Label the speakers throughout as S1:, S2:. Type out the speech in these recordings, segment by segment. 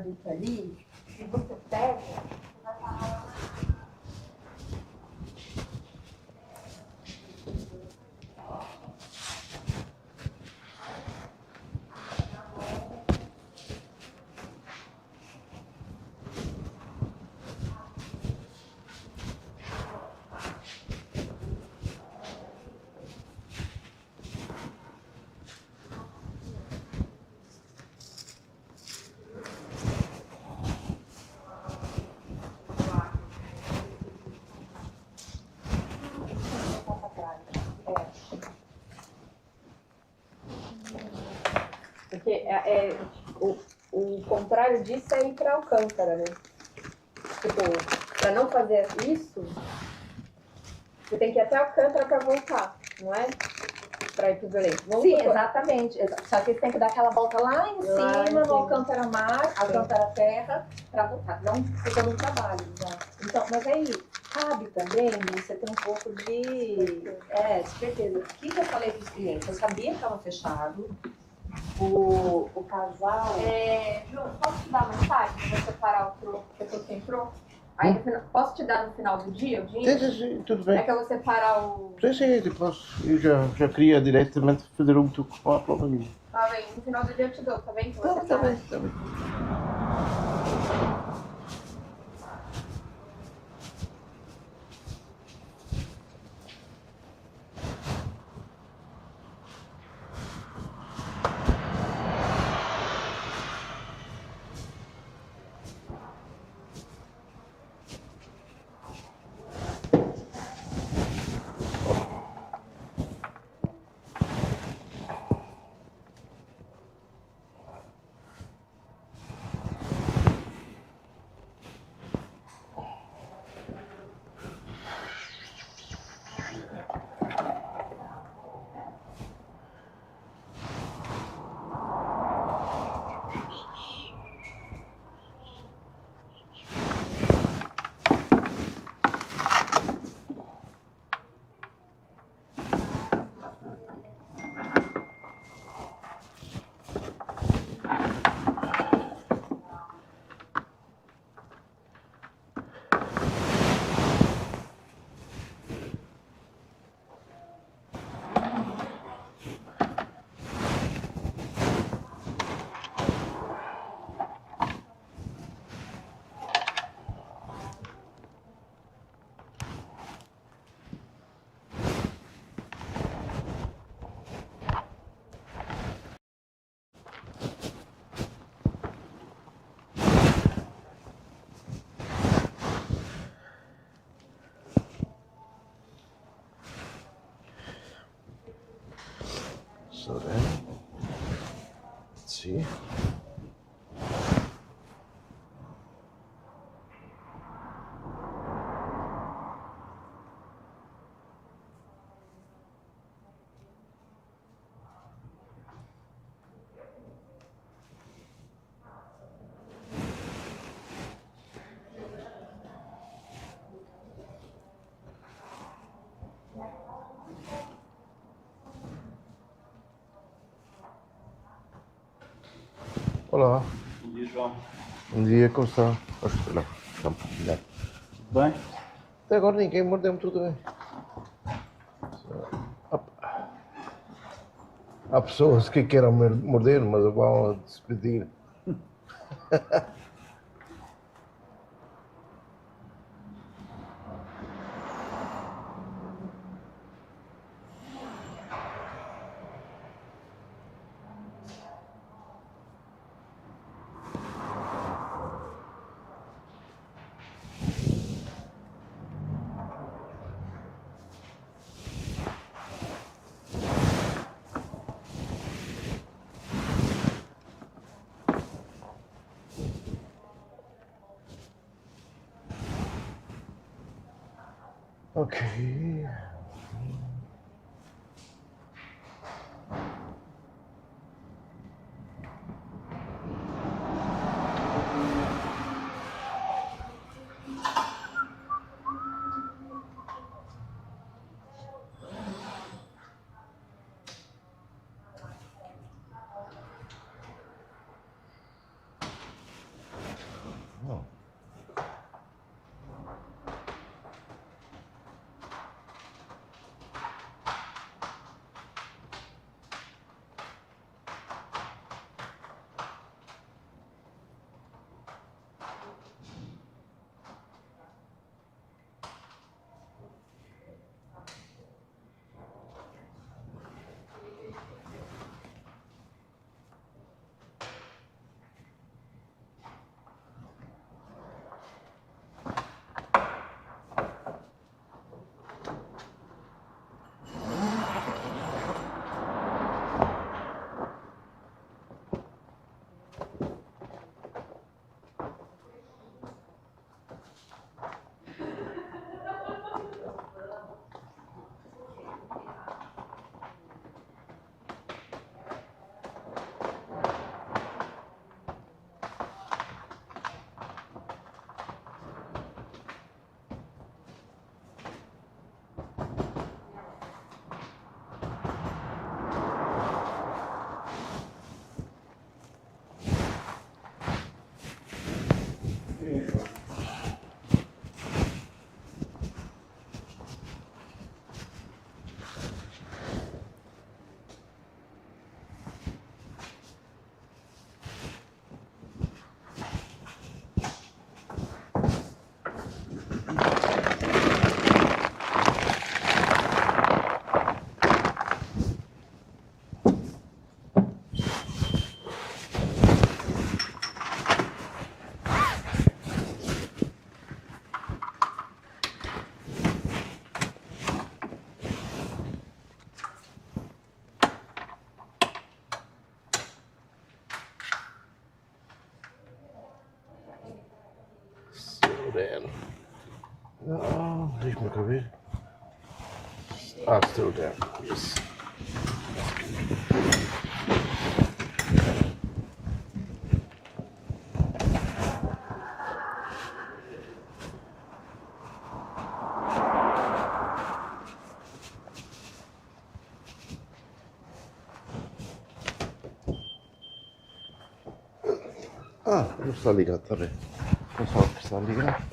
S1: viaduto ali, e você pega, você vai parar lá. Porque o contrário disso é ir para Alcântara, né? Tipo, para não fazer isso, você tem que ir até Alcântara para voltar, não é? Para ir para o Belém.
S2: Sim, exatamente. Só que você tem que dar aquela volta lá em cima, no Alcântara-Mar, Alcântara-Terra, para voltar. Não fica no trabalho. Já. Então, mas aí, cabe também você ter um pouco de certeza. O que eu falei para os clientes? Eu sabia que estava fechado. O casal...
S1: João, posso te dar mensagem para você parar o depois que entrou? Aí, posso te dar no final do dia o dinheiro?
S3: Sim, tudo bem.
S1: É que eu vou separar o...
S3: Sim, posso. Eu já queria diretamente fazer um Tuk-Tuk com a prova minha.
S1: Tá bem, no final do dia eu te dou, tá bem? Que você
S3: Tá bem. So then, let's see. Olá.
S4: Bom dia, João.
S3: Bom dia, como está? Não, obrigado.
S4: Bem?
S3: Até agora ninguém mordeu-me, tudo bem. Há pessoas que queiram morder, mas vão despedir. Ok. then. Deixa-me cá ver. Still there. Yes. Não está ligado, está bem. Pensava que está ligado.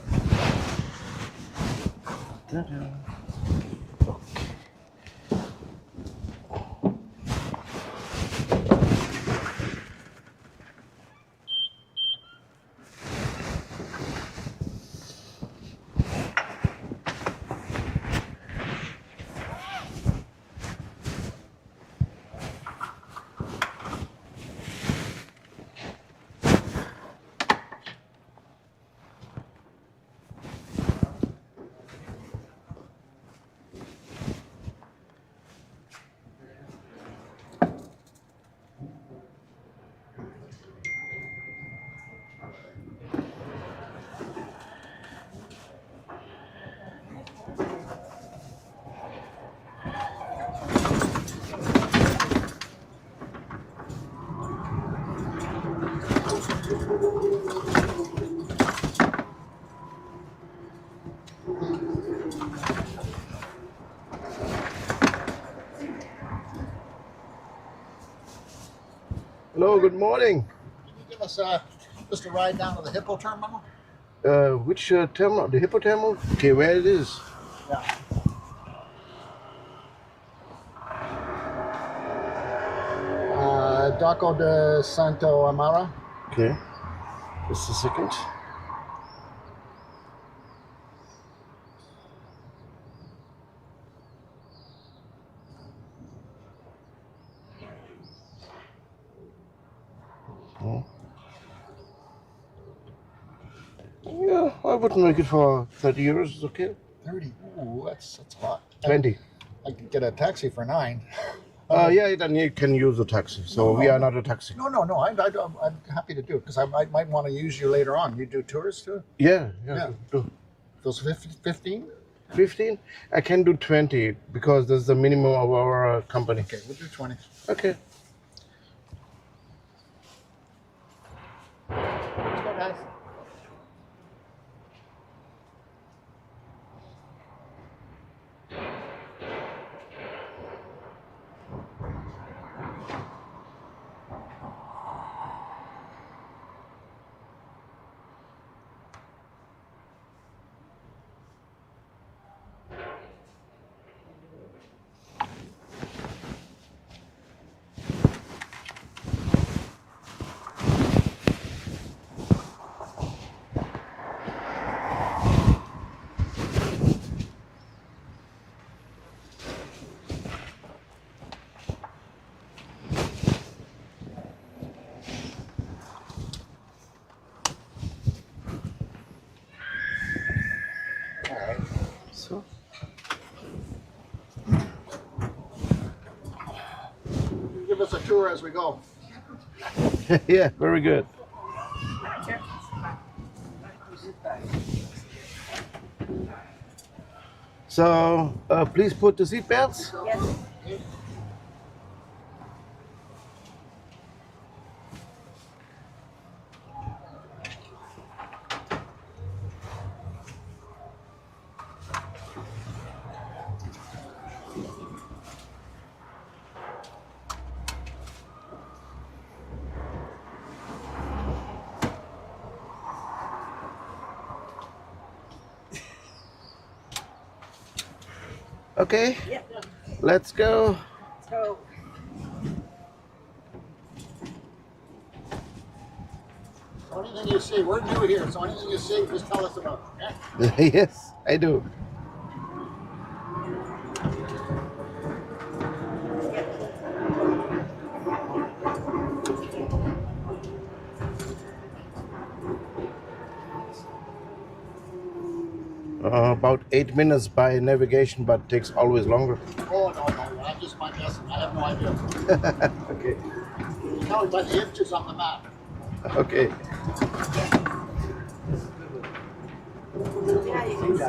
S3: Hello, good morning.
S4: Can you give us just a ride down to the Hippo terminal?
S3: Which terminal? The Hippo terminal? Okay, where it is?
S4: Yeah. Doco de Santo Amaro.
S3: Okay. Just a second. Yeah, I would make it for 30 euros. It's okay.
S4: 30. Ooh, that's a lot.
S3: 20.
S4: I could get a taxi for 9.
S3: Yeah, then you can use a taxi. So we are not a taxi.
S4: No. I'm happy to do it because I might want to use you later on. You do tours too?
S3: Yeah.
S4: Yeah. Those 15?
S3: 15? I can do 20 because that's the minimum of our company.
S4: Okay, we'll do 20.
S3: Okay.
S4: Let's go, guys.
S3: So.
S4: Give us a tour as we go.
S3: Yeah, very good. So, please put the seat belts.
S1: Yes.
S3: Okay,
S5: Yep.
S3: let's go.
S5: So,
S4: So anything you see, we're new here, so anything you see, just tell us about it, okay?
S3: Yes, I do. About 8 minutes by navigation, but takes always longer.
S4: Oh, no, I'm just my guessing. I have no idea.
S3: Okay.
S4: You tell me by the inches on the map.
S3: Okay.
S5: yeah, you can see.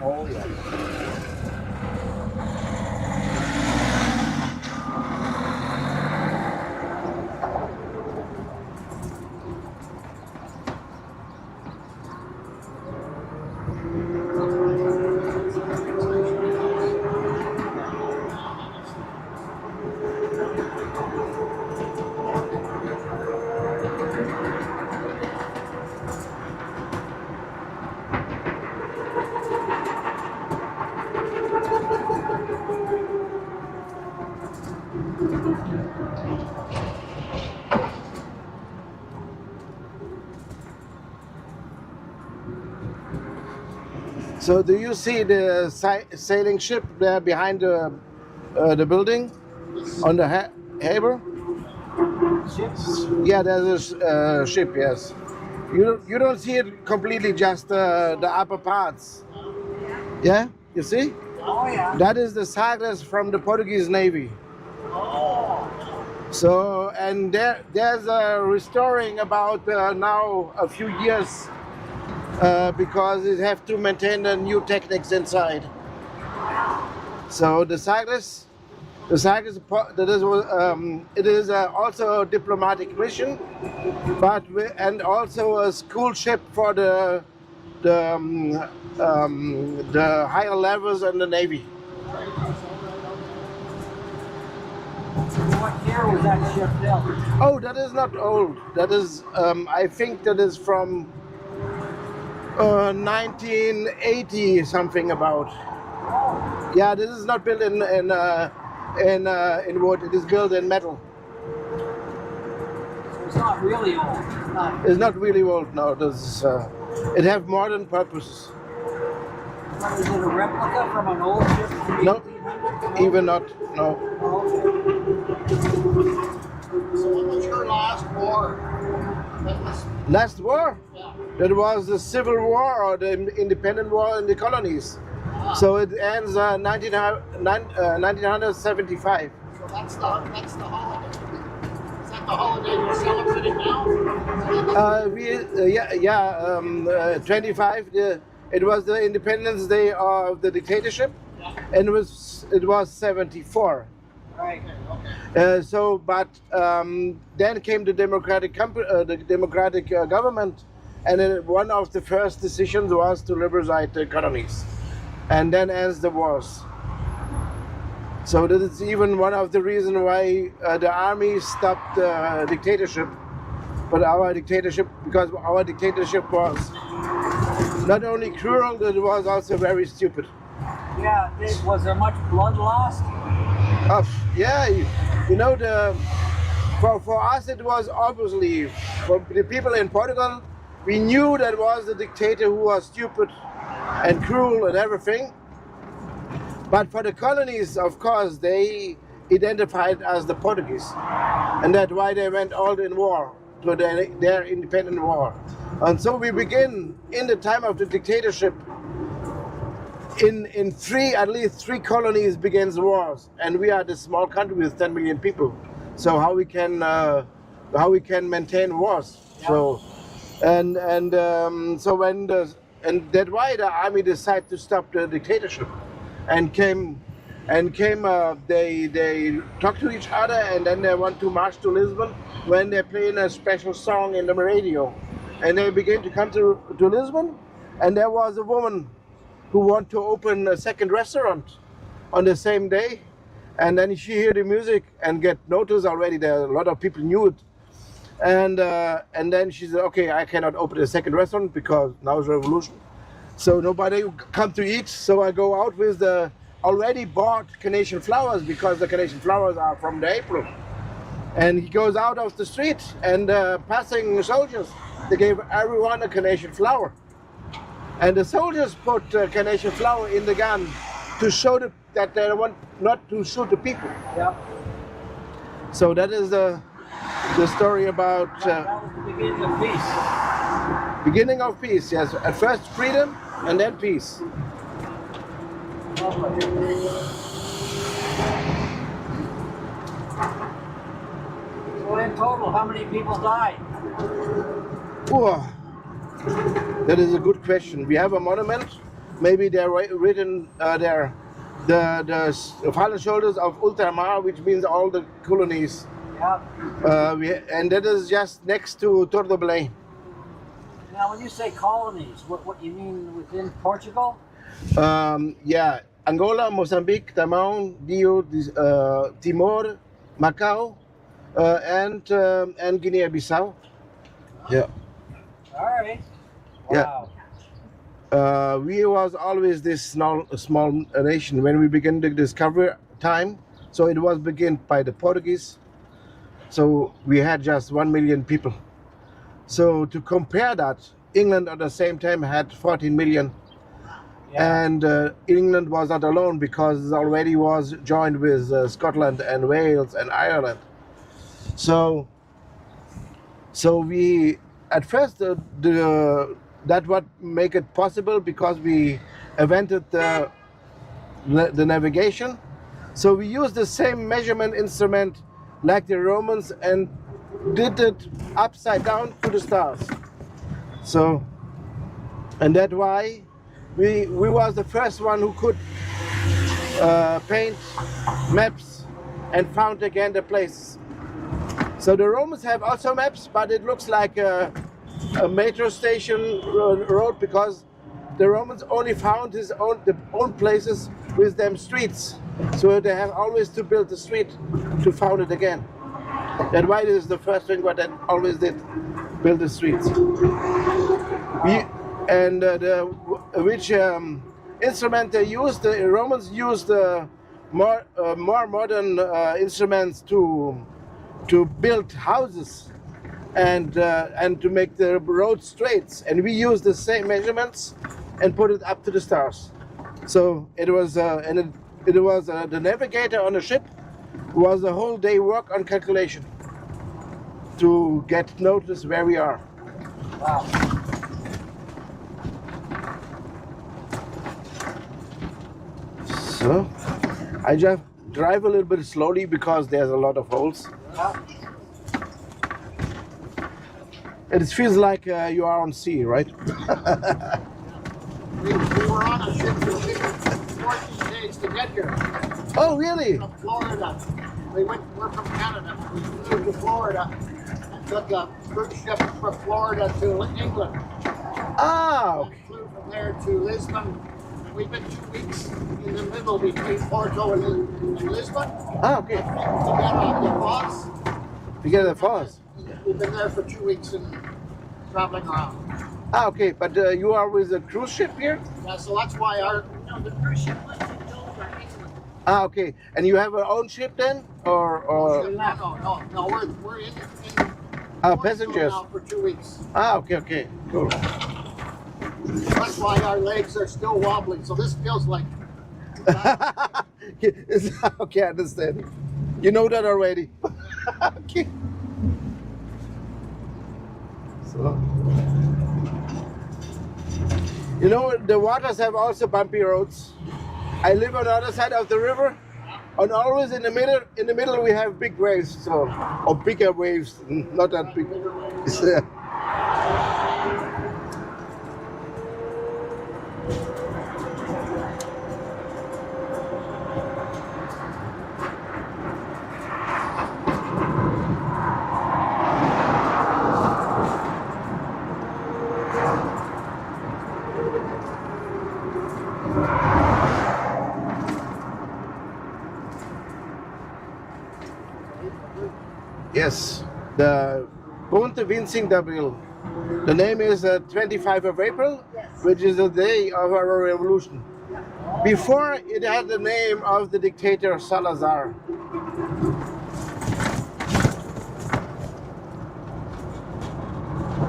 S4: Oh, yeah.
S3: So do you see the sailing ship there behind the building on the harbour? Yeah, there's a ship. Yes. You don't see it completely, just the upper parts. Yeah, you see?
S5: Oh, yeah.
S3: That is the Sagres from the Portuguese Navy. So, and there's a restoring about now a few years because it have to maintain the new techniques inside. So the Sagres, it is also a diplomatic mission, but and also a school ship for the higher levels in the Navy.
S5: What year was that ship built?
S3: Oh, that is not old. That is, I think that is from 1980 something about. Yeah, this is not built in wood. It is built in metal.
S5: So it's not really old.
S3: It's not really old. No, this is, it have modern purposes.
S5: Is it a replica from an old ship from the
S3: No,
S5: 1800s?
S3: even not. No.
S5: Oh,
S4: So what was your last war?
S3: Last war?
S4: Yeah.
S3: That was the Civil War or the Independent War in the colonies. So it ends 1975.
S4: So that's the holiday. Is that the holiday you're celebrating now?
S3: 25. it was the Independence Day of the dictatorship, and it was 74.
S5: Right.
S3: Then came the democratic government, and then one of the first decisions was to liberalize the economies, and then ends the wars. So that is even one of the reasons why the army stopped the dictatorship, but our dictatorship was not only cruel, but it was also very stupid.
S5: Yeah, was there much blood lost?
S3: Yeah, you know, for us it was obviously, for the people in Portugal, we knew that was the dictator who was stupid and cruel and everything. But for the colonies, of course, they identified as the Portuguese, and that's why they went all in war, to their independent war. And so we begin in the time of the dictatorship. In at least three colonies begins wars, and we are the small country with 10 million people. So how we can maintain wars? Yeah. So that's why the army decided to stop the dictatorship, and they talked to each other, and then they want to march to Lisbon when they're playing a special song in the radio, and they began to come to Lisbon, and there was a woman who want to open a second restaurant on the same day, and then she hear the music and get noticed already. There a lot of people knew it, and then she said, okay, I cannot open a second restaurant because now is revolution, so nobody come to eat. So I go out with the already bought carnation flowers, because the carnation flowers are from the April, and he goes out of the street, and passing soldiers, they gave everyone a carnation flower. And the soldiers put carnation flower in the gun to show that they want not to shoot the people.
S5: Yeah.
S3: So that is the story about
S5: That was the beginning of peace.
S3: beginning of peace. Yes, at first freedom and then peace.
S5: So in total, how many people died?
S3: Oh, that is a good question. We have a monument. Maybe they're written there. The fallen shoulders of Ultramar, which means all the colonies.
S5: Yeah.
S3: And that is just next to Tordesillas.
S5: Now, when you say colonies, what you mean within Portugal?
S3: Yeah, Angola, Mozambique, Tamão, Dio, Timor, Macau, and Guinea-Bissau. Yeah.
S5: All right. Wow.
S3: Yeah. We was always this small nation when we began the discovery time. So it was begun by the Portuguese. So we had just 1 million people. So to compare that, England at the same time had 14 million. Yeah. And England was not alone, because it already was joined with Scotland and Wales and Ireland. So we, at first, that what make it possible, because we invented the navigation. So we used the same measurement instrument like the Romans and did it upside down to the stars. So, and that's why we was the first one who could paint maps and found again the places. So the Romans have also maps, but it looks like a metro station road, because the Romans only found their own places with them streets. So they have always to build the street to found it again. That's why this is the first thing what they always did, build the streets. Which instrument they used? The Romans used more modern instruments to build houses and to make the road straight. And we used the same measurements and put it up to the stars. So it was the navigator on the ship was a whole day work on calculation to get notice where we are.
S5: Wow.
S3: So I just drive a little bit slowly because there's a lot of holes.
S5: Yeah.
S3: It feels like you are on sea, right?
S4: We were on a ship for 14 days to get here
S3: Oh, really?
S4: from Florida. We're from Canada. We flew to Florida and took a cruise ship from Florida to England.
S3: Ah,
S4: And flew from there to Lisbon. And we've been 2 weeks in the middle between Porto and Lisbon
S3: okay.
S4: to get on the falls.
S3: You get the falls.
S4: We've been there for 2 weeks and traveling around.
S3: Okay, but you are with a cruise ship here?
S4: Yeah, so that's why our
S5: No, the cruise ship went to Dover, England.
S3: Okay. And you have your own ship then? Or
S4: no, we're in
S3: passengers?
S4: now for 2 weeks.
S3: Okay, cool.
S4: That's why our legs are still wobbling. So this feels like
S3: Okay, I understand. You know that already. Okay. So, you know, the waters have also bumpy roads. I live on the other side of the river, and always in the middle we have big waves, or bigger waves, not that big. Yes, the Ponte Vincing d'Abril. The name is 25 of April, which is the day of our revolution. Before it had the name of the dictator Salazar.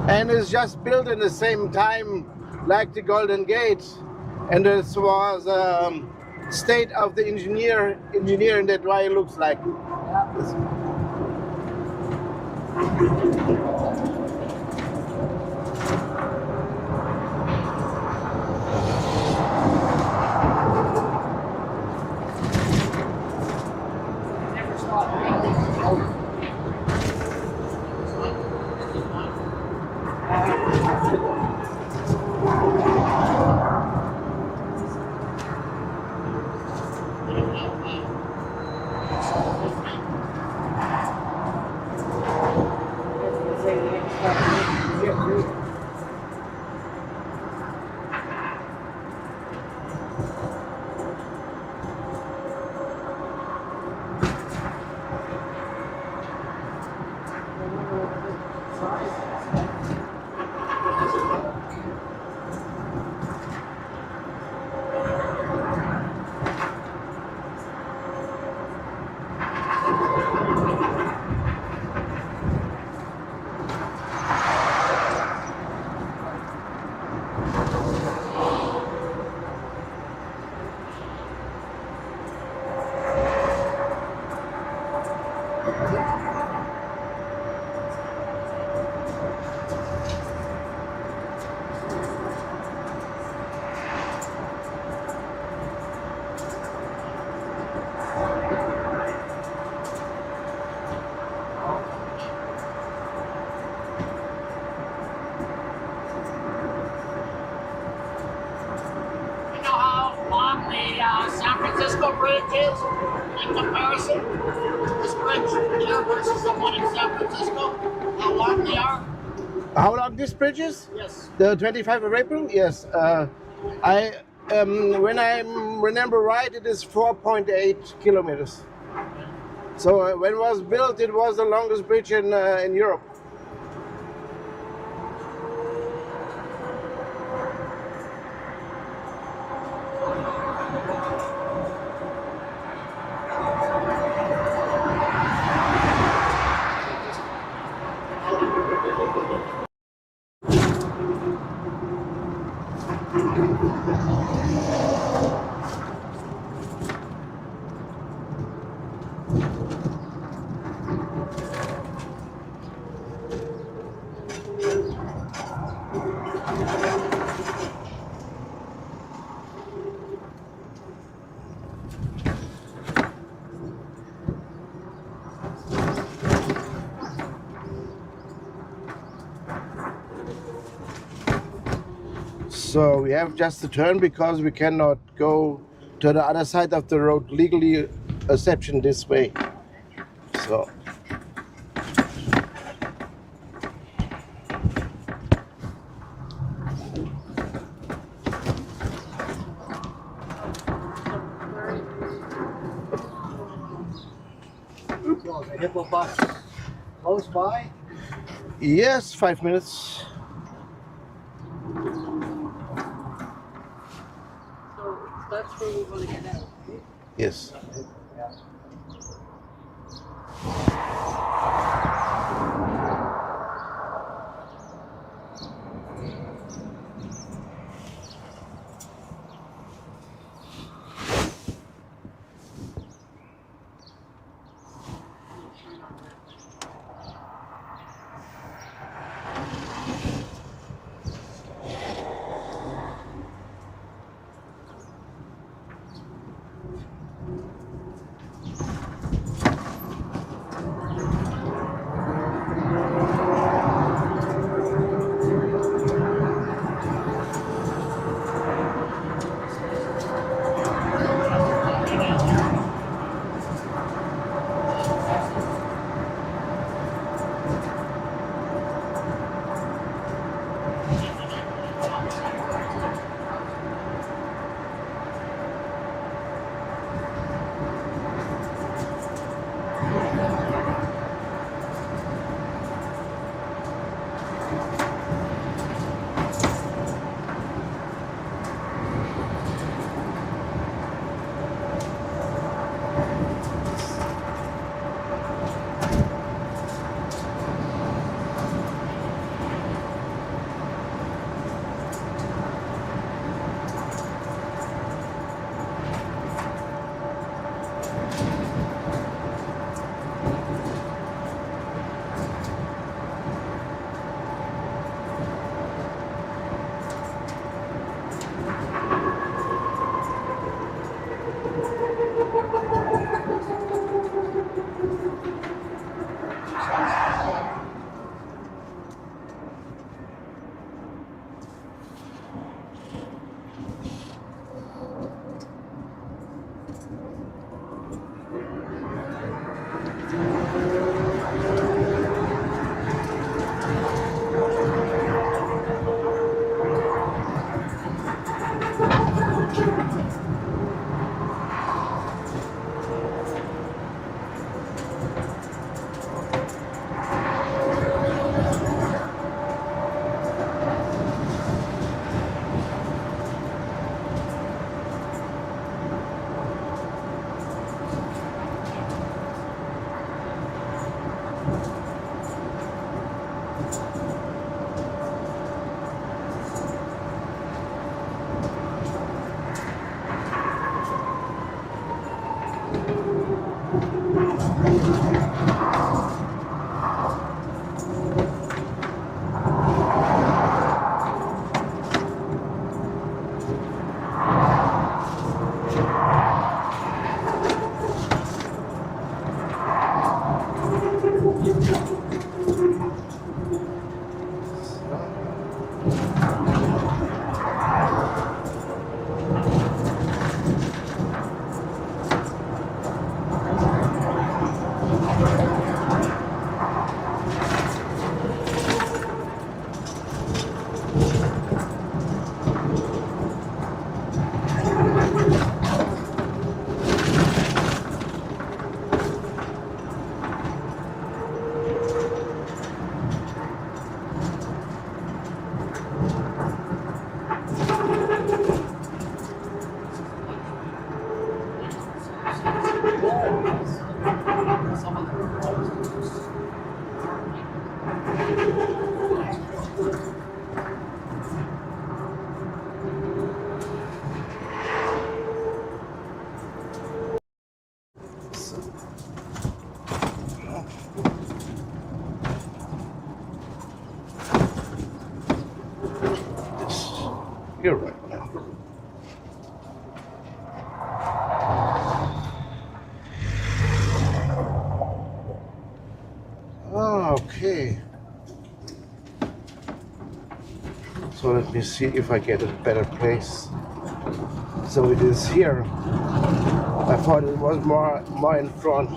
S3: And it's just built in the same time like the Golden Gate. And this was state of the engineering, that's why it looks like.
S5: Never stopped raining. You know how long the San Francisco bridge is in comparison? This bridge here versus the one in San Francisco? How long they are?
S3: How long this bridge is?
S4: Yes.
S3: The 25 of April? Yes. When I remember right, it is 4.8 kilometers. So when it was built, it was the longest bridge in Europe. So we have just to turn because we cannot go to the other side of the road legally, exception this way. So.
S4: So the Hippo bus close by.
S3: Yes, 5 minutes.
S6: So that's where we want to get out.
S3: Yes. You're right now. Okay. So Let me see if I get a better place. So it is here. I thought it was more in front.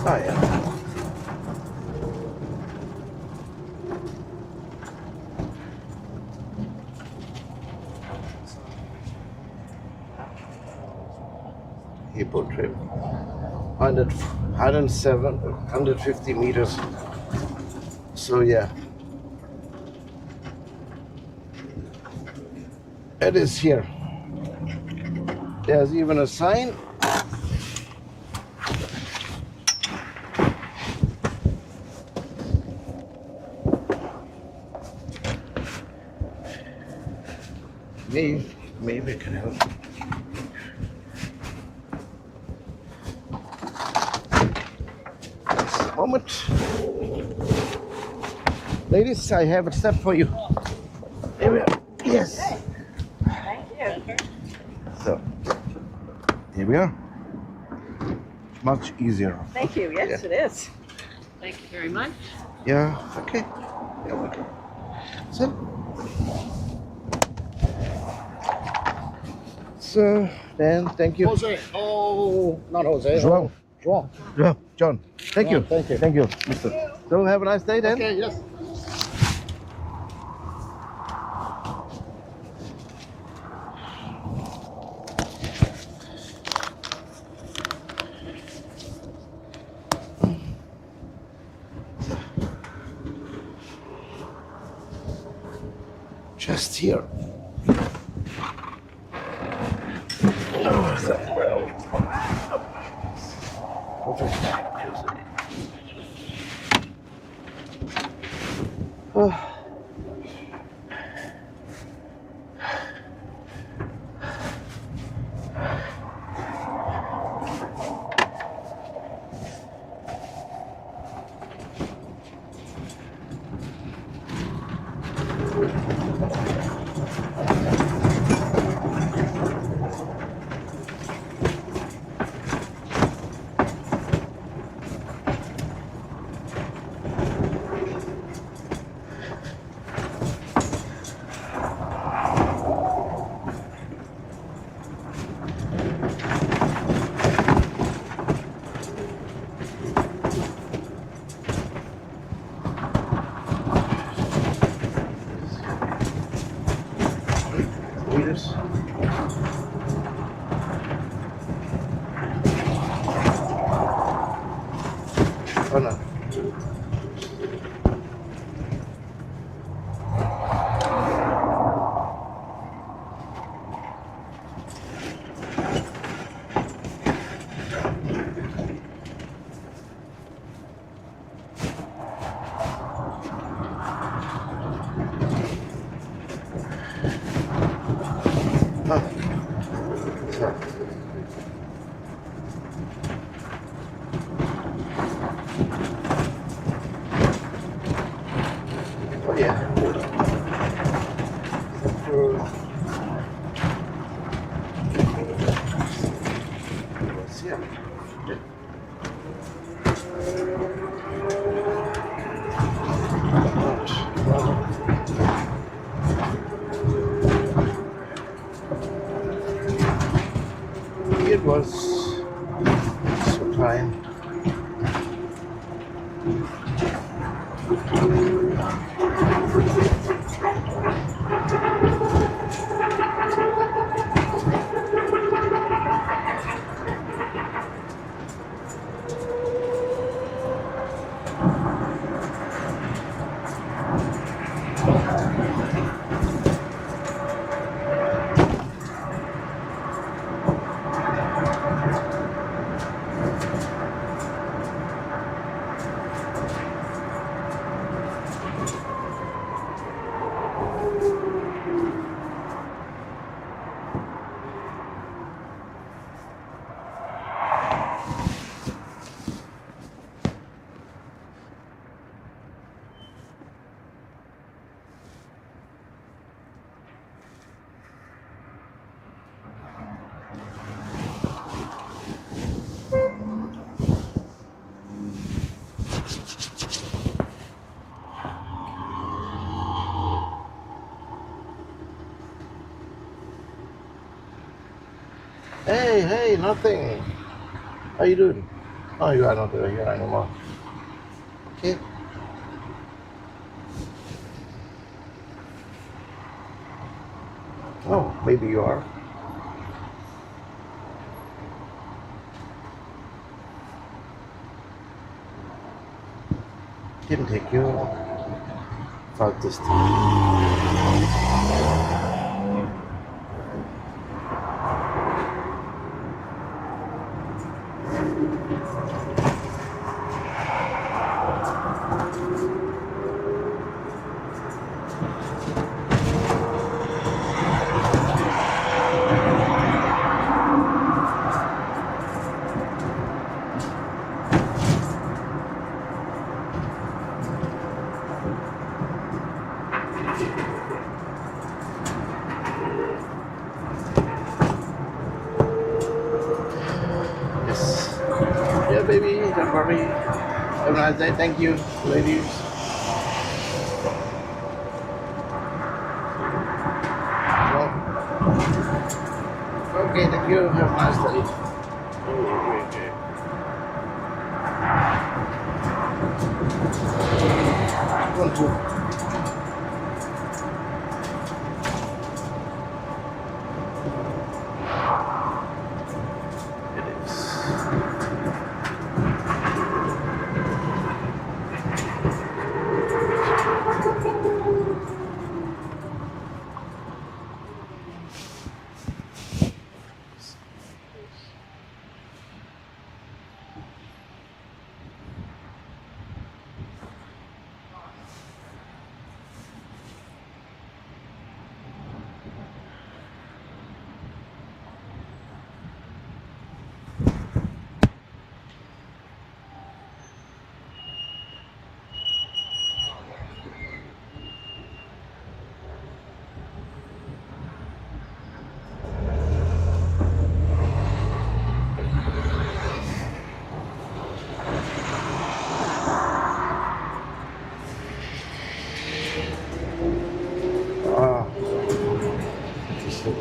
S3: Oh yeah. Hippo trip. 107, 150 meters. So yeah. It is here. There's even a sign. Maybe it can help. Just a moment. Ladies, I have a step for you. Here we are. Yes.
S2: Thank you.
S3: So, here we are. Much easier.
S2: Thank you. Yes,
S3: Yeah.
S2: it is.
S6: Thank you very much.
S3: Yeah, okay. Yeah, okay. So then, thank you.
S4: Jose. Oh, not Jose.
S3: João.
S4: João.
S3: Yeah, John. Thank you.
S4: Thank you.
S3: Thank you, Mister. So have a nice day then.
S4: Okay, yes.
S3: Just here. Oh. Meters. Oh no. Oh yeah. It was so fine. Hey, hey, nothing. How you doing? Oh, you are not here anymore. Okay. Oh, maybe you are. Didn't take you about this time. Yes. Yeah, baby, don't worry. Have a nice day. Thank you, ladies. Well, okay, thank you. Have a nice day. Okay. One, two. It is. Ah, interesting.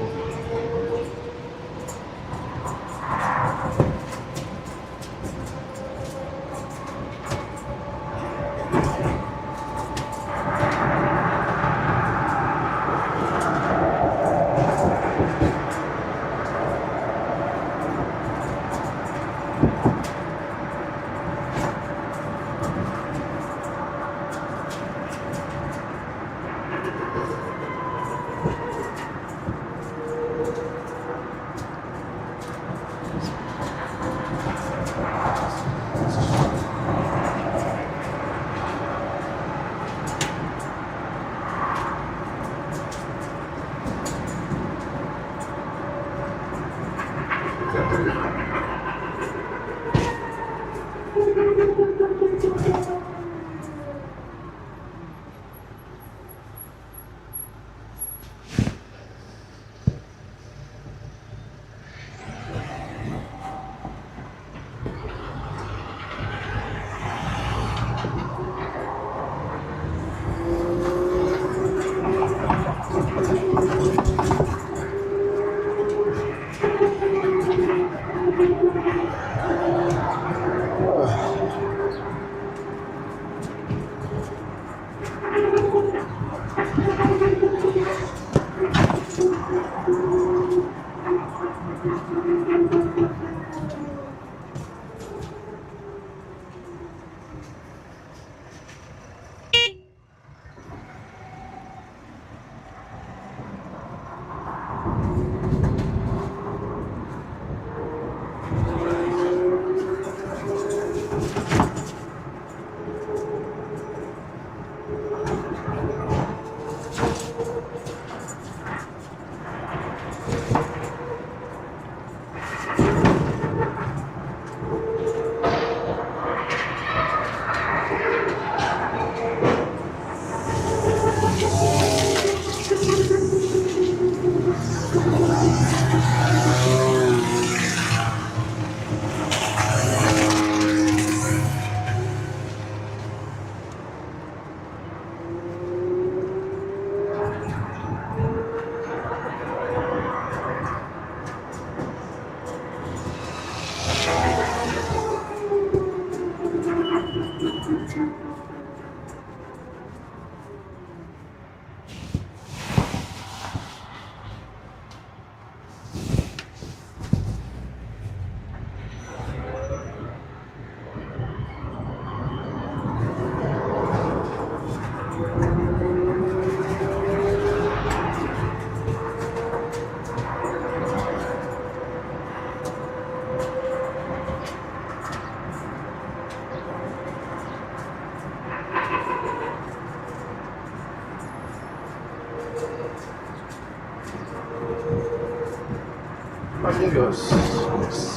S3: Amigos. Yes.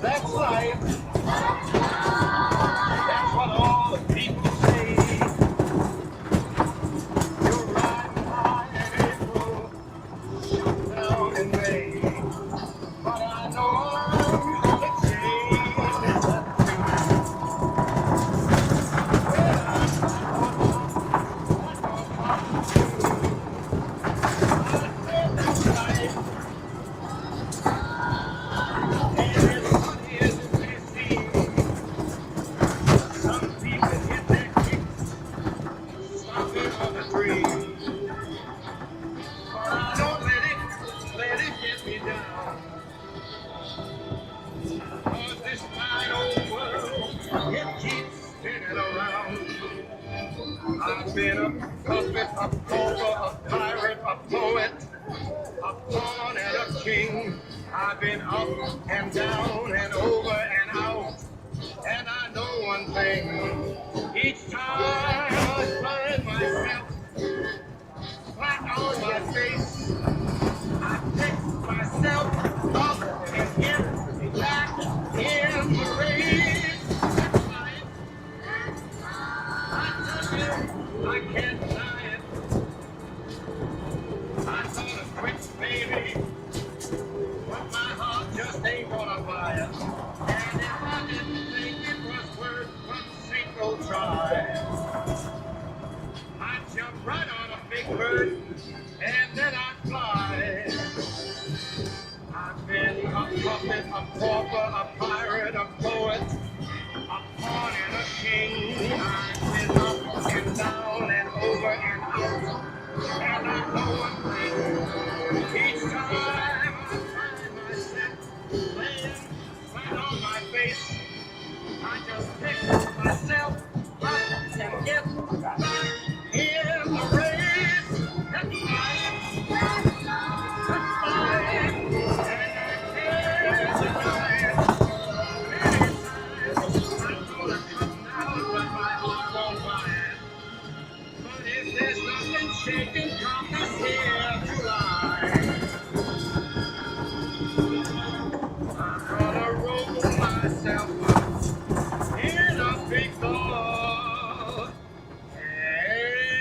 S5: That's life. That's what all the people say. You're riding high in April, shoot down in May. But I know the change is up to me. That's life. And as funny as it may seem, some people hit their kicks, stopping on the dream. But I don't let it get me down. 'Cause this fine old world, it keeps spinning around. I've been a puppet, a pauper, a pirate, a poet, a pawn and a king. I've been up and down and over and out. And I know one thing. Each time I find myself flat on my face, I pick myself up and get back in the race. That's life. I tell you, I can't deny it. I thought of quit, baby, but my heart just ain't gonna buy it. And if I didn't think it was worth one single try, I'd jump right on a big bird and then I'd fly. I've been a puppet, a pauper, a pirate, a poet, a pawn and a king. I've been up and down and over and out. And I know one thing. Each time I find myself laying flat on my face, I just pick myself up and get back in the race. That's life. That's life. And I can't deny it. Many times I'm gonna come down, but my heart won't buy it. But if there's nothing shaking, come this here July. I'm gonna roll myself up in a big ball. Hey,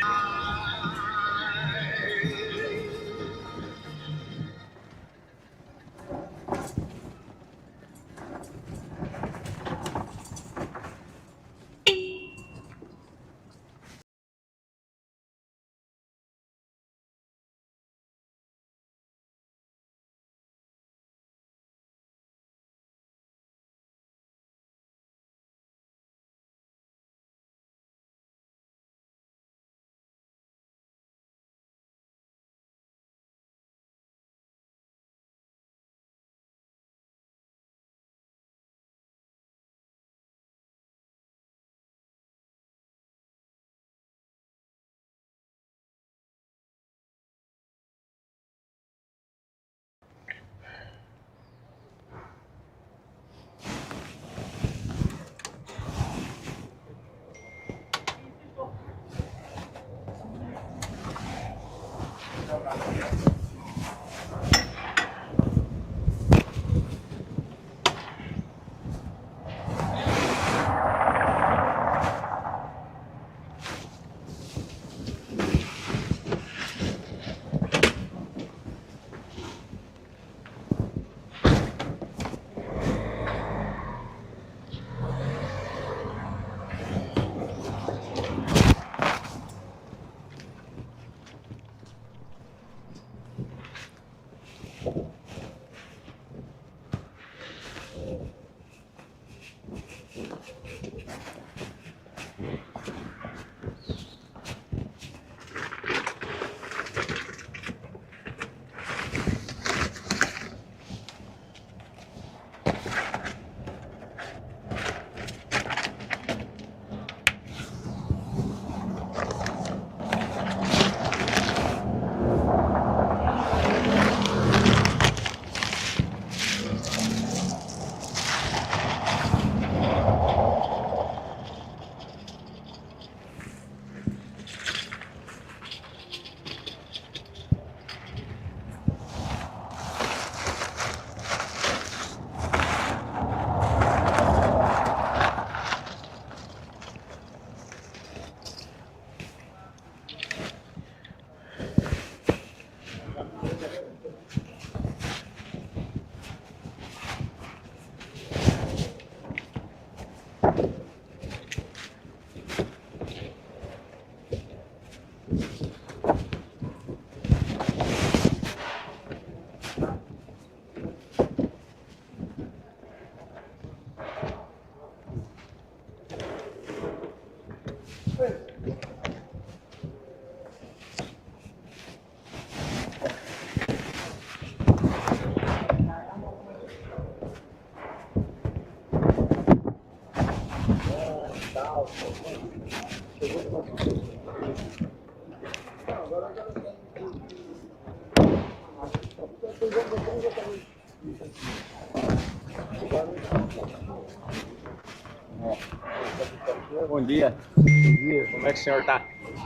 S5: Bom dia.
S3: Bom dia.
S5: Como é que o senhor tá?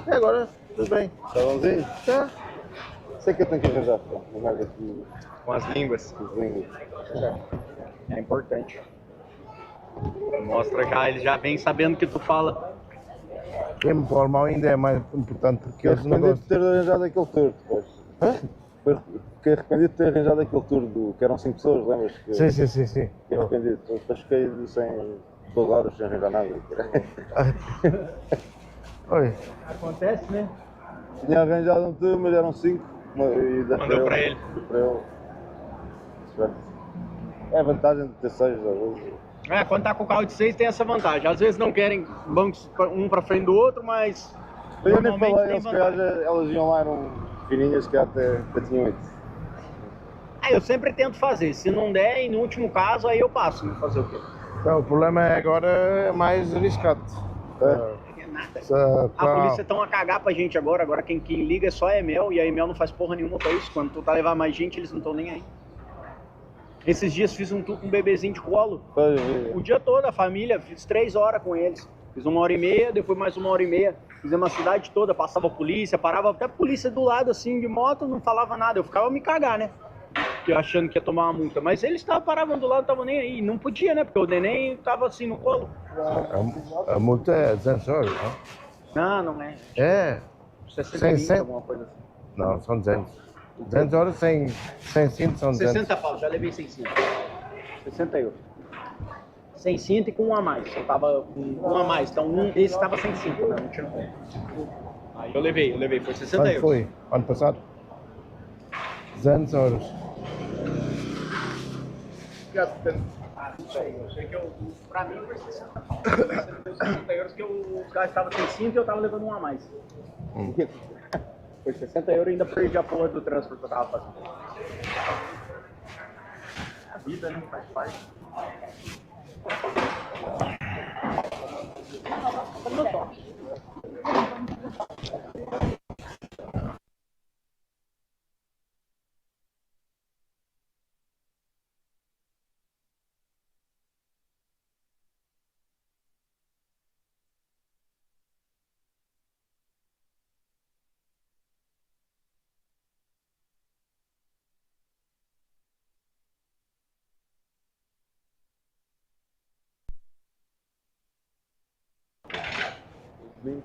S3: E agora, tudo bem.
S7: Tá bonzinho?
S3: Tá?
S7: Sei que eu tenho que arranjar uma merda aqui,
S5: Com as línguas.
S7: os línguas.
S5: É importante. Mostra já, eles já vêm sabendo que tu fala.
S3: Quem me fala mal ainda é mais importante porque
S7: Fiquei
S3: eles não
S7: arrependido de
S3: gostam.
S7: ter arranjado aquele tour depois. Fiquei arrependido de ter arranjado aquele tour que eram 5 pessoas, lembras?
S3: Sim.
S7: Fiquei arrependido. Depois fiquei sem 2 horas sem arranjar nada.
S3: Oi.
S5: Acontece, né?
S7: Tinha arranjado um tour, mas eram 5. E
S5: Mandou para ele.
S7: Para ele. É a vantagem de ter 6, às vezes.
S5: É, quando tá com o carro de 6 tem essa vantagem. Às vezes não querem bancos um pra frente do outro, mas
S7: Eu nem
S5: normalmente
S7: falei,
S5: tem
S7: eles, se calhar,
S5: vantagem.
S7: elas iam lá, eram fininhas, que até tinham 8.
S5: Ah, eu sempre tento fazer. Se não der, e no último caso, aí eu passo. Né? Fazer o quê?
S3: Então, o problema é agora é mais arriscado.
S5: Não é nada. A polícia estão a cagar pra gente agora. Agora quem liga é só a Emel, e a Emel não faz porra nenhuma pra isso. Quando tu tá levar mais gente, eles não estão nem aí. Esses dias fiz um tour com um bebezinho de colo. O dia todo, a família, fiz 3 horas com eles. Fiz 1h30, depois mais 1h30. Fizemos a cidade toda, passava a polícia, parava até a polícia do lado assim de moto, não falava nada. Eu ficava a me cagar, né? Porque eu achando que ia tomar uma multa. Mas eles paravam do lado, não estavam nem aí. Não podia, né? Porque o neném tava assim no colo.
S3: A multa é 200 euros, não?
S5: Não é.
S3: É.
S5: 60,
S3: 100.
S5: alguma coisa assim.
S3: Não, são 200. 200 euros sem cinto são 200.
S5: 60 pau, já levei 600. 60 euros. Sem cinto e com um a mais. Eu tava com um a mais. Então esse tava sem cinto, né? Não tinha como. Aí eu levei. Foi 60
S3: Quanto
S5: euros.
S3: foi? Ano passado? 200 euros.
S5: Não sei. Eu sei que pra mim foi 60 pau. 60 euros que os caras estavam sem cinto e eu tava levando um a mais. Foi 60 euros e ainda perdi a porra do transfer que eu tava fazendo. A vida, né? Faz parte.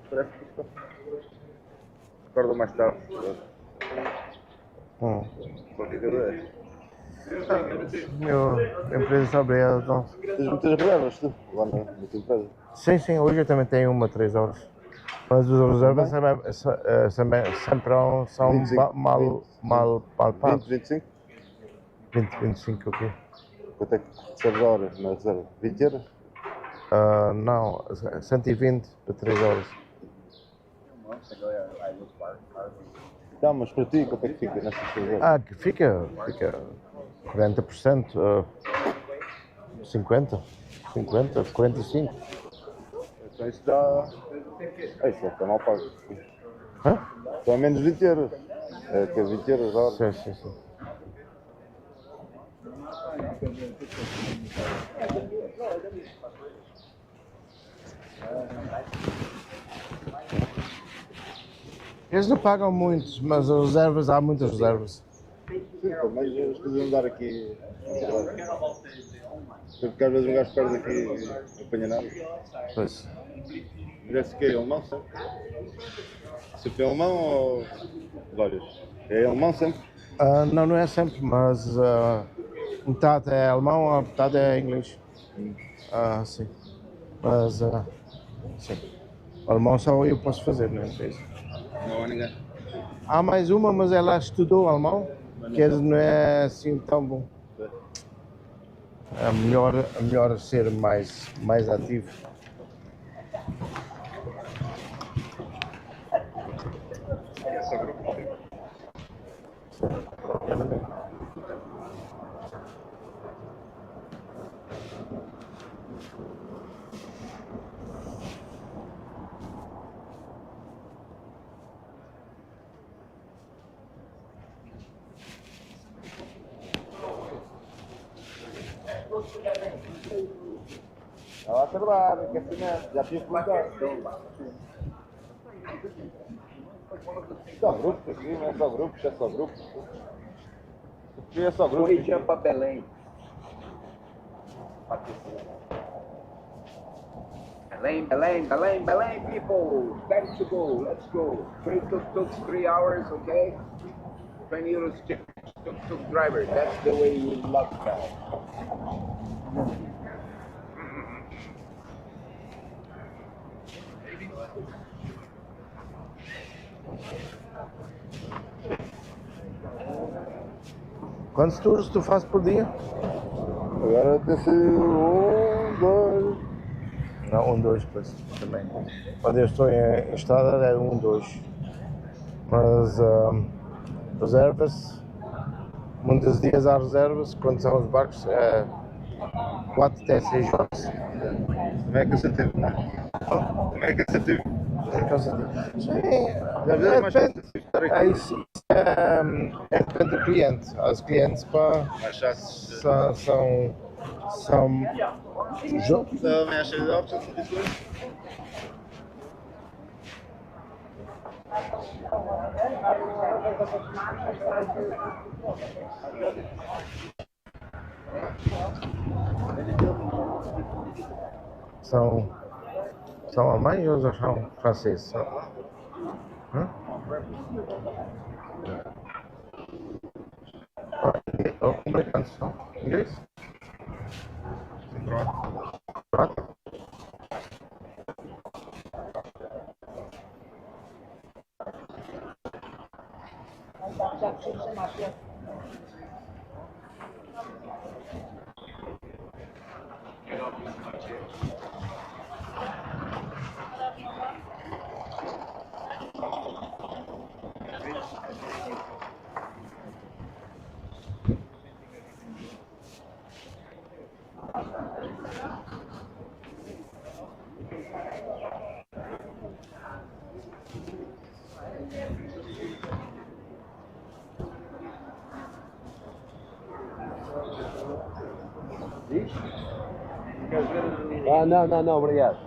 S7: Parece que acorda mais tarde. Qualquer coisa.
S3: Meu empresa está aberta, então.
S7: Tens muitas reservas, tu, lá na tua empresa?
S3: Sim, hoje eu também tenho uma 3 horas. Mas as reservas sempre são
S7: 25.
S3: mal pagos.
S7: 25?
S3: 20, 25 o quê?
S7: Quanto é que recebes a hora na reserva? 20 euros?
S3: Não, 120 para 3 horas.
S7: Não, mas para ti, quanto é que fica nessas 3 horas?
S3: Que fica 40%, 50, 45.
S7: Então isso dá... Isso é mal pago.
S3: Hã?
S7: Então é menos 20 euros. É que é 20 euros a hora.
S3: Sim, sim, sim. Eles não pagam muito, mas as reservas, há muitas reservas.
S7: Sim, mas eles precisam dar aqui. Porque às vezes um gajo perde aqui e não apanha nada.
S3: Pois.
S7: Parece que é alemão sempre. Sempre é alemão ou vários? É alemão sempre?
S3: Não, não é sempre, mas metade é alemão, a metade é inglês. Sim. Mas, sim. O alemão só eu posso fazer na empresa.
S7: Não há ninguém.
S3: Há mais uma, mas ela estudou alemão, que não é assim tão bom. É melhor ser mais ativo.
S7: Está lá a trabalhar, aquecimento. Já tive que mudar. Só grupos aqui, não é só grupos, é só grupos. Aqui é só grupos.
S8: Corridinha para Belém. Belém, people. Time to go. Let's go. 3 tuk-tuks, 3 hours, okay? 20 euros tuk-tuk driver. That's the way we love that.
S3: Quantos tours tu fazes por dia?
S7: Agora tem que ser 1, 2.
S3: Não, 1, 2, pois, também. Quando eu estou em estrada é 1, 2. Mas reservas, muitos dias há reservas, quando são os barcos é 4 até 6 horas.
S7: Como é que eu senti? Como é que eu senti?
S3: Já vezes mais isso depende do cliente. Os clientes
S7: Mais chatos.
S3: são
S7: Também achei da opção de depois.
S3: são alemães ou são franceses? Hã? Americanos são inglês? Croata.
S8: Não, obrigado.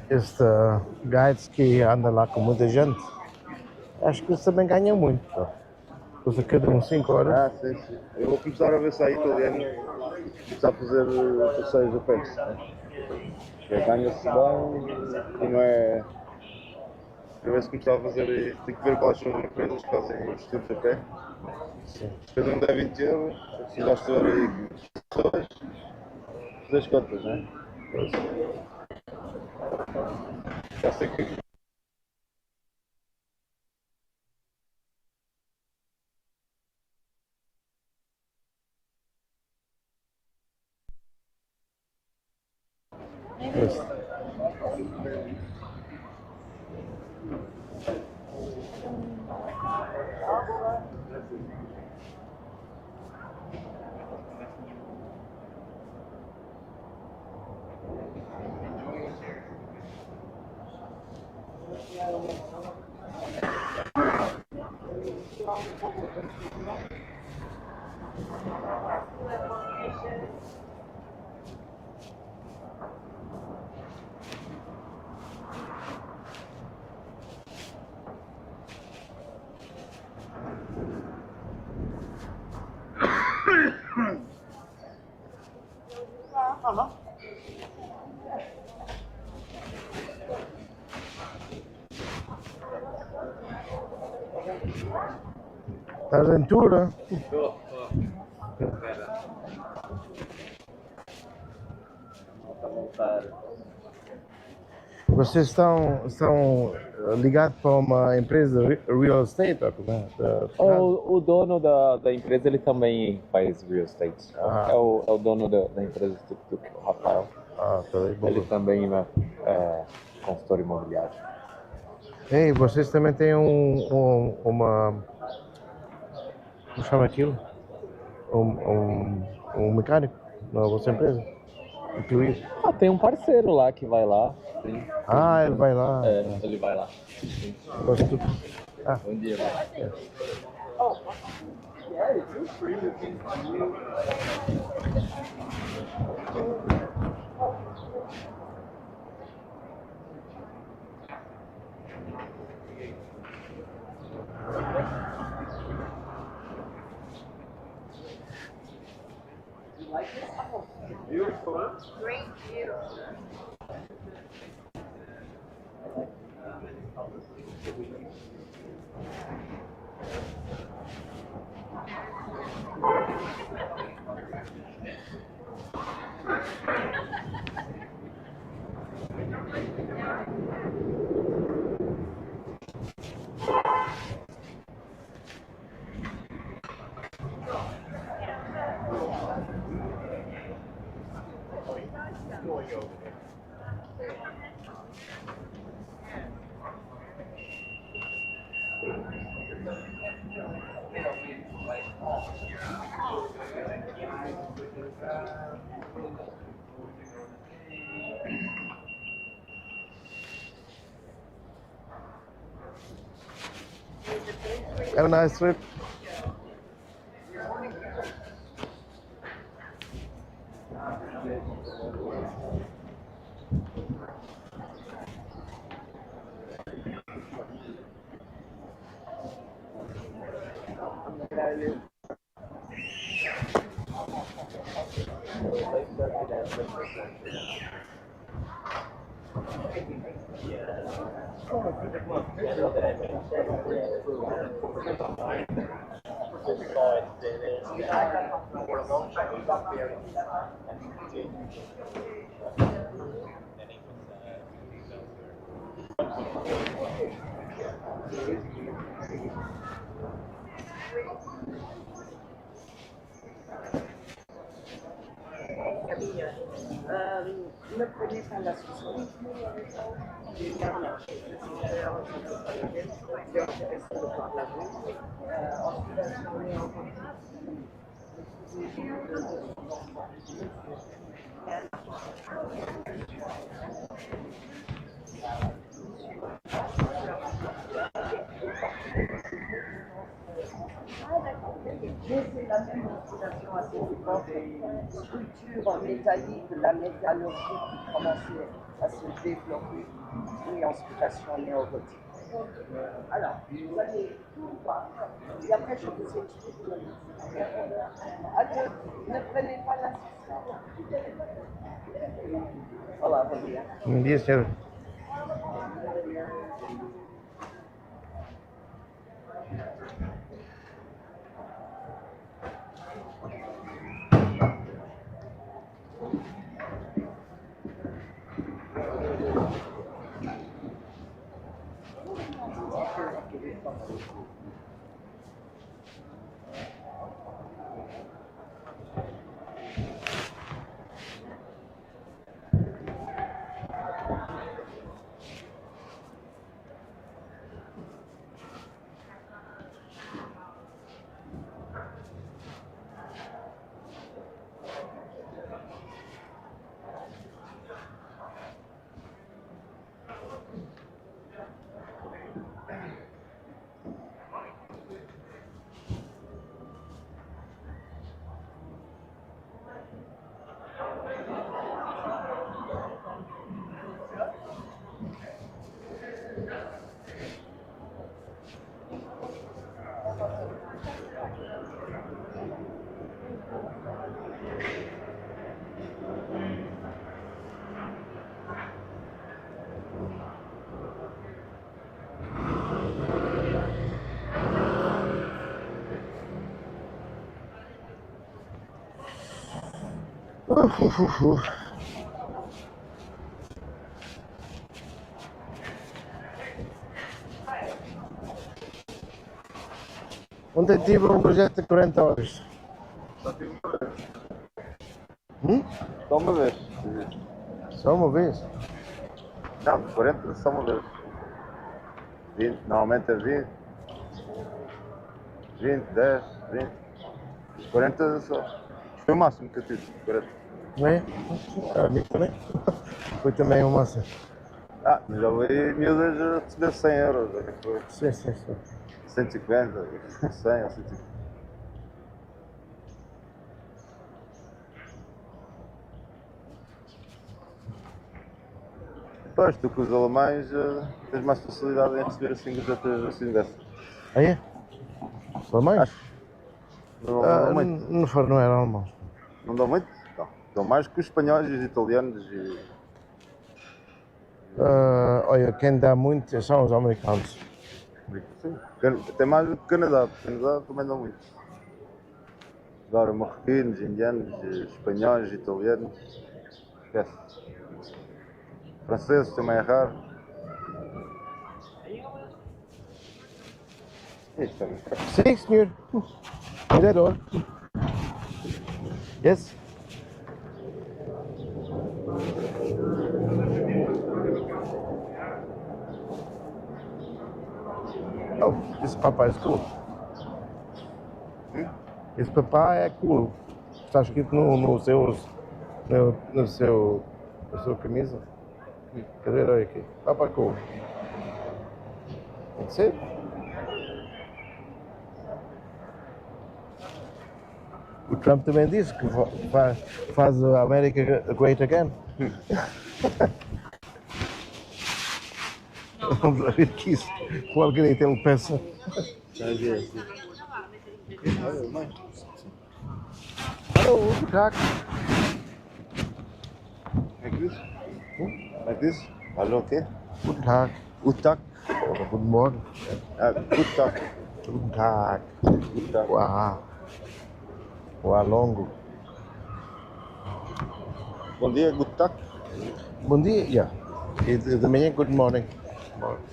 S3: Este guides que anda lá com muita gente, acho que eles também ganham muito. Custa cada 5 horas.
S7: Sim. Eu vou começar a ver se há italiano. Começar a fazer passeios a pé. Ganha-se bem e não é Primeiro se começar a fazer aí, tem que ver quais são as empresas que fazem estudos até.
S3: Sim.
S7: Cada um dá 20 euros, se já estou aí pessoas, fazer as contas, né? Já sei que
S3: Pois. Estás em tour? Vocês estão ligados para uma empresa de real estate? Ou como é?
S9: O dono da empresa, ele também faz real estate. É o dono da empresa Tuk-Tuk, o Rafael.
S3: Tá bem, bom.
S9: Ele também é consultor imobiliário.
S3: Ei, vocês também têm uma... Como chama aquilo? Um mecânico na vossa empresa? Incluído?
S9: Tem um parceiro lá que vai lá. Sim.
S3: Ele vai lá.
S9: Ele vai lá.
S3: Gosto.
S9: Bom dia.
S6: Great view.
S3: Have a nice trip.
S6: Ne prenez pas la sauce.
S2: C'est la même destination assez évidente. Structure métallique, la métallurgie qui commençait à se développer et en sculptation néogothique. Alors, vous allez tout voir. Et après, je vous explique. Adieu, ne prenez pas la Olá, bom dia.
S3: Bom dia, senhor. Ontem tive um projeto de 40 horas.
S7: Só uma vez.
S3: Só uma vez?
S7: Não, 40 só uma vez. 20, normalmente é 20. 20, 10, 20. 40 só. Foi o máximo que eu tive. 40.
S3: Não é? A mim também. Foi também uma massa.
S7: Ah, mas já vi miúdas a receber 100 euros.
S3: Sim, sim, sim.
S7: 150, 100, 150. Pois, tu com os alemães tens mais facilidade em receber assim gorjetas assim dessas.
S3: Ah, é? Alemães?
S7: Não dão muito.
S3: Não era alemão.
S7: Não dão muito? Não. Dão mais que os espanhóis e os italianos e...
S3: Olha, quem dá muito são os americanos.
S7: Sim. Tem mais do que o Canadá. O Canadá também dão muito. Agora, marroquinos, indianos, espanhóis, italianos. Esquece. Franceses também é raro. Isto é muito fraco.
S3: Sim, senhor. Diretor. Yes. Oh, esse papai é cool. Esse papai é cool. Está escrito no seu na sua camisa. Cadê? Olha aqui. Papai cool. Pode ser? O Trump também disse que faz a América great again. Vamos lá ver que isso. O algoritmo ele pensa. Hallo, guten Tag.
S7: Como é que diz? Como é que diz? Alô, o quê?
S3: Guten Tag.
S7: Tuk-Tuk.
S3: Oder guten Morgen.
S7: Ah, Tuk-Tuk.
S3: Guten Tag.
S7: Tuk-Tuk.
S3: Uau. Uau, longo.
S7: Bom dia, Tuk-Tuk.
S3: Bom dia, ja. E de manhã, good morning.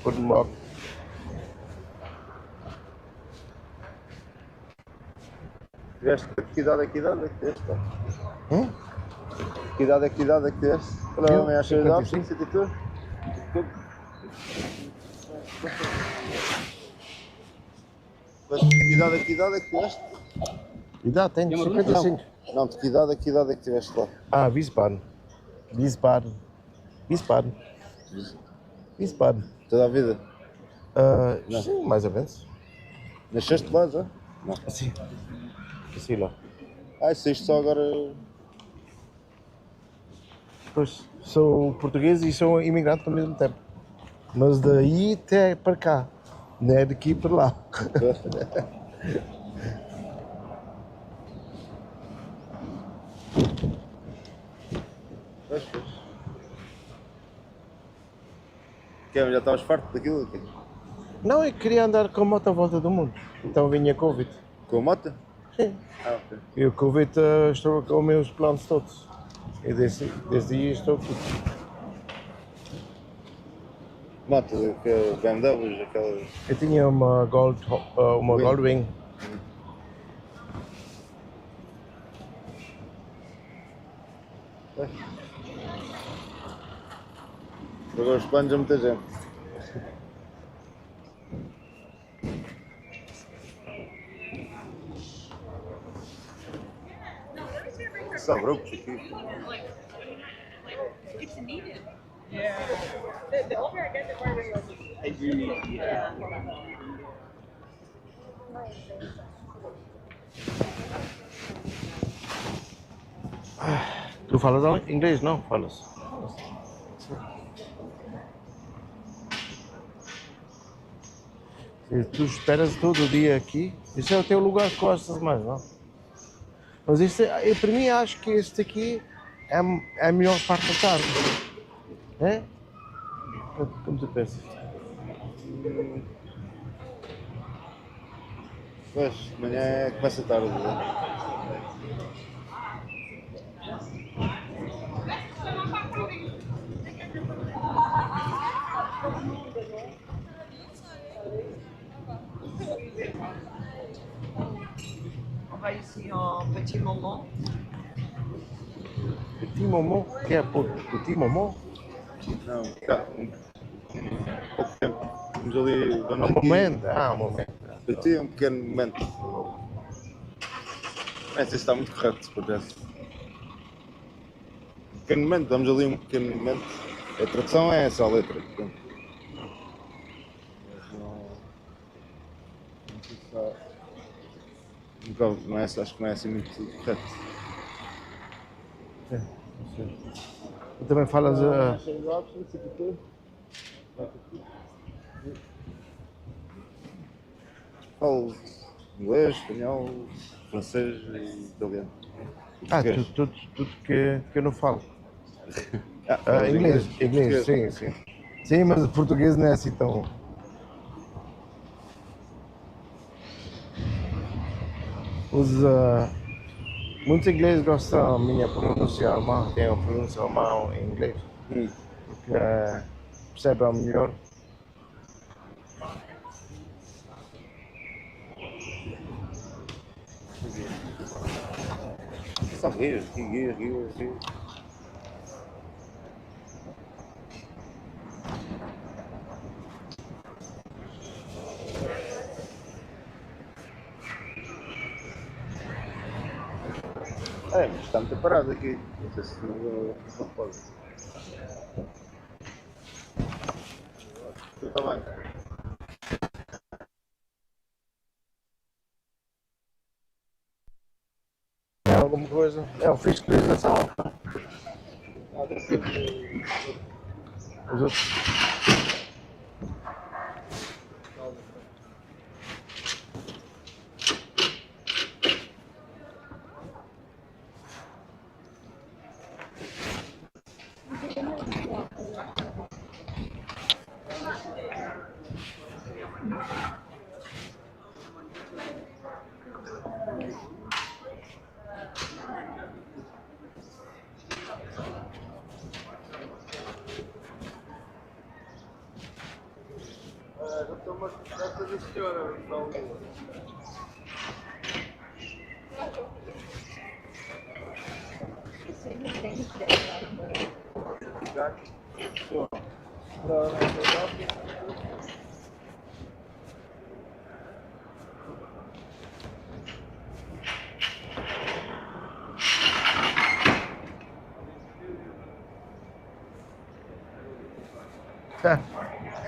S3: Guten Morgen.
S7: Tiveste que idade é que tiveste? Pá?
S3: Hum?
S7: Que idade é que tiveste? Para
S3: Eu,
S7: homem achas idade?
S3: 55.
S7: 52? Mas que idade é que tiveste?
S3: Idade, tenho 55.
S7: Não, de que idade é que tiveste lá?
S3: Ah, Wiesbaden. Wiesbaden. Wiesbaden. Wiesbaden.
S7: Toda a vida?
S3: Sim, mais ou menos.
S7: Nasceste lá já? Não.
S3: Sim. Sim, lá.
S7: Ah, saíste só agora.
S3: Pois, sou português e sou imigrante ao mesmo tempo. Mas daí até para cá. Não é daqui para lá.
S7: Pois. Que já estavas farto daquilo? Aqui?
S3: Não, eu queria andar com a moto à volta do mundo. Então vinha Covid.
S7: Com a moto?
S3: Sim.
S7: Ah, ok.
S3: E o Covid estou com os meus planos todos. E desde aí estou aqui.
S7: Moto, BMW, aquela.
S3: Eu tinha uma Goldwing.
S7: Agora os planos a muita gente. Só grupos aqui.
S6: It's needed. Yeah. The older I get, the more I realize I do need it. Yeah.
S3: Tu falas inglês, não? Falas. Se tu esperas todo dia aqui, isso é o teu lugar que gostas mais, não? Mas isto, eu para mim acho que este aqui é a melhor parte da tarde. É? Como tu pensas?
S7: Pois, de manhã começa tarde. Né?
S6: On va ici en petit moment.
S3: Petit moment? Que é petit moment?
S7: Não, cá, pouco tempo. Vamos ali, vamos
S3: Um
S7: aqui.
S3: momento. Ah, um momento.
S7: Petit, um pequeno momento. Não sei se está muito correto, por acaso. Um pequeno momento, damos ali um pequeno momento. A tradução é essa, a letra. Portanto. Mas não sei se está. Não é, acho que não é assim muito correto.
S3: É, não sei. Tu também falas.
S7: Falo inglês, espanhol, francês e italiano.
S3: Tudo que eu não falo.
S7: Falas
S3: Inglês,
S7: português.
S3: sim. Sim, mas o português não é assim tão. Muitos ingleses gostam da minha pronúncia alemã, tem a pronúncia alemã em inglês, porque percebem melhor.
S7: Só rir. É, mas está muito parado aqui. Não sei se não pode. Está bem.
S3: É alguma coisa? É o fiscalização. Os outros.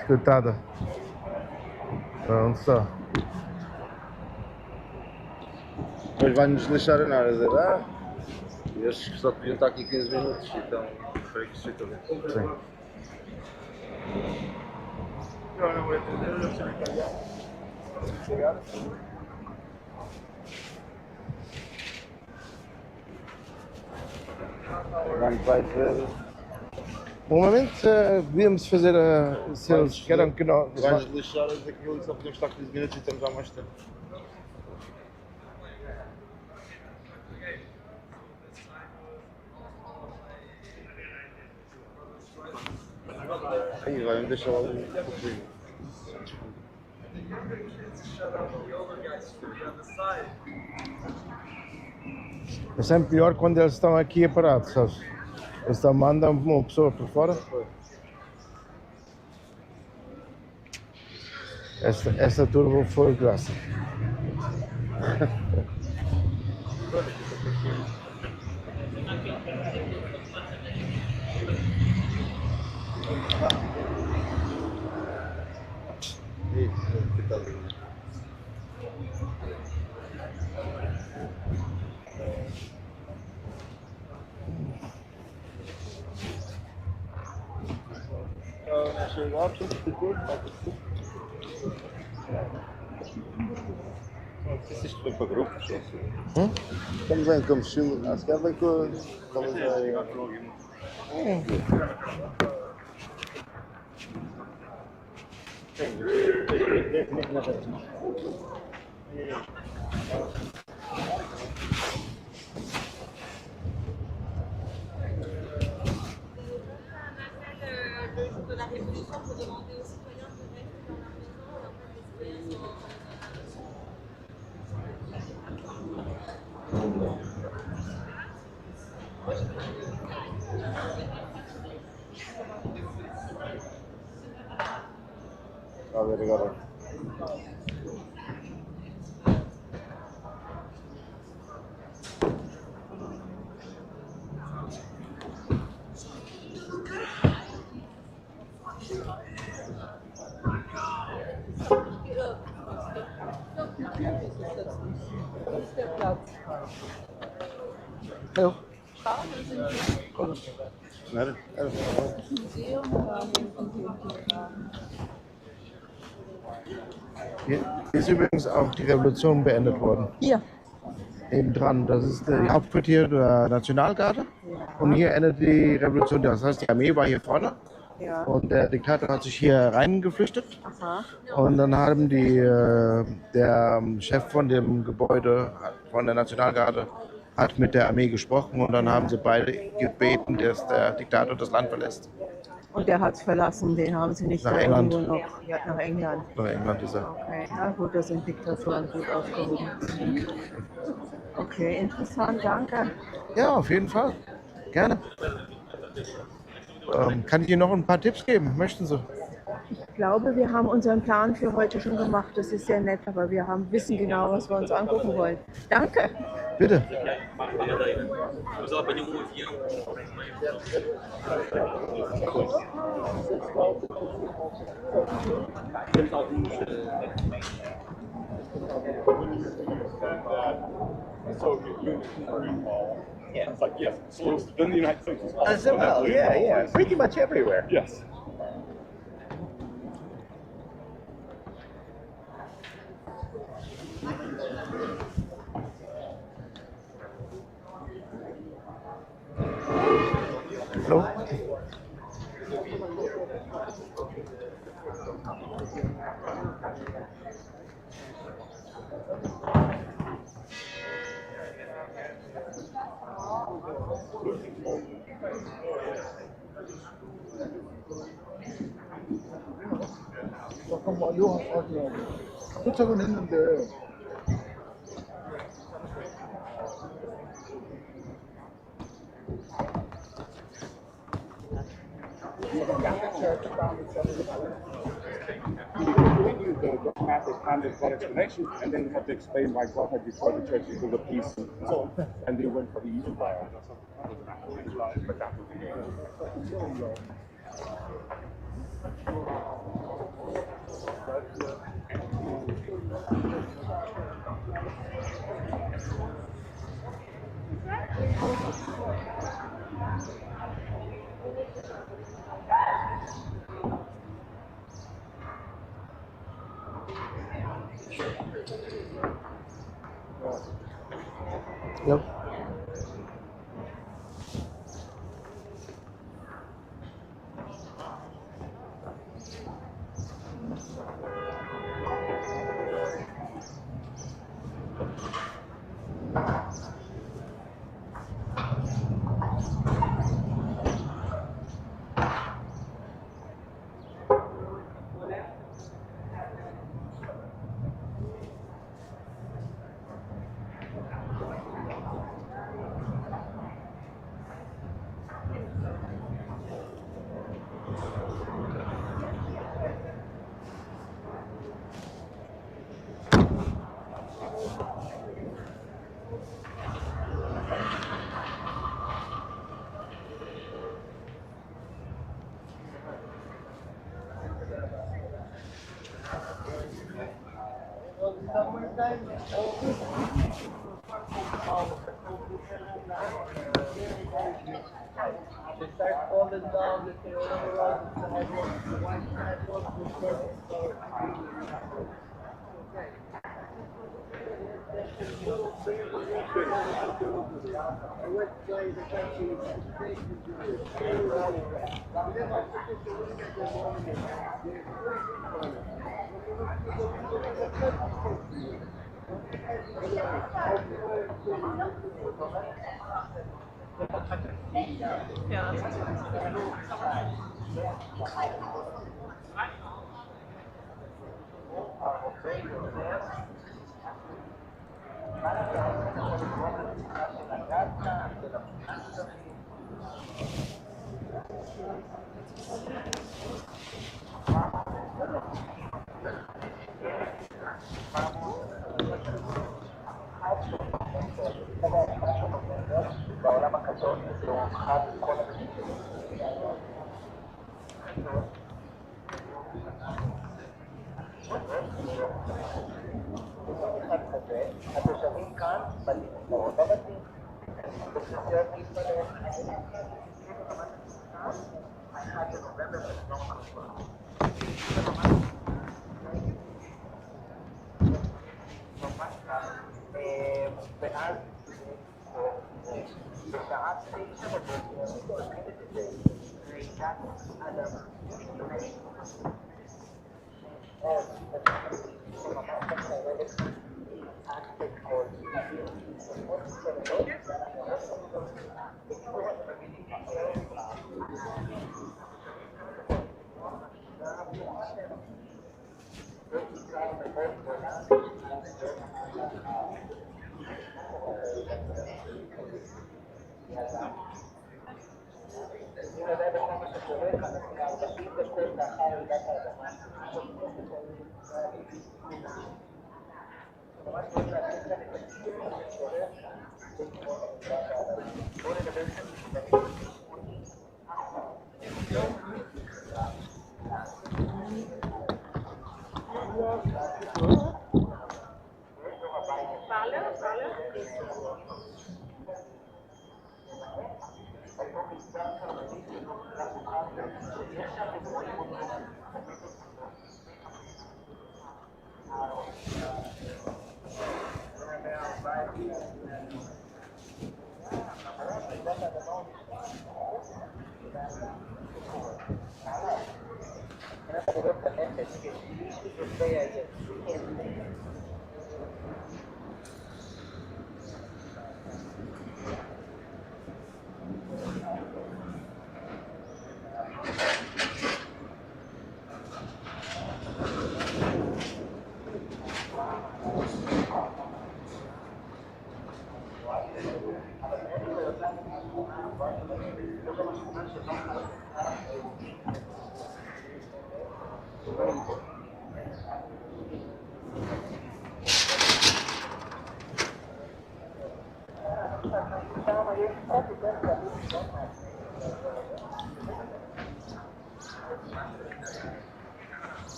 S3: Escutada. Pronto, só.
S7: Depois vai-nos deixar a nada, dizer, estes que só podiam estar aqui 15 minutos, então foi que se fica bem.
S3: Sim.
S7: Vai ver.
S3: Normalmente devíamos fazer se eles querem que nós.
S7: Vai-nos lixar a dizer que só podemos estar 15 minutos e estamos há mais tempo. Aí vai-me deixar lá um pouquinho.
S3: É sempre pior quando eles estão aqui parados, sabes? Eles mandam uma pessoa por fora. Esta turma foi graça.
S7: Não sei se isto vem para grupos. Estamos bem com a mochila. Se calhar vem com A ver, agora.
S3: Hallo.
S7: Nerede? Evet.
S3: Hier ist übrigens auch die Revolution beendet worden.
S6: Hier.
S3: Nebendran, das ist die Hauptquartier der Nationalgarde. Und hier endet die Revolution. Das heißt, die Armee war hier vorne.
S6: Ja.
S3: Und der Diktator hat sich hier reingeflüchtet.
S6: Aha.
S3: Und dann haben der Chef von dem Gebäude, von der Nationalgarde, hat mit der Armee gesprochen. Und dann haben sie beide gebeten, dass der Diktator das Land verlässt.
S6: Und der hat es verlassen, den haben sie nicht
S3: Nach
S6: da
S3: England.
S6: irgendwo noch. Ja, nach England.
S3: Nach England ist er.
S6: Okay, na gut, da sind Diktatoren gut aufgehoben. Okay, interessant, danke.
S3: Ja, auf jeden Fall. Gerne. Kann ich Ihnen noch ein paar Tipps geben? Möchten Sie?
S6: Ich glaube, wir haben unseren Plan für heute schon gemacht. Das ist sehr nett, aber wir wissen genau, was wir uns angucken wollen. Danke.
S3: Bitte.
S10: Yeah, it's like, yes, so it's in the United States. It's
S4: As well, yeah. Pretty much everywhere.
S10: Yes.
S3: Hallo?
S4: 잠깐만, 이거 하지. 도착은 했는데.
S10: The dramatic and the got explanation, and then you have to explain why God had destroyed the church because of peace and so on. And they went for the evil fire. But that was
S3: Yep.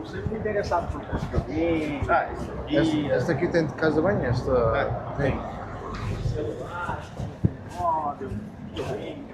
S4: sempre me interessado por construir.
S3: Esta aqui tem de casa de banho? Esta... Tem.
S4: Celular, móvel, videogame.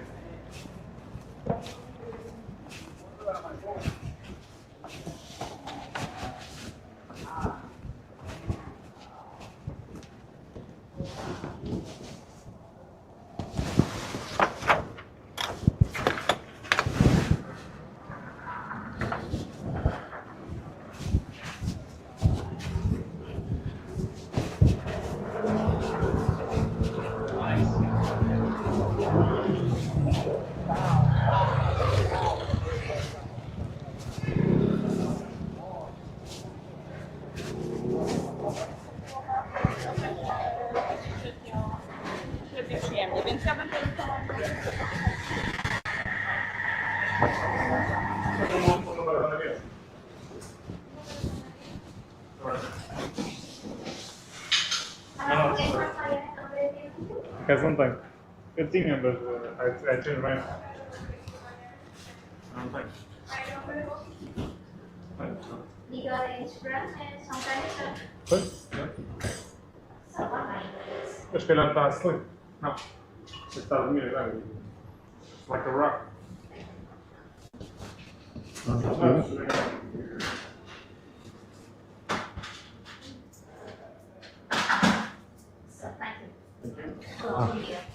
S10: Because one time, eu tinha, but I changed mine. Não tem.
S11: Liga Instagram são caras.
S10: Pois? Mas se calhar está asleep. Não. Está a dormir agora. It's like a rock.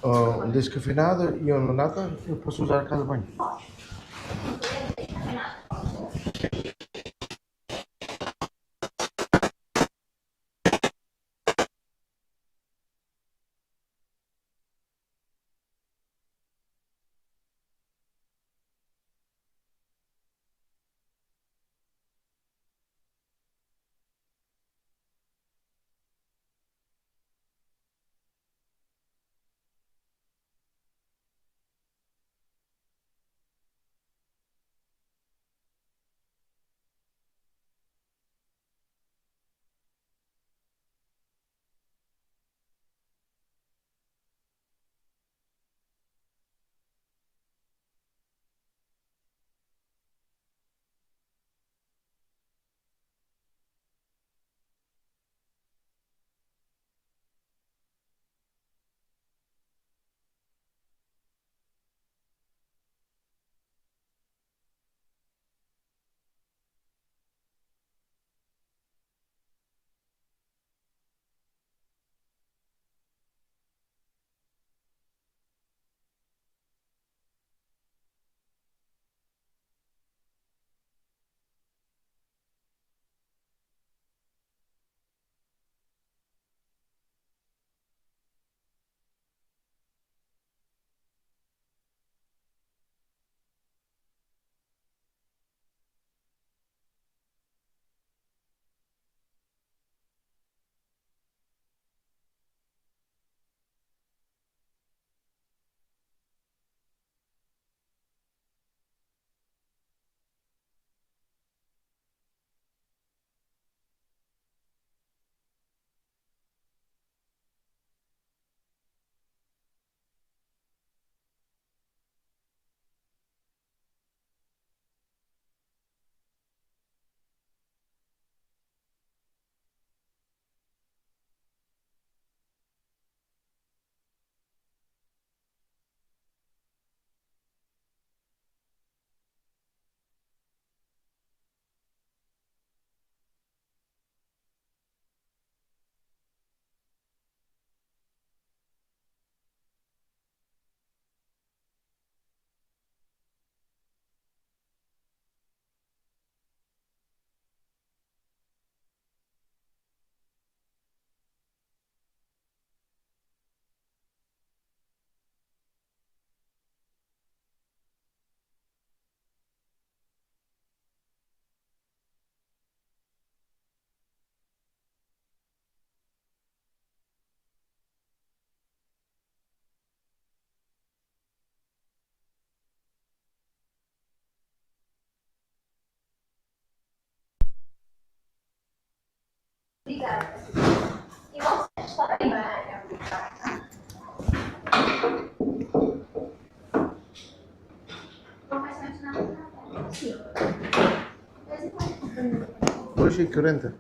S3: Um descafeinado e uma nata, eu posso usar a casa de banho.
S11: Obrigada. E vocês também. Vão mais ou menos na Sim.
S3: 2,40.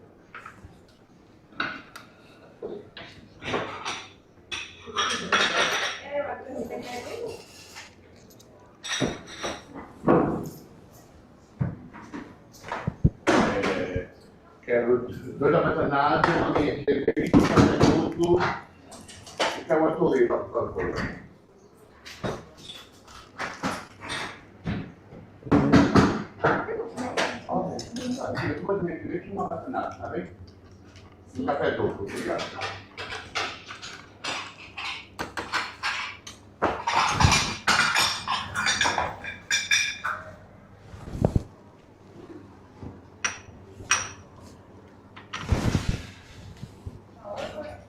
S8: Quero 2 armazenados, uma meia cerveja, um produto e quero uma torreira, por favor. Depois me deixa uma armazenada, tá bem? Um café doce, obrigado.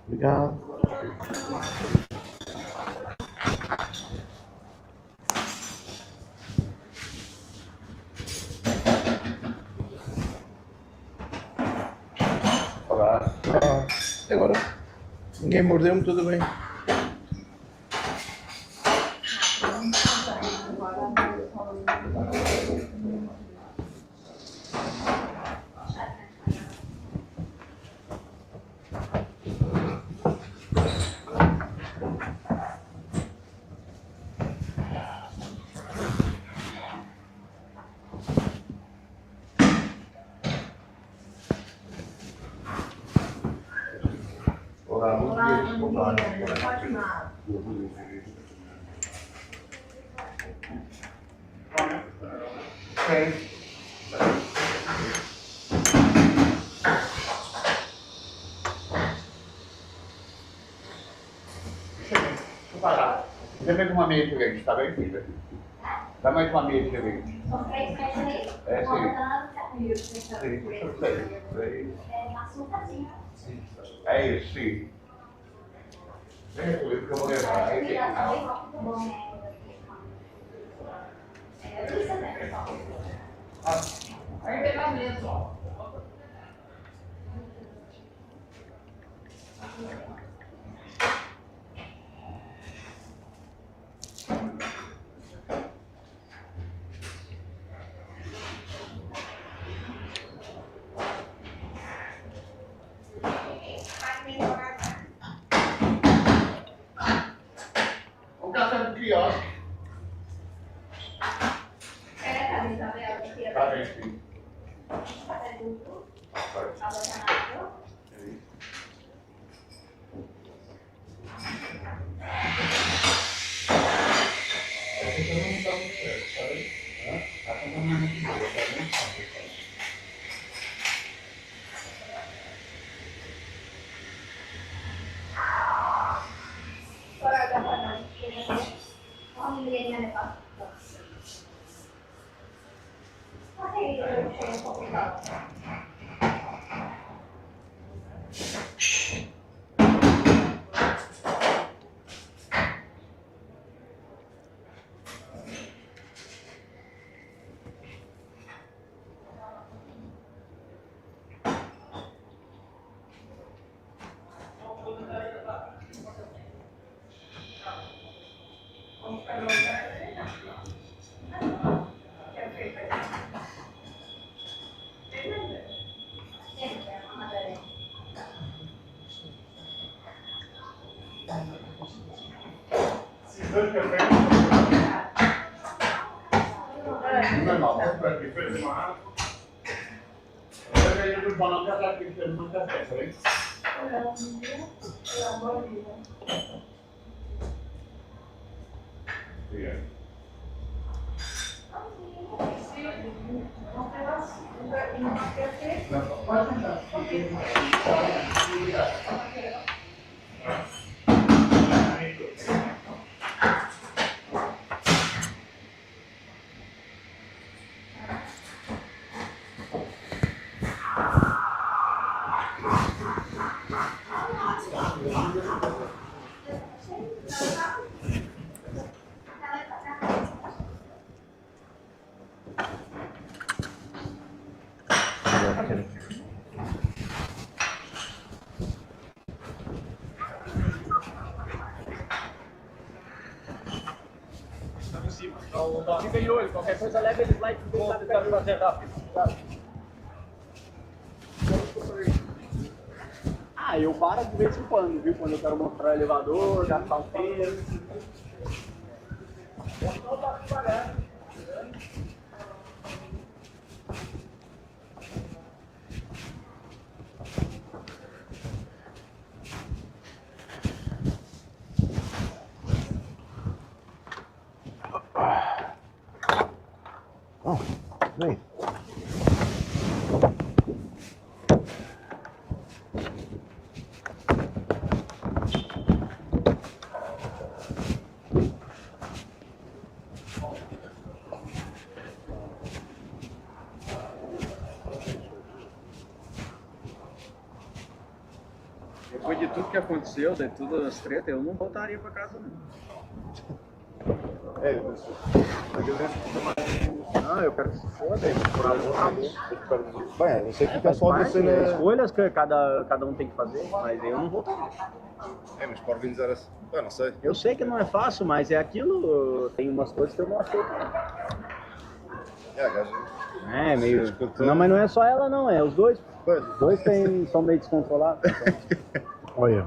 S3: Obrigado.
S8: Olá.
S3: E agora? Ninguém mordeu-me, tudo bem.
S8: Olá, bom dia. Olá,
S2: Pode nada.
S8: Sim. Deixa eu parar. Dê mais uma meia de leite, tá bem, filha? Dá mais uma meia de leite.
S11: São 3 metros aí.
S8: É, sim.
S11: Sim.
S8: Sim, eu sei.
S11: É açúcarzinho.
S8: É isso, sim. É, porque eu vou levar. Aí tem aí tem lá mesmo, ó. Um café do quiosque. Tá bem, sim. Não, para aqui, fez uma. Eu vejo que o João já está aqui fazendo uma café, tá bem? Obrigado. Não, pode entrar.
S12: Fica de olho, qualquer coisa leva eles lá e fica fazer rápido. Ah, eu paro de vez em quando, viu? Quando eu quero mostrar o elevador, gastar um tempo.
S3: Oh, nee.
S12: Depois de tudo que aconteceu, de todas as tretas, eu não voltaria pra casa não. Não, eu quero que se foda,
S7: Bem, não sei o que é só você, né?
S12: Escolhas que cada um tem que fazer, mas eu não voltaria.
S7: Mas para organizar assim, não sei.
S12: Eu sei que não é fácil, mas é aquilo, tem umas coisas que eu não aceito. É, meio... Não, mas não é só ela não, é os dois. Os dois são meio descontrolados. Então.
S3: Olha,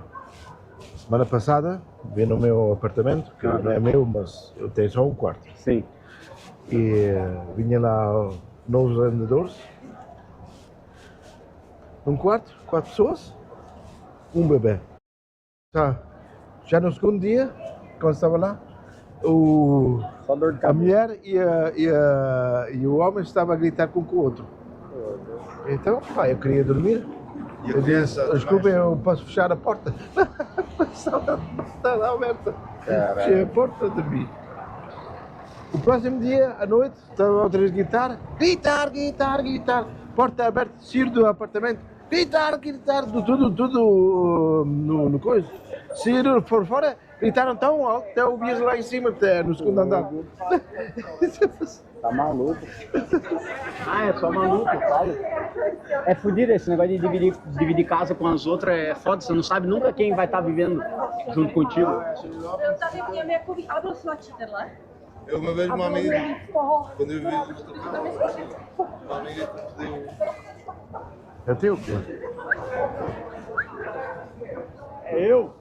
S3: semana passada vim no meu apartamento, que não é meu, mas eu tenho só um quarto.
S12: Sim.
S3: E vinha lá novos vendedores. Num quarto, 4 pessoas, um bebê. Já no segundo dia, quando estava lá, a mulher e o homem estavam a gritar com o outro. Então, pá, eu queria dormir. Eu disse, desculpe, eu posso fechar a porta? Está aberta. Fechei a porta e dormi. O próximo dia, à noite, estava outra vez a gritar. Porta aberta, sair do apartamento. Gritar, tudo no coisa. Saíram por fora, gritaram tão alto, até ouvias lá em cima, até no segundo andar.
S12: Tá maluco. Ah, é só maluco, fala. É fodido esse negócio de dividir casa com as outras, é foda, você não sabe nunca quem vai estar vivendo junto contigo.
S7: Eu uma vez uma amiga, quando eu vi uma amiga que pediu.
S3: É teu?
S12: É eu?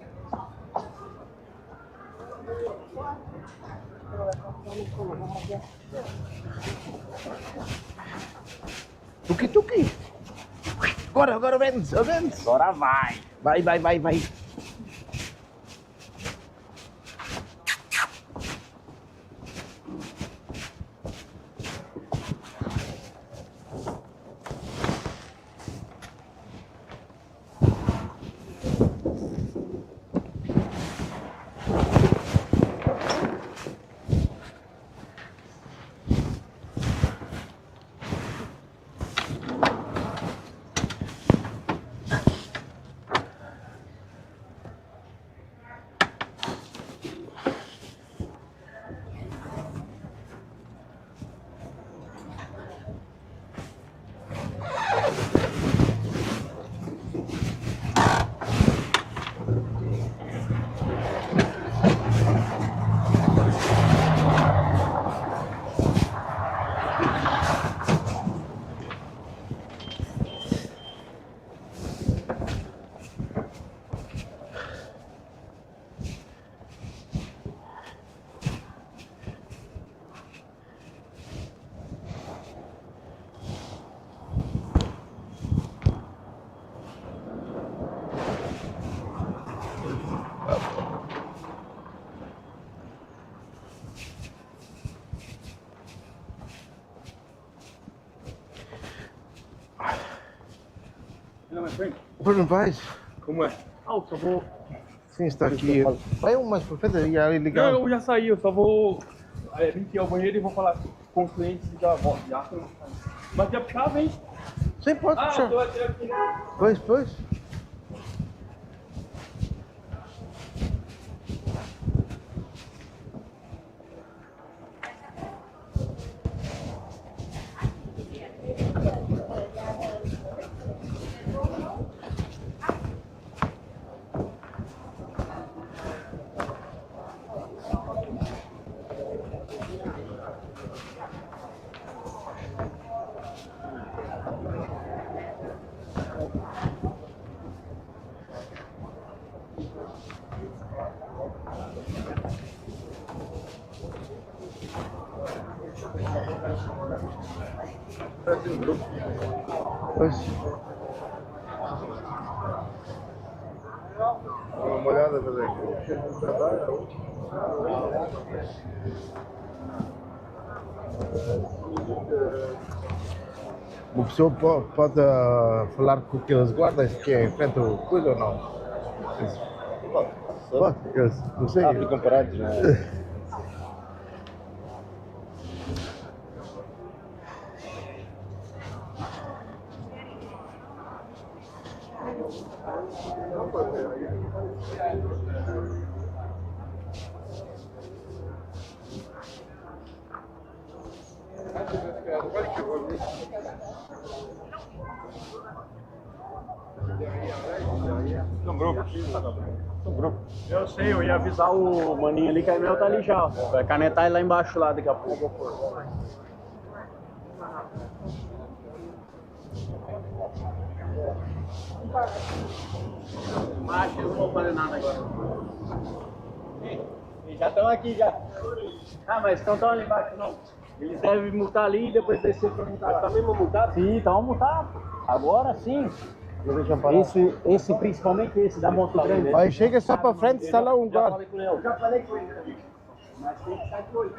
S3: Tuk-Tuk. Agora vende.
S12: Agora vai.
S3: Vai. Pois não vais?
S10: Como é?
S12: Ah, eu só vou...
S3: Sim, está aqui. Vai um mais para frente e ali ligar.
S10: Não, eu já saí, eu só vou limpar ao banheiro e vou falar com os clientes e já volto. Mas já puxava, hein?
S3: Sim, pode puxar.
S10: Tô aqui.
S3: Pois. Pois.
S7: Dá uma olhada, fazer aqui.
S3: Uma pessoa pode falar com aqueles guardas que é em frente ao coisa ou não? Pode, eles, não sei.
S7: Ficam parados, não é?
S10: São grupos. São grupos.
S12: Eu sei, eu ia avisar o maninho ali que a e-mail tá ali já, ó. Vai canetar ele lá embaixo lá daqui a pouco. Mas eu não vou fazer nada agora. E já estão aqui já. Ah, mas não estão ali embaixo não. Eles devem multar ali e depois descer para multar. Tá mesmo multado? Sim, estão multados. Agora sim. Esse principalmente esse da moto grande.
S3: Aí chega só para frente, está lá um guarda.
S12: Já falei com ele. Mas tem que estar de olho.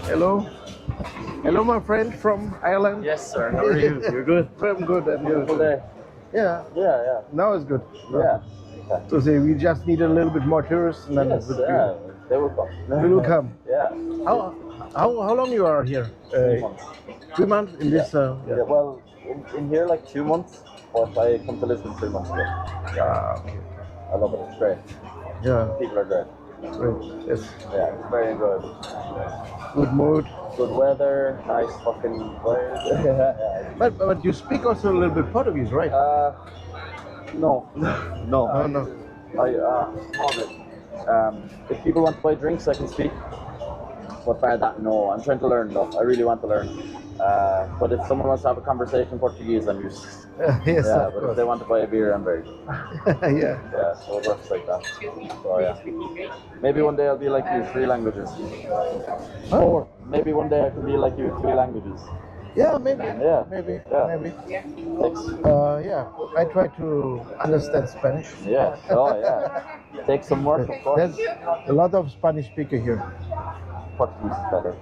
S3: Hello. Hello, my friend from Ireland.
S9: Yes, sir. How are you? You're good?
S3: I'm good. I'm
S9: Beautiful
S3: good.
S9: day.
S3: Yeah.
S9: Yeah, yeah.
S3: Now it's good.
S9: Yeah.
S3: So say we just need a little bit more tourists, and then
S9: Yes,
S3: it would
S9: yeah. They will come.
S3: be. We will come.
S9: Yeah.
S3: How long you are here?
S9: 3 months.
S3: 3 months in this.
S9: Yeah, well, in here like 2 months, but I come to Lisbon 3 months ago.
S3: Okay.
S9: I love it. It's great.
S3: Yeah.
S9: People are great.
S3: Great. Yes.
S9: Yeah, it's very enjoyable.
S3: Good mood.
S9: Good weather, nice fucking weather. Yeah.
S3: But you speak also a little bit Portuguese, right?
S9: No.
S3: No. No.
S9: I small bit. If people want to buy drinks, I can speak. But by that, no. I'm trying to learn though. I really want to learn. But if someone wants to have a conversation in Portuguese, I'm useless.
S3: Yes,
S9: Yeah,
S3: of
S9: but
S3: course.
S9: if they want to buy a beer, I'm very good.
S3: Yeah.
S9: Yeah, so it works like that. So yeah. Maybe one day I'll be like you, 3 languages. Or maybe one day I can be like you, 3 languages.
S3: Yeah, maybe.
S9: Yeah.
S3: Maybe.
S9: Yeah.
S3: Maybe.
S9: Thanks.
S3: Yeah. I try to understand Spanish.
S9: Yeah. Oh yeah. Take some work, of course.
S3: There's a lot of Spanish speaker here.
S9: Portuguese is better.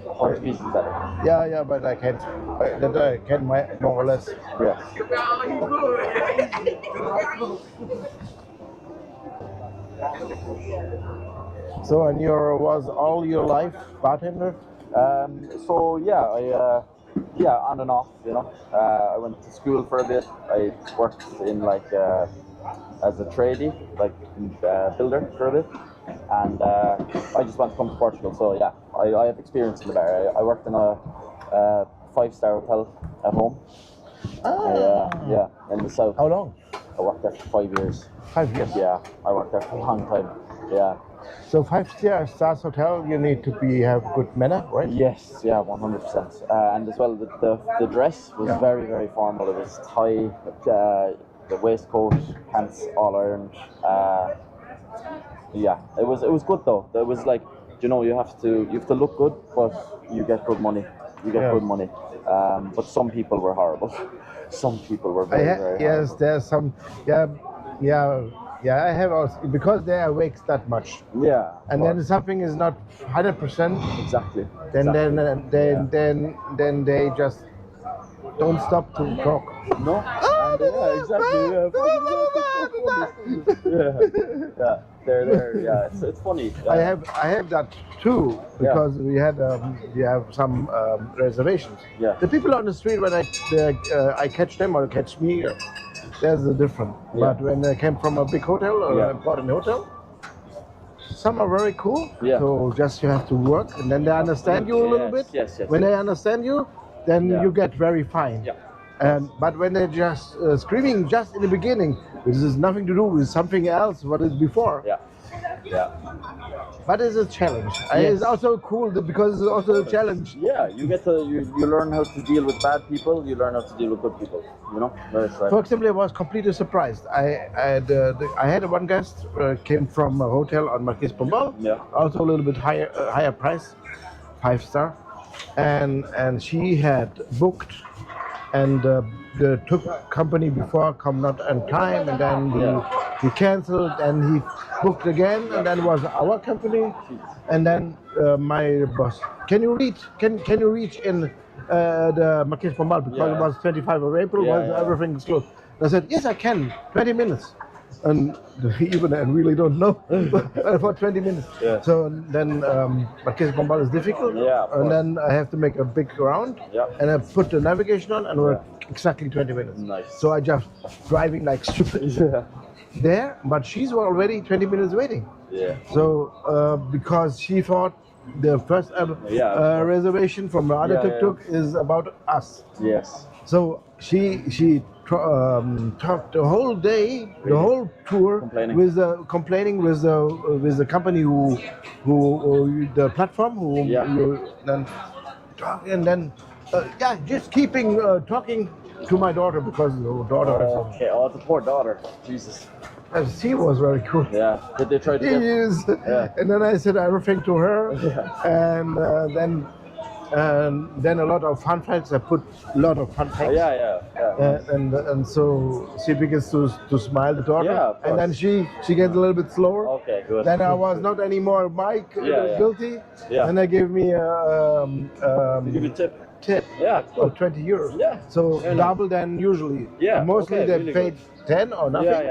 S9: Portuguese is better.
S3: Yeah, but I can't. That I can more or less.
S9: Yeah.
S3: So, and you was all your life bartender?
S9: So yeah, yeah, on and off, you know. I went to school for a bit. I worked in like as a tradie, like builder for a bit, and I just want to come to Portugal. So yeah, I have experience in the bar. I worked in a 5-star hotel at home. Yeah, in the south.
S3: How long?
S9: I worked there for 5 years.
S3: 5 years.
S9: Yeah, I worked there for a long time. Yeah.
S3: So 5 stars hotel, you need to have good manner, right?
S9: Yes, yeah, 100%. And as well, the dress was very, very formal. It was tie, the waistcoat, pants all ironed. Yeah, it was good though. It was like, you know, you have to look good, but you get good money. You get good money. But some people were horrible. Some people were very, very
S3: yes,
S9: horrible.
S3: there's some. Yeah, I have also because they are wakes that much.
S9: Yeah.
S3: And then something is not 100%.
S9: Exactly.
S3: Then they just don't stop to talk.
S9: No. And, yeah, exactly. Yeah. They're there. Yeah, it's funny.
S3: I have that too because we have some reservations.
S9: Yeah.
S3: The people on the street when I catch them or catch me, there's a different.
S9: Yeah.
S3: But when they came from a big hotel or an important hotel, some are very cool.
S9: Yeah.
S3: So just you have to work and then they understand you a little bit.
S9: Yes.
S3: When they understand you, then you get very fine.
S9: Yeah.
S3: But when they're just screaming just in the beginning, this has nothing to do with something else what is before.
S9: Yeah.
S3: but it's a challenge.
S9: Yes.
S3: It's also cool because it's also a challenge.
S9: Yeah, you get to you learn how to deal with bad people. You learn how to deal with good people. You know, that's like,
S3: For example, I was completely surprised. I had one guest came from a hotel on Marquês de Pombal.
S9: Yeah.
S3: Also a little bit higher price, 5-star, and she had booked, and the Tuk company before come not on time, and then he canceled, and he booked again, and then was our company, and then my boss, can you reach in the Marquês de Pombal because it was 25 of April, everything is closed. I said, yes, I can, 20 minutes. And even I really don't know for 20 minutes.
S9: Yeah.
S3: So then Marquês de Pombal is difficult, and then I have to make a big round, and I put the navigation on, and we're exactly 20 minutes.
S9: Nice.
S3: So I just driving like stupid there, but she's already 20 minutes waiting.
S9: Yeah.
S3: So because she thought the first reservation from the other tuk-tuk is about us.
S9: Yes.
S3: So she talked the whole day, the whole tour, complaining with the company who the platform who then talk, and then just keeping talking to my daughter because the daughter.
S9: Okay, the poor daughter. Jesus.
S3: She was very cool.
S9: Yeah. Did they try to?
S3: And then I said everything to her, and then a lot of fun facts. I put a lot of fun facts. And so she begins to smile, the daughter, and then she gets a little bit slower.
S9: Okay, good.
S3: Then I was not anymore guilty, and they gave me
S9: give you a tip.
S3: Of 20 euros.
S9: Yeah.
S3: So double than usually. Mostly they
S9: really
S3: paid 10 or nothing.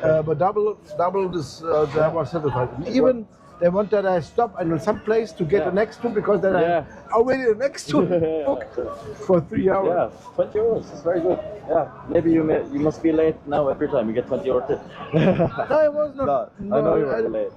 S3: But double this. I was satisfied. Even they want that I stop in some place to get the next two because then I already the next two booked for 3 hours.
S9: 20 euros. It's very good. Yeah. Maybe you must be late now every time you get 20 euro tip.
S3: No, it was not.
S9: No, I know you were late.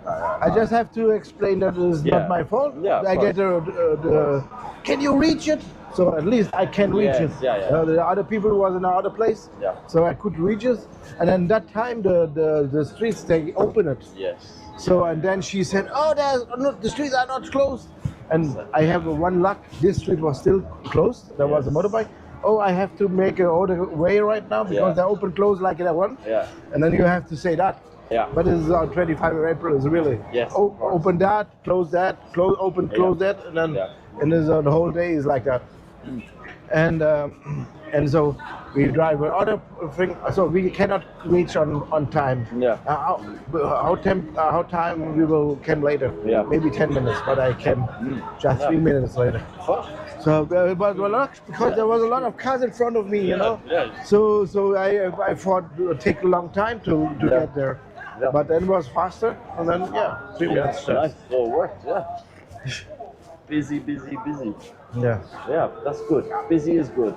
S3: I just have to explain that it's not my fault. I get the can you reach it? So at least I can reach it. The other people was in another place, so I could reach it. And then that time the streets they open it.
S9: Yes.
S3: So and then she said, "Oh, the streets are not closed." And I have one luck. This street was still closed. There was a motorbike. Oh, I have to make an other way right now because they open close like that one.
S9: Yeah.
S3: And then you have to say that.
S9: Yeah.
S3: But it's on 25 of April. Is really open that, close that, open, close that, and then and the whole day is like that. And so we drive another thing. So we cannot reach on time.
S9: Yeah.
S3: How time we will come later.
S9: Yeah.
S3: Maybe 10 minutes, but I came just 3 minutes later. So but because there was a lot of cars in front of me, you know.
S9: Yeah.
S3: So I thought it would take a long time to get there.
S9: Yeah.
S3: But then it was faster, and then 3 minutes.
S9: Nice. So it worked. Yeah. Busy.
S3: Yeah.
S9: Yeah, that's good. Busy is good.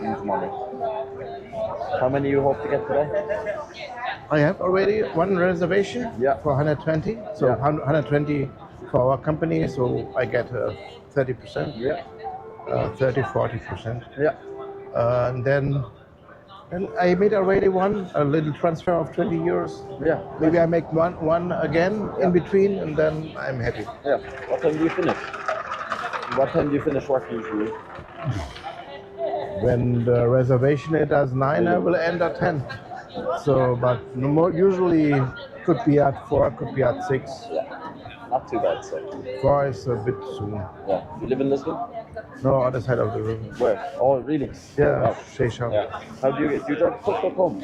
S9: Means money. How many you hope to get today?
S3: I have already one reservation for 120. So 120 for our company. So I get 30%. 30-40%.
S9: Yeah.
S3: And then I made already a little transfer of 20 euros.
S9: Yeah.
S3: Maybe I make one again in between, and then I'm happy.
S9: Yeah. What time do you finish? What time do you finish work usually?
S3: When the reservation is at 9, I will end at 10. So, but usually could be at 4, could be at 6.
S9: Yeah. Not too bad, so.
S3: 4 is a bit soon.
S9: Yeah. You live in Lisbon?
S3: No, other side of the river.
S9: Where? Oh, really?
S3: Yeah, Seychelles.
S9: Yeah. How do you drive Tuk-Tuk home?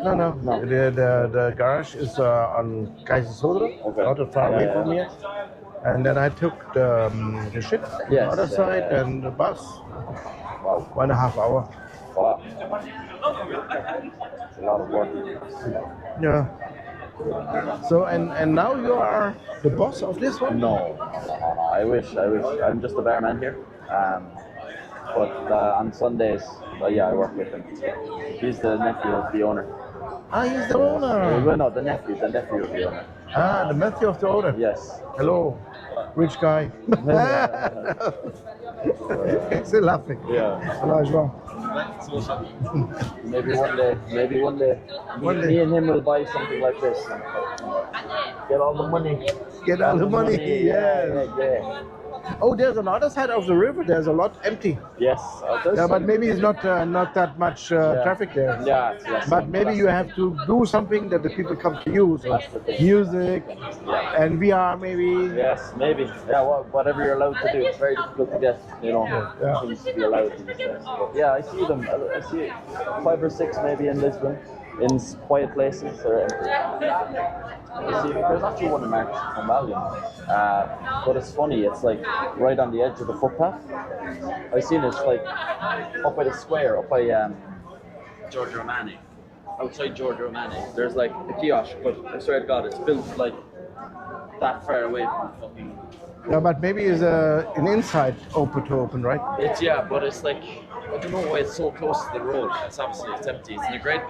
S3: No. The garage is on Kaiserslautern, not far away from here. And then I took the ship on the other side and the bus.
S9: Wow.
S3: 1.5 hours.
S9: Wow. It's a lot of work.
S3: Yeah. So and now you are the boss of this one?
S9: No. I wish. I'm just a barman here. But on Sundays, I work with him. He's the nephew of the owner.
S3: Ah, he's the owner.
S9: Well, no, the nephew of the owner.
S3: Ah, the nephew of the owner.
S9: Yes.
S3: Hello, rich guy. Still laughing.
S9: Yeah. Maybe one day. Me and him will buy something like this. And get all the money.
S3: get all the money. Yes.
S9: Yeah.
S3: Oh, there's another side of the river. There's a lot empty.
S9: Yes.
S3: Yeah, but maybe it's not that much traffic there.
S9: Yeah, it's less.
S3: But maybe you have to do something that the people come to you. So
S9: That's the thing.
S3: music
S9: Yeah.
S3: and VR maybe.
S9: Yes, maybe. Yeah, whatever you're allowed to do. It's very difficult to get,
S3: Yeah.
S9: things to be allowed these days. But yeah, I see them. I see 5 or 6 maybe in Lisbon, in quiet places. I see, there's actually one in Martin, but it's funny. It's like right on the edge of the footpath. I've seen it like up by the square, up by Giorgio Romani. Outside Giorgio Romani, there's like a kiosk, but I swear to God, it's built like that far away from fucking.
S3: Yeah, but maybe it's an inside open, right?
S9: It's but it's like I don't know why it's so close to the road. It's obviously empty. It's in a great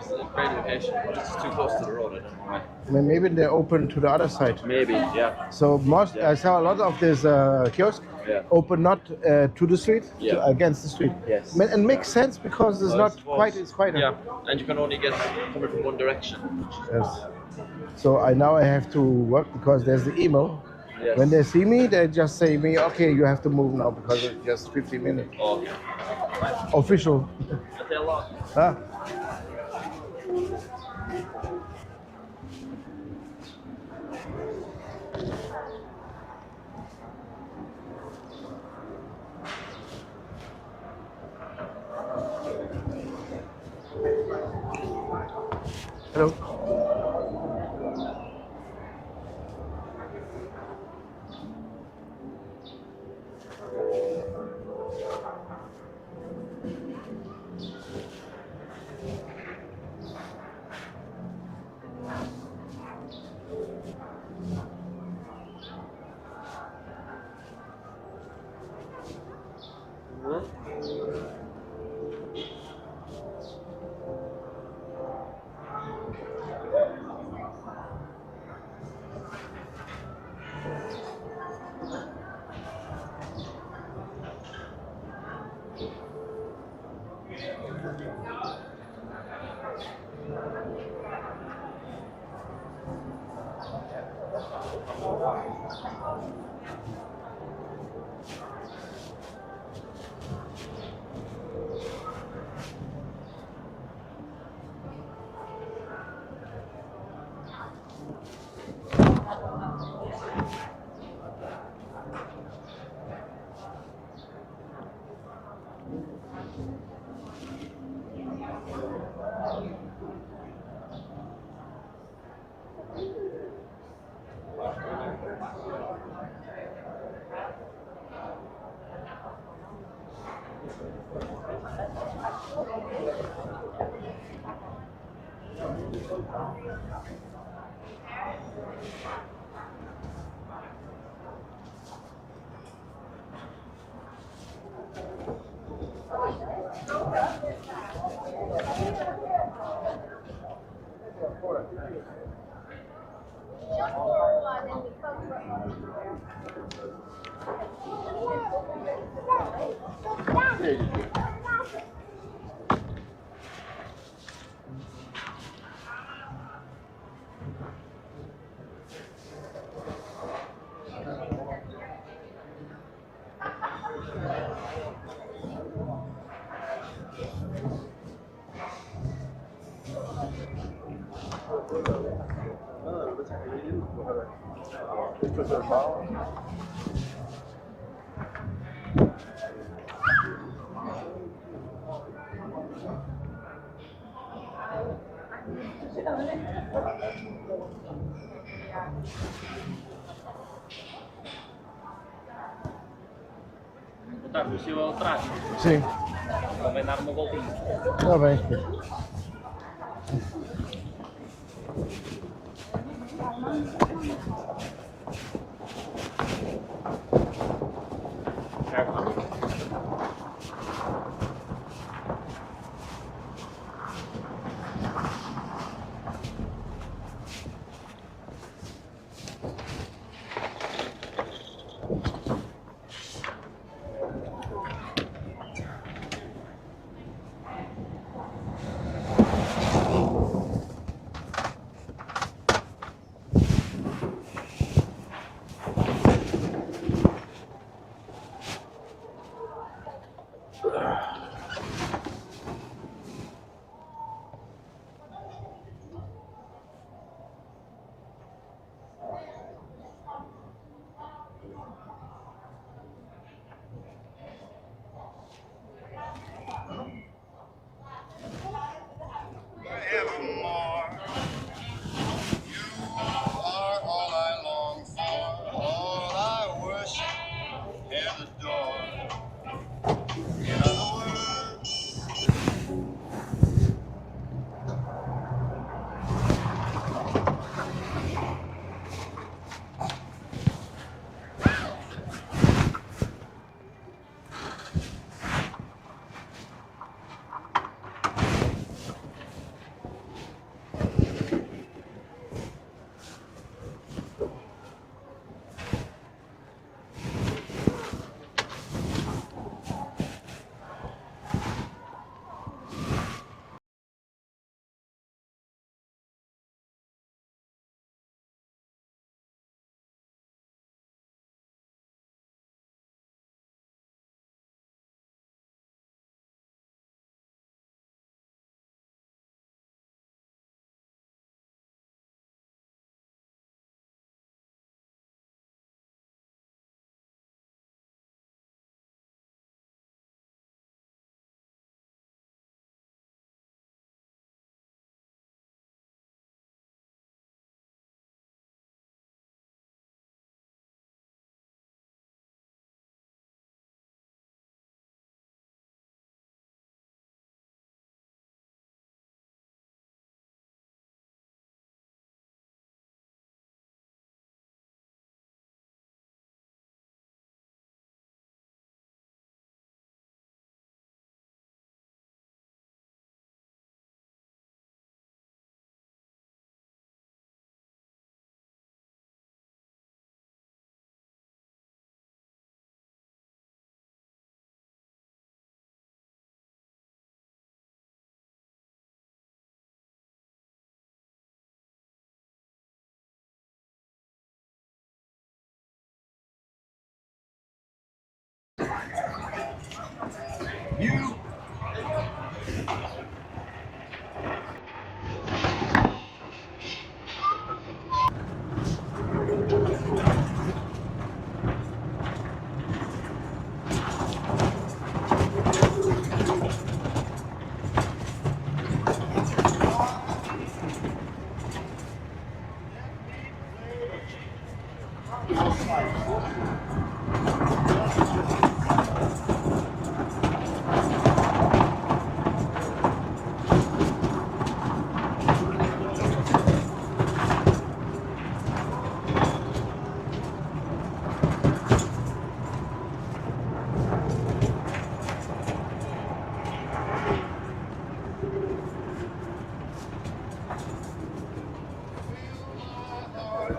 S9: location, but it's too close to the road. I don't know why.
S3: I mean, maybe they're open to the other side.
S9: Maybe, yeah.
S3: So I saw a lot of this kiosk open not to the street, against the street.
S9: Yes.
S3: And makes sense because it's not quite. It's quite.
S9: Yeah, and you can only get coming from one direction.
S3: Yes. So now I have to work because there's the email.
S9: Yes.
S3: When they see me, they just say me, okay, you have to move now because it's just 15 minutes.
S9: Okay.
S3: Official. Ah. Hello.
S9: Botar possível atrás.
S3: Sim.
S9: Convém dar uma voltinha.
S3: Tá bem.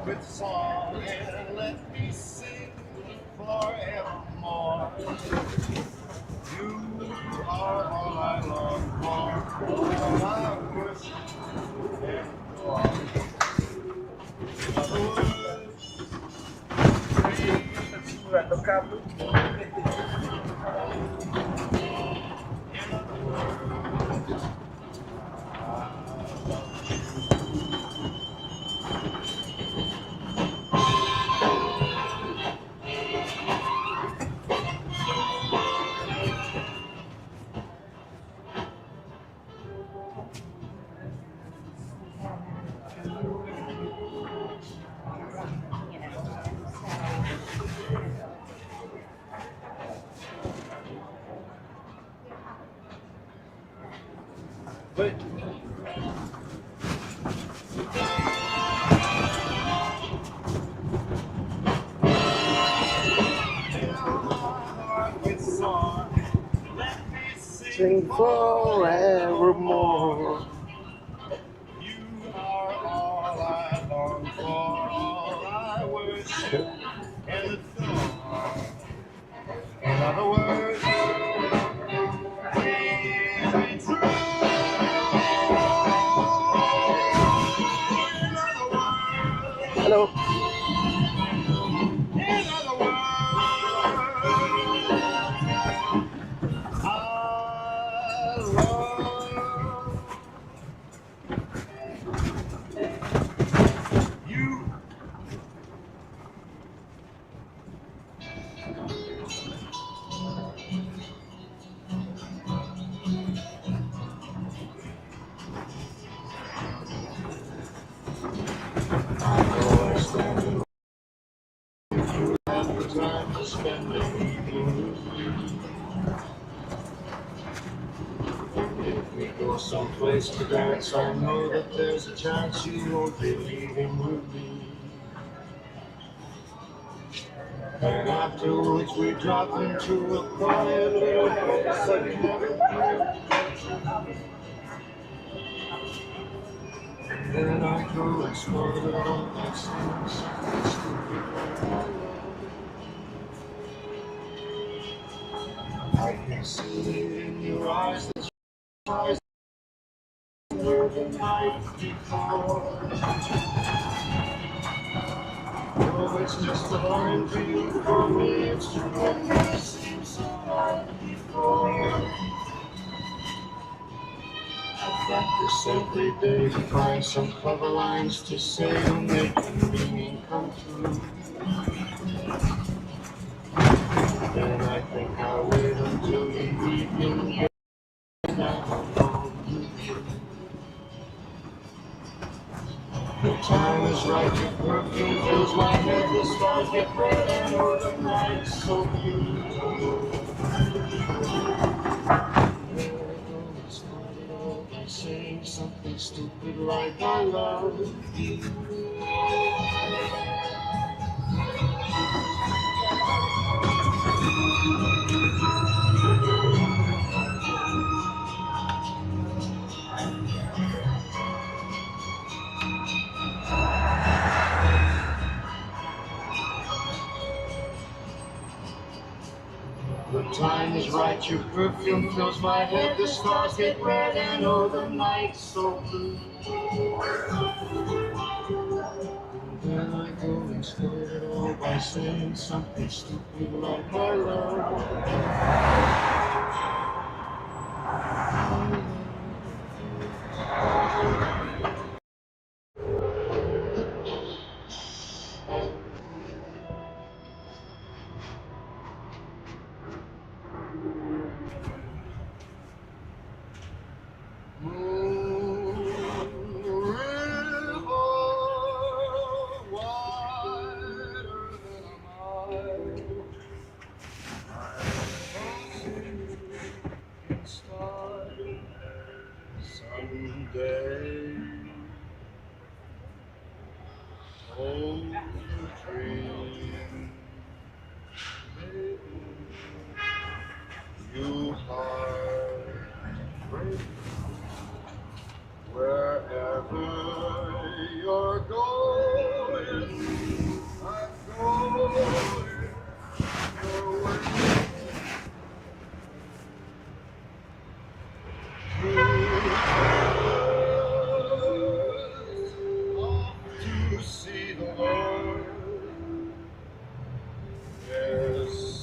S3: With song and let me sing forevermore. You are all I long for, all I worship and adore. In other words, but with song, let me sing forevermore. You are all I long for, all I worship and adore. In other words, please be true. Hello. In other words, I love you. Time to spend the evening with you. If we go someplace to dance, I know that there's a chance you won't be leaving with me. And afterwards we drop into a quiet little place that you never knew. Then I go and explore the world that seems something stupid. I can see in your eyes that your eyes were the night before. Oh, it's just a line for you, for me, it's true, it never seemed so right before. I practice every day to find some clever lines to say to make the meaning come true. Then I think I'll wait until the evening and I'll hold you. The time is right, your perfume fills my head, the stars get red and oh, the night's so beautiful. Started off by saying something stupid like I love you. The time is right, your perfume fills my head, the stars get red and oh, the night's so blue. Then I go and start it all by saying something stupid like I love.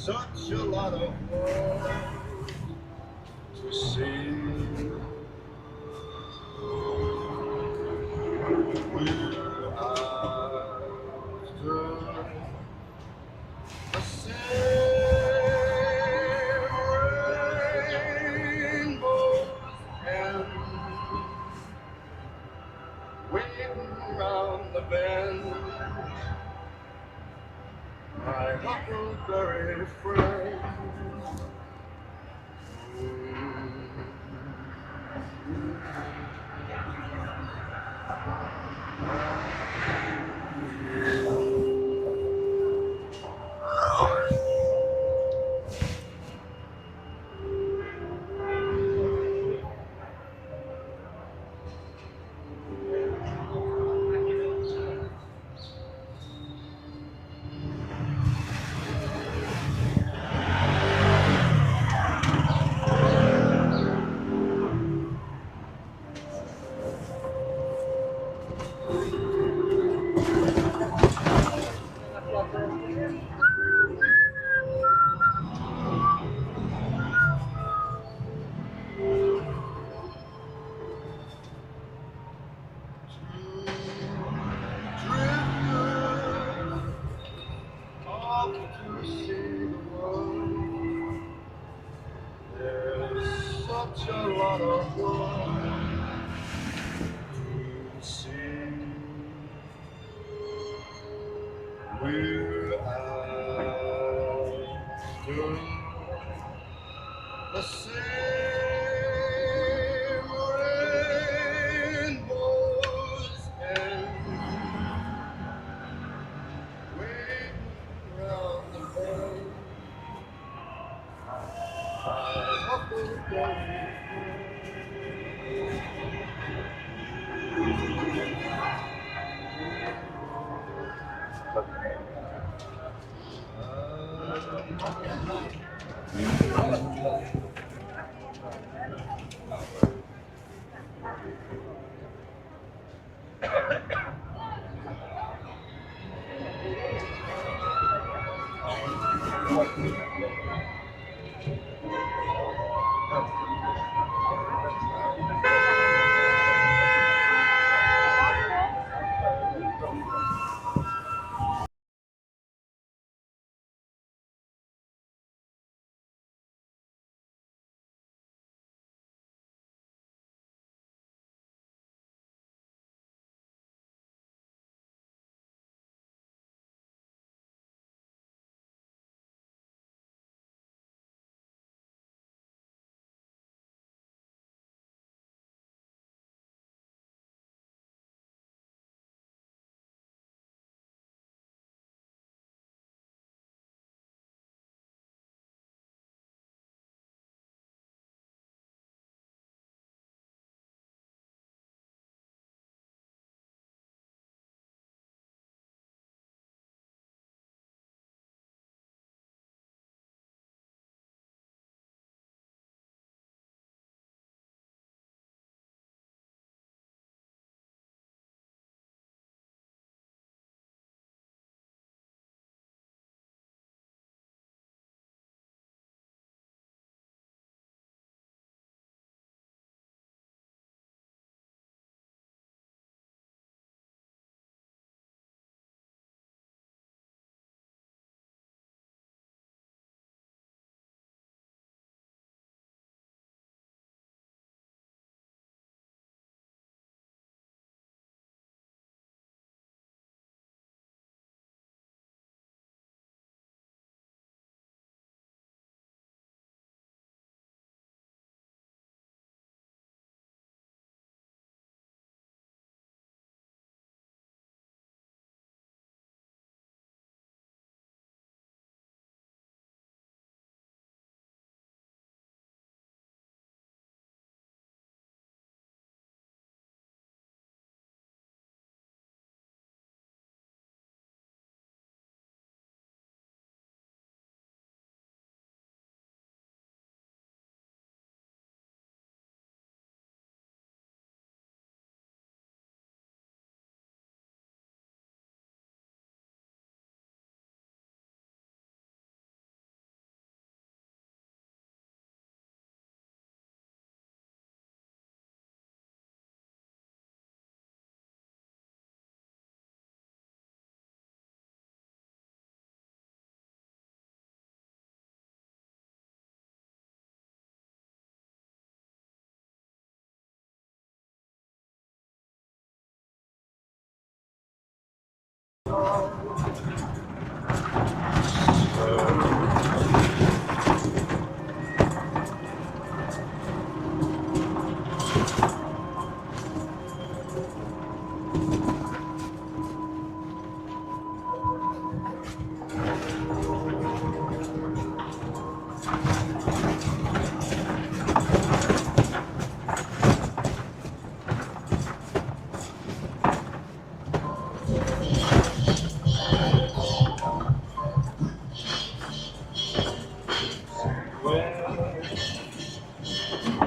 S3: such a lot of world to see. We're after the same rainbows and waiting round the bend. My huckleberry friend. Off to see the world. There's such a lot of world to see. We're after the same rainbows and waiting round the bend. My huckleberry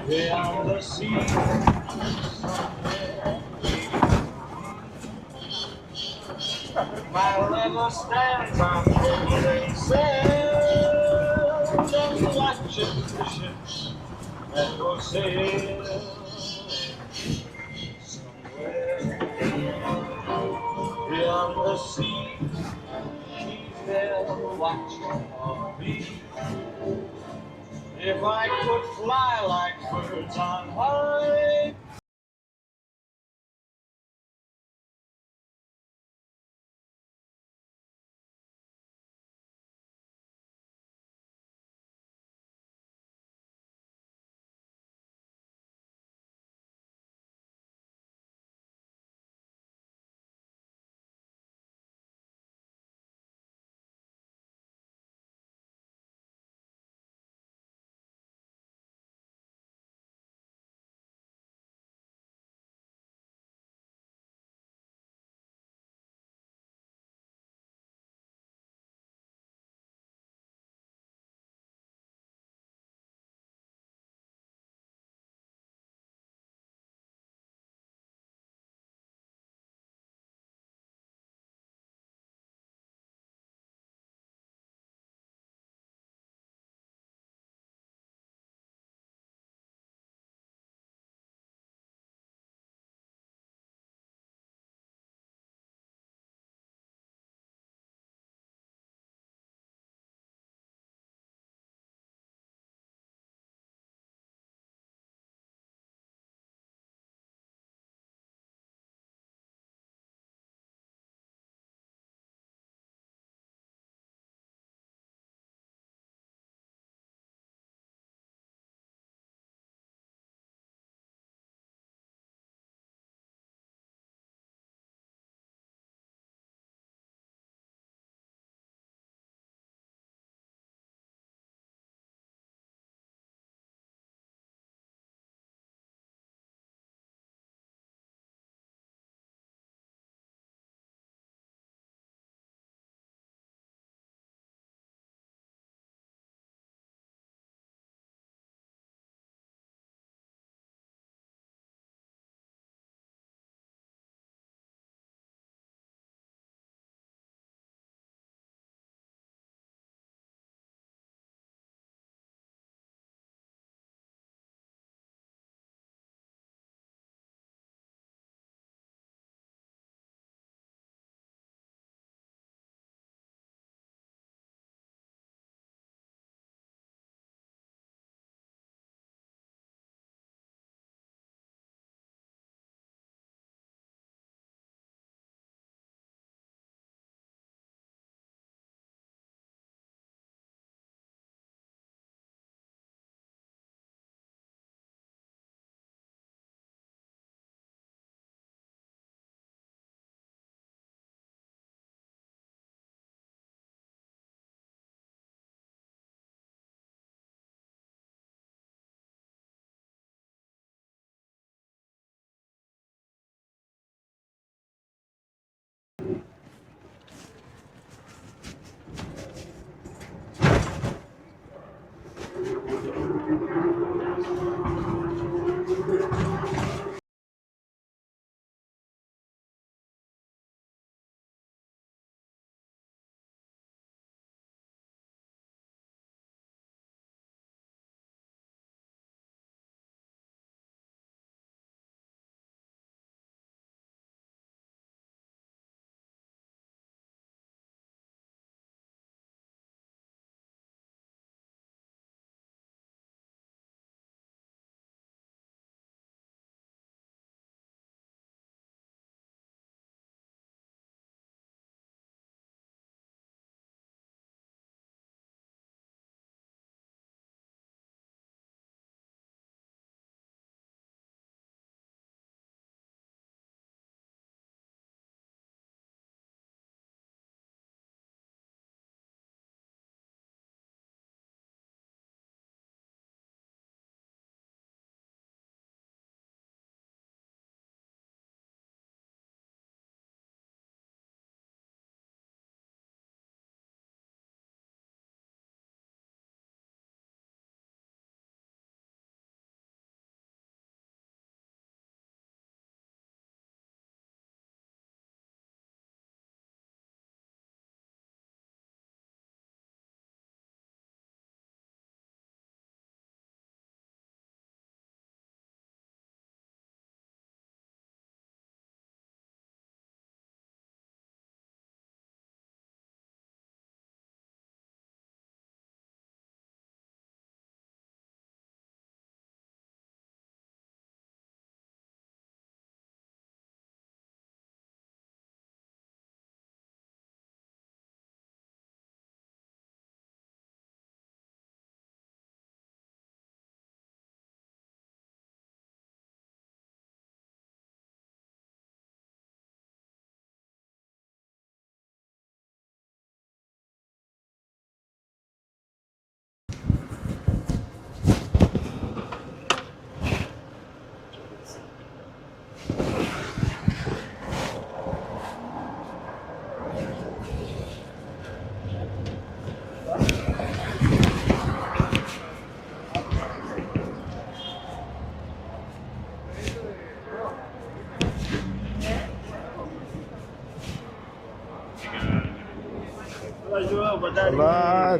S13: Beyond the sea, my lover stands on holding sail and watches the ships that go sailing somewhere beyond the sea. She's there watching for me. If I could fly like birds on high,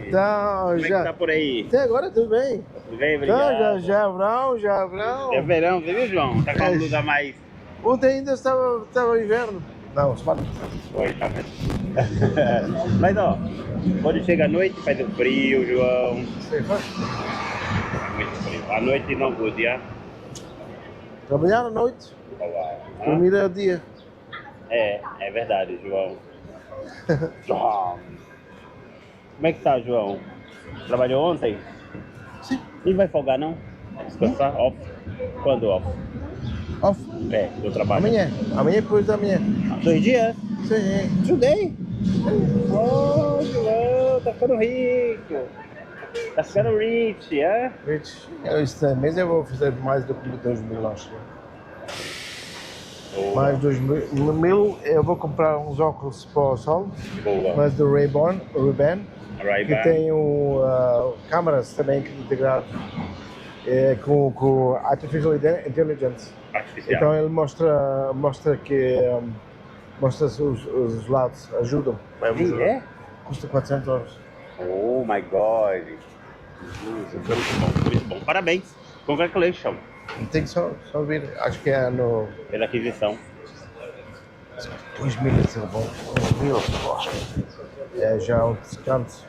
S3: Então,
S9: Como é que
S3: já.
S9: tá por aí?
S3: Até agora tudo bem.
S9: Tudo bem,
S3: Então,
S9: obrigado.
S3: já é verão, já é verão.
S9: É verão, você viu, João? Tá com a blusa mais...
S3: Ontem ainda estava inverno. Não, semana.
S9: Oi, tá vendo? Mas ó, quando chega a noite faz um frio, João.
S3: Sim, faz.
S9: Muito frio. A noite não podia.
S3: Trabalhar à noite,
S9: Ah,
S3: dormir ao dia.
S9: é verdade, João. João. Como é que tá, João? Trabalhou ontem?
S3: Sim.
S9: E vai folgar não? Descansar? Off? Quando off?
S3: Off.
S9: Do trabalho.
S3: Amanhã depois da manhã.
S9: 2 dias?
S3: Sim.
S9: Today? Oh, João, tá ficando rico. Tá ficando rich, é?
S3: Rich. Este mês eu vou fazer mais do que 2.000, acho. Mais 2.000, eu vou comprar uns óculos para o sol.
S9: Boa.
S3: Mas do Ray-Ban, que
S9: Ray-Ban.
S3: tem câmaras também integradas com Artificial Intelligence.
S9: Artificial.
S3: Então ele mostra que mostra os lados, ajudam.
S9: Sim, é?
S3: Custa 400 euros.
S9: Oh my God. Muito bom. Parabéns. Congratulations.
S3: Tem que só vir, acho que é no...
S9: Pela aquisição.
S3: 2.000 é bom. 2.000, é já um descanso.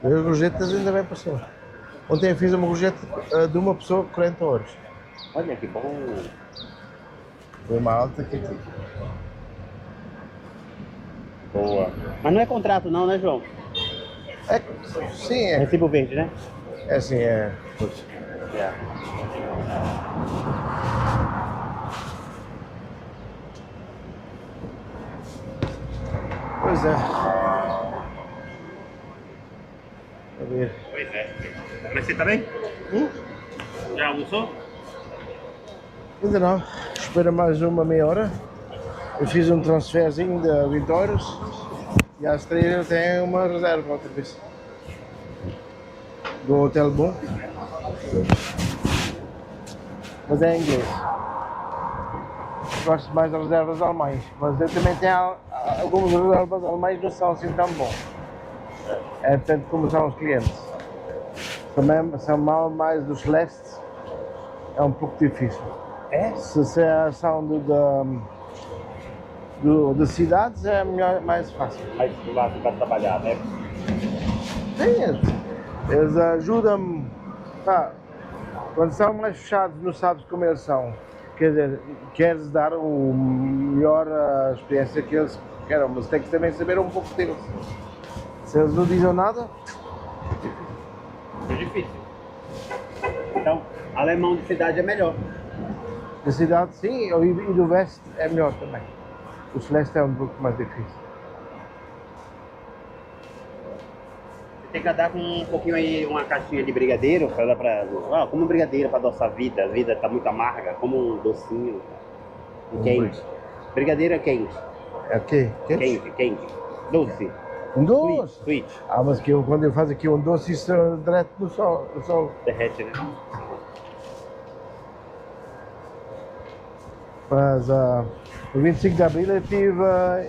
S3: E as gorjetas ainda bem para cima. Ontem eu fiz uma gorjeta de uma pessoa 40 horas.
S9: Olha que bom.
S3: Foi uma alta que tive.
S9: Boa. Mas não é contrato não, né, João?
S3: Sim, é.
S9: Recibo verde, né?
S3: É assim, é. Pois.
S9: É.
S3: Pois é. A ver.
S9: Pois é. Mas você tá bem? Já almoçou?
S3: Ainda não. Espera mais uma meia hora. Eu fiz um transferzinho de 20 euros e às 3 eu tenho uma reserva outra vez. Do Hotel Bom. Mas é em inglês. Gosto mais das reservas alemães, mas eu também tenho algumas reservas alemães não são assim tão bom. É tanto como são os clientes. Também são mais dos celestes, é um pouco difícil.
S9: É?
S3: Se são de cidades é melhor, mais fácil.
S9: Mas lá para trabalhar, né?
S3: Sim, eles ajudam-me. Quando são mais fechados, não sabes como eles são. Quer dizer, queres dar o melhor experiência que eles querem, mas tem que também saber um pouco deles. Se eles não dizem nada,
S9: É difícil. Então, alemão de cidade é melhor.
S3: da cidade sim, e do Oeste é melhor também. O Celeste é um pouco mais difícil.
S9: Você tem que andar com um pouquinho aí, uma caixinha de brigadeiro, para dar pra... como um brigadeiro para adoçar a vida tá muito amarga, como um docinho. Quente. Brigadeiro é quente.
S3: É o quê?
S9: Quente. Doce.
S3: Um doce?
S9: Sweet.
S3: Mas que quando eu faço aqui um doce, isso direto no sol.
S9: Derrete, né?
S3: Mas no 25 de Abril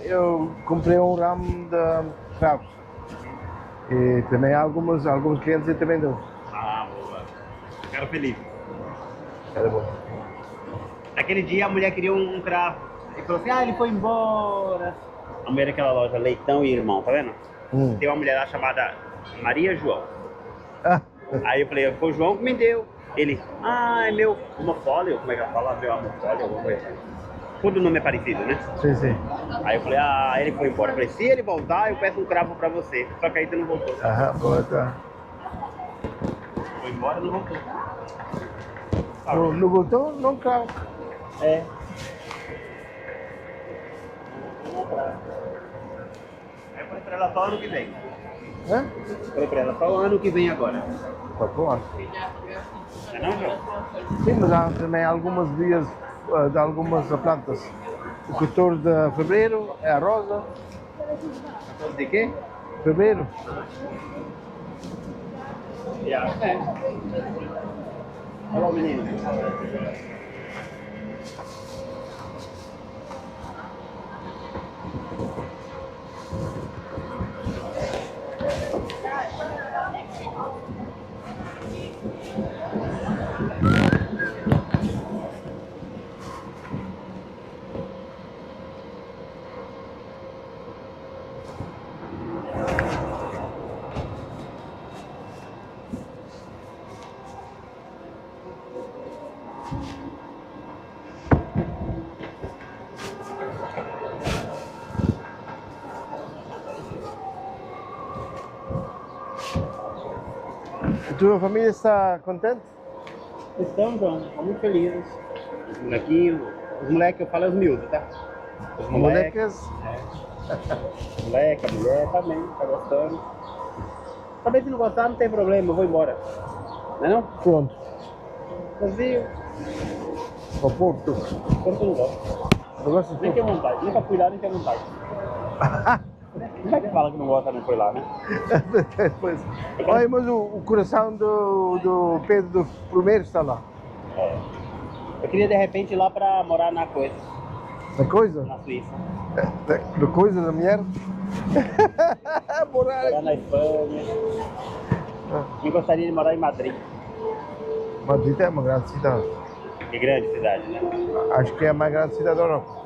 S3: eu comprei um ramo de cravos. E também alguns clientes eu também dou.
S9: Ah, boa. Ficaram felizes.
S3: Era bom.
S9: Naquele dia a mulher queria um cravo. E falou assim, ele foi embora. A mulher daquela loja, Leitão e Irmão, tá vendo? Tem uma mulher lá chamada Maria João. Aí eu falei, foi o João que me deu. Ele, é meu homofólio, como é que ela fala? Meu homofólio, alguma coisa. Todo nome é parecido, né?
S3: Sim.
S9: Aí eu falei, ele foi embora. Eu falei, se ele voltar, eu peço um cravo pra você. Só que aí você não voltou.
S3: Boa, tá.
S9: Foi embora, não voltou.
S3: Não voltou? Não cravo.
S9: É. Aí eu falei pra ela só ano que vem. Falei pra ela só ano que vem agora.
S3: Só pro ano.
S9: Não, João?
S3: Sim, mas há também algumas dias de algumas plantas. O 14 de fevereiro é a rosa.
S9: 14 de quê?
S3: Fevereiro.
S9: Olha menino.
S3: E tua família está contente?
S12: Estão, João, estão muito felizes. Os molequinhos, os moleques, eu falo os miúdos, tá? Os
S3: Moleques?
S12: Os moleques, a mulher também, tá gostando. Também se não gostar, não tem problema, eu vou embora. Não é não?
S3: Pronto.
S12: Brasil.
S3: Ao Porto.
S12: Porto não gosto.
S3: Não gosta de
S12: Nem tenho vontade, nunca fui lá, nem tenho vontade. Como é que fala que não gosta, nem foi lá, né?
S3: Pois. Olha, mas o coração do Pedro I está lá.
S12: É. Eu queria de repente ir lá para morar na coisa.
S3: Na coisa?
S12: Na Suíça.
S3: Na coisa da mulher?
S12: Morar na Espanha. E gostaria de morar em Madrid.
S3: Madrid é uma grande cidade.
S12: Que grande cidade, né?
S3: Acho que é a mais grande cidade da Europa.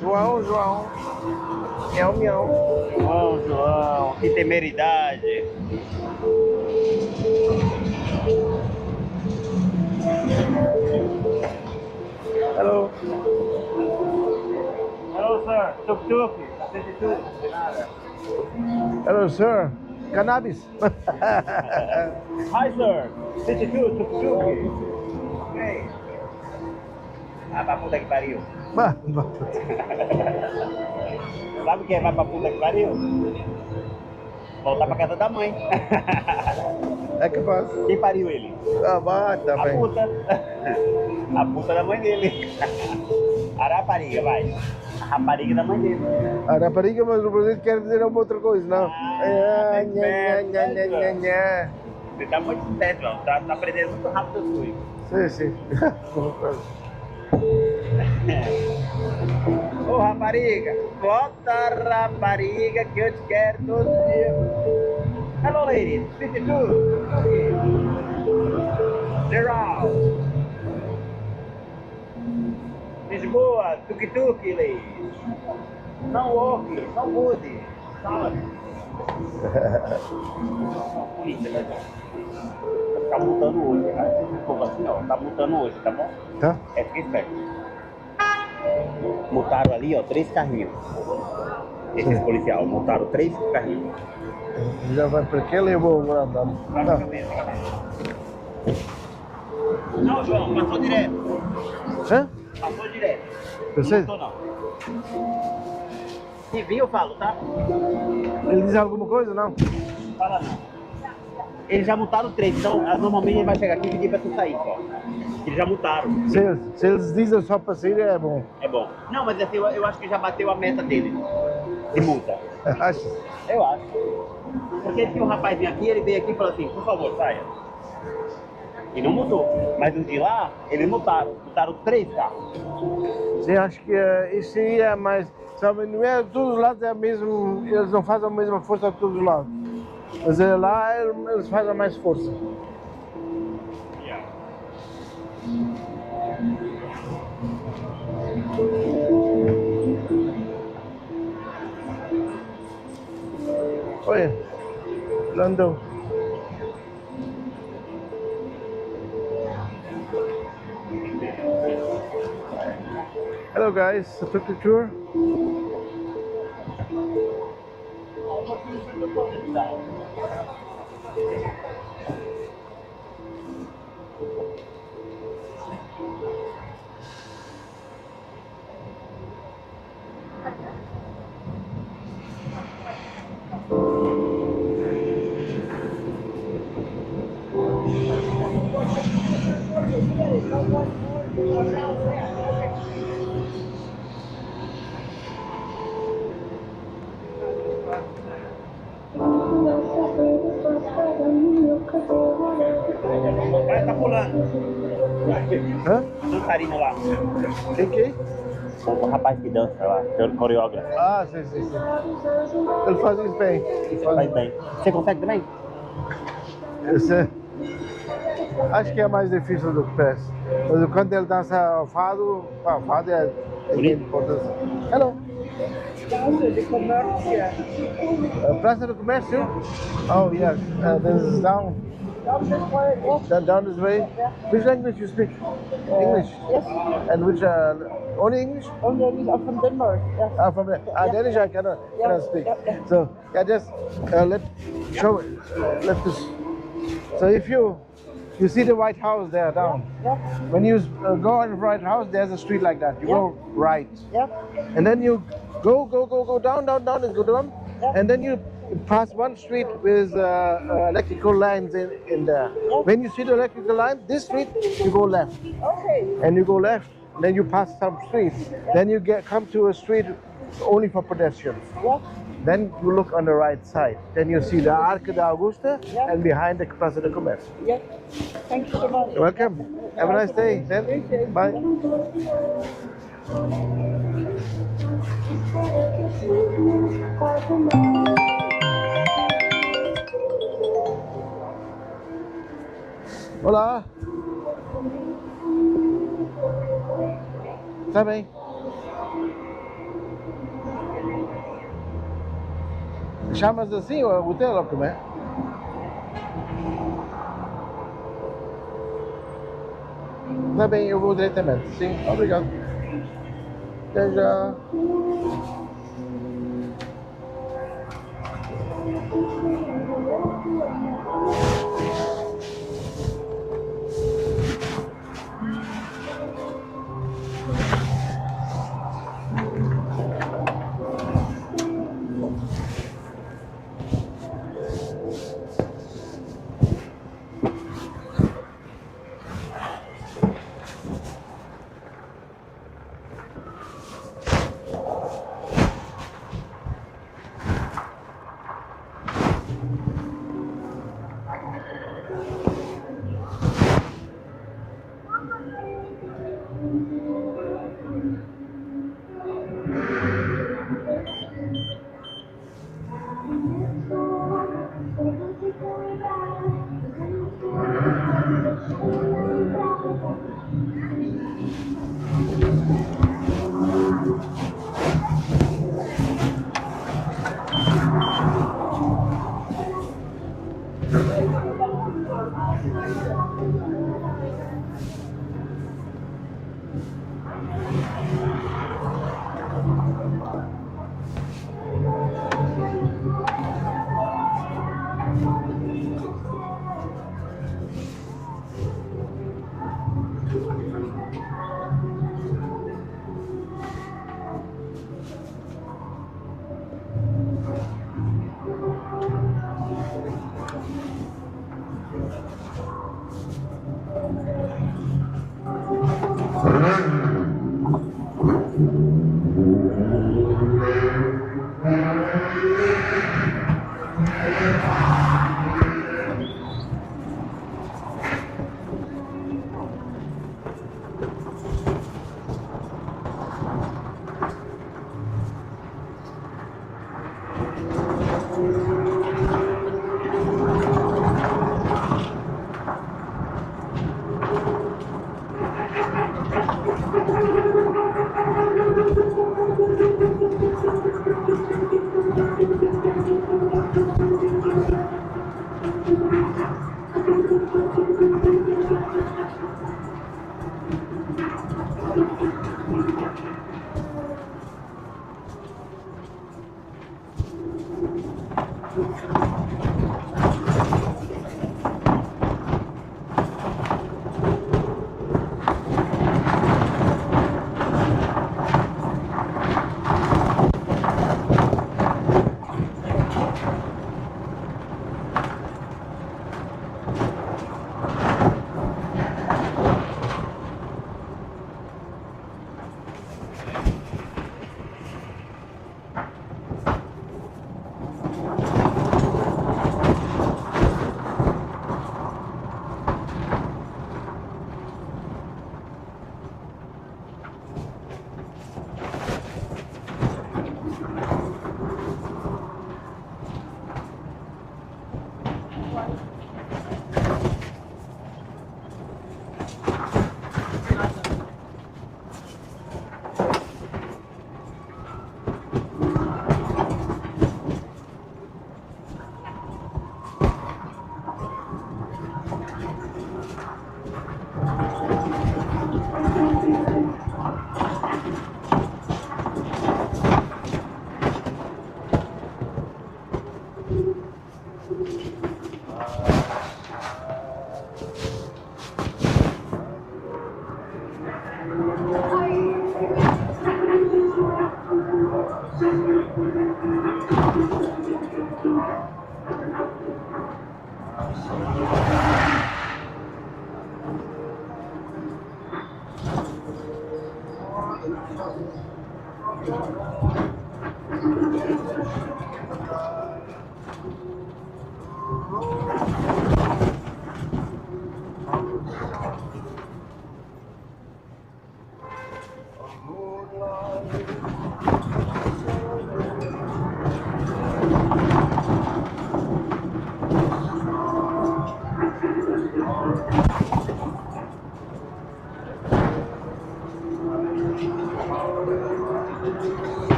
S3: João. Miau, miau.
S12: João, que temeridade.
S3: Hello.
S12: Hello, sir. Tuk-Tuk.
S3: Hello, sir. Cannabis.
S12: Hi, sir. 52, Tuk-Tuk. Hey. Ah, pra puta que pariu. Sabe o que é vai pra puta que pariu? Voltar pra casa da mãe.
S3: É capaz.
S12: Quem pariu ele?
S3: Ah, vai, tá bem.
S12: A puta. A puta da mãe dele. A rapariga, vai. A rapariga da mãe dele.
S3: A rapariga, mas no Brasil quer dizer uma outra coisa, não?
S12: Você tá muito esperto, João. Tá aprendendo muito rápido as coisas.
S3: Sim.
S12: Ô rapariga, bota a rapariga que eu te quero todo dia. Hello ladies, 52. Gerald. Lisboa, Tuk-Tuk, ladies. Não walk, não mude. Sabe? Polícia, né? Tá multando hoje, né? Como assim, ó? Tá multando hoje, tá bom?
S3: Tá.
S12: É, fica esperto. Multaram ali, ó, 3 carrinhos. Esses policiais multaram 3 carrinhos.
S3: Já vai para que levou o andando?
S12: Não, João, passou direto.
S3: Hã?
S12: Passou direto.
S3: Você?
S12: Não multou, não. Se vir, eu falo, tá?
S3: Ele diz alguma coisa, não?
S12: Fala não. Eles já multaram 3, então normalmente ele vai chegar aqui e pedir pra tu sair, ó. Eles já multaram.
S3: Se eles dizem só para sair, é bom.
S12: É bom. Não, mas assim, eu acho que já bateu a meta dele de multa.
S3: Acho.
S12: Eu acho. Porque tinha um rapazinho aqui, ele veio aqui e falou assim, por favor, saia. E não multou. Mas os de lá, eles multaram. Multaram 3 carros.
S3: Sim, acho que isso aí é mais... Sabe, não é todos os lados é mesmo... Eles não fazem a mesma força a todos os lados. Mas lá eles fazem mais força. Olha, London. Hello guys, I took the tour.
S12: Vai, tá pulando.
S3: Hã?
S12: Dançarino lá.
S3: Quem?
S12: O rapaz que dança lá, o coreógrafo.
S3: Ah, sim. Ele faz isso bem.
S12: Faz bem. Você consegue também?
S3: Acho que é mais difícil do que parece. Mas quando ele dança o fado é grande importância. Hello.
S6: Praça de comércio.
S3: Praça do Comércio? Oh, yes. This is down. Down this way. Which language you speak? English.
S14: Yes.
S3: And which only English?
S14: Only English. I'm from Denmark. Yes.
S3: From there. Danish I cannot speak. So yeah, just let this. So if you see the White House there down. When you go on the White House, there's a street like that. You go right. And then you go down and go down. And then you pass one street with electrical lines in there. When you see the electrical line, this street, you go left.
S14: Okay.
S3: And you go left. Then you pass some streets. Then you come to a street only for pedestrians. Then you look on the right side. Then you see the Arco da Augusta and behind the Praça do Comércio.
S14: Yes. Thank you so much.
S3: You're welcome. Have a nice day. Then. Bye. Olá. Tá bem. Chamas assim o hotel, como é? Tá bem, eu vou diretamente. Sim, obrigado. Até já.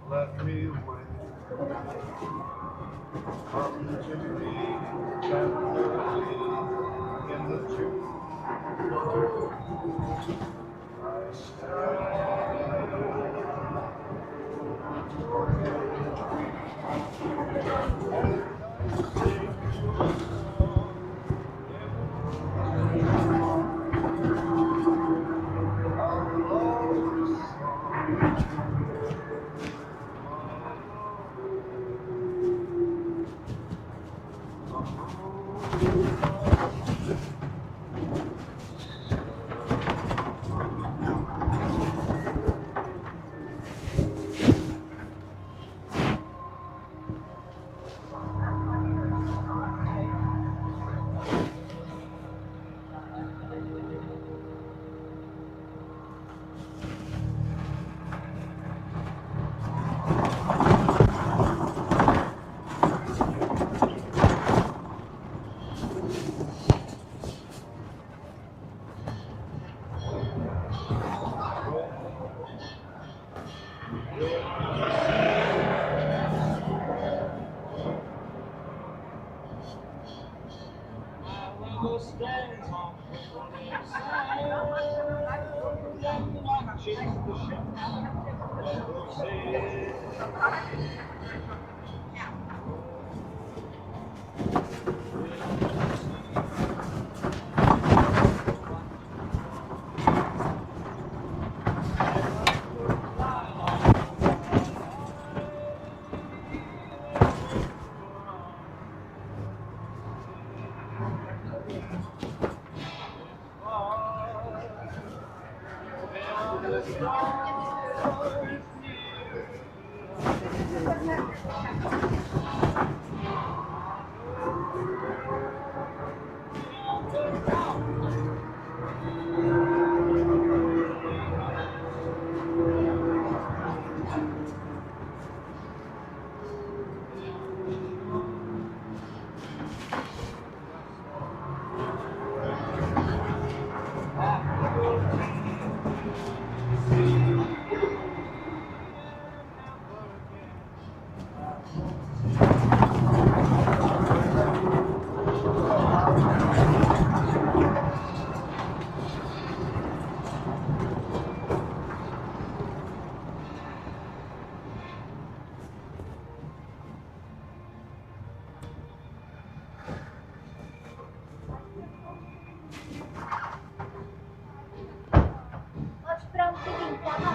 S3: Let me wait. Come to me tenderly in the June. I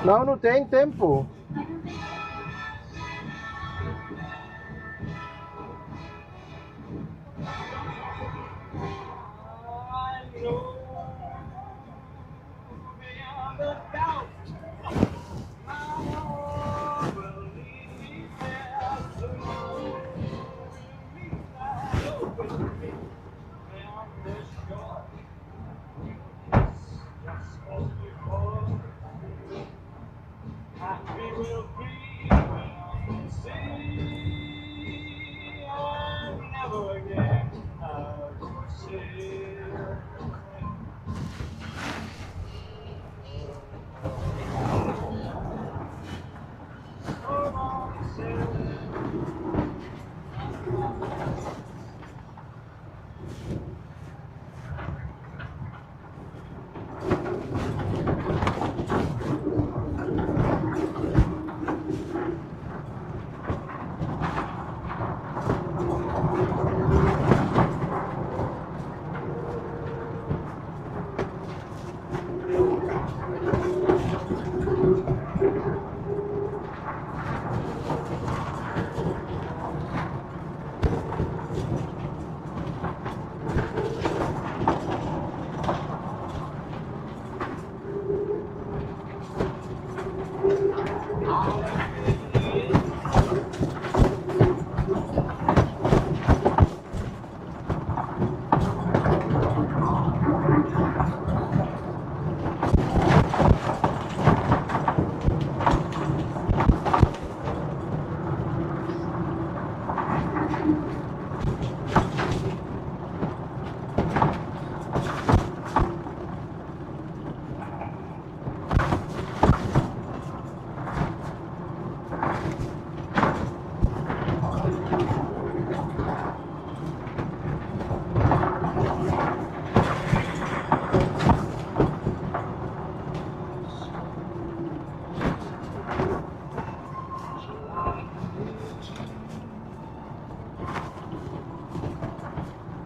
S3: Não, não tem tempo.
S13: will be seen and never again I will see. So long, sailing.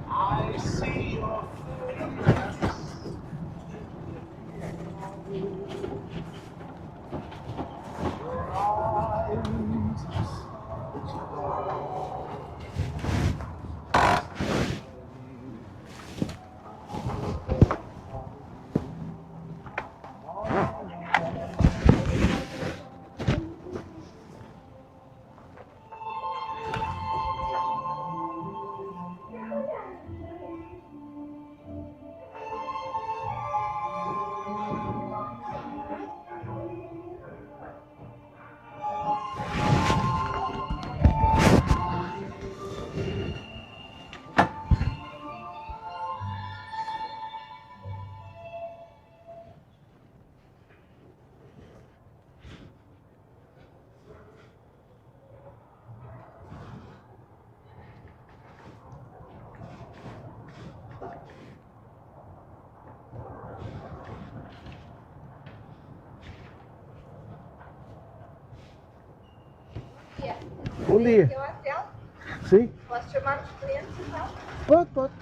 S13: I see your face. Your
S3: Uli. Sim?
S2: Posso chamar os clientes então?
S3: Pode.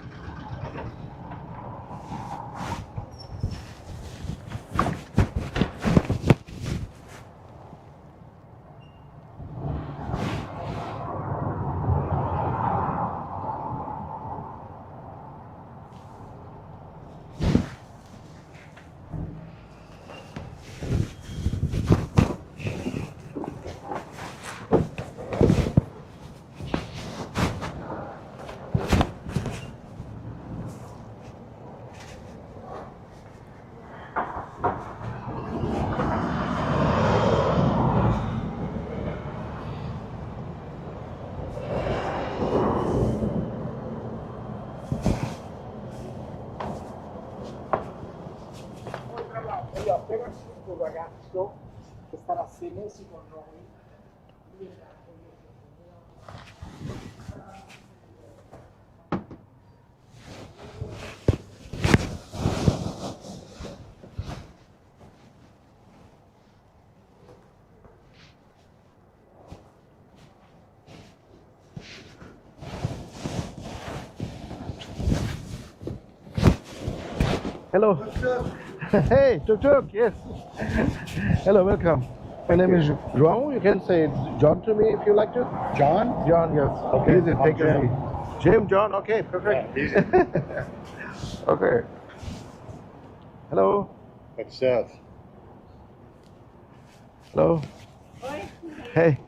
S4: Aí, ó, pega o ragazzo che starà 6 mesi con noi.
S3: Hello. Hey, Tuk-Tuk, yes. Hello, welcome. My name is João. You can say John to me if you like to.
S4: John?
S3: John, yes.
S4: Okay,
S3: Easy, take a
S4: Jim.
S3: seat. Jim, John, okay, perfect.
S4: Yeah, easy.
S3: Okay. Hello.
S4: That's Seth.
S3: Hello. Hey.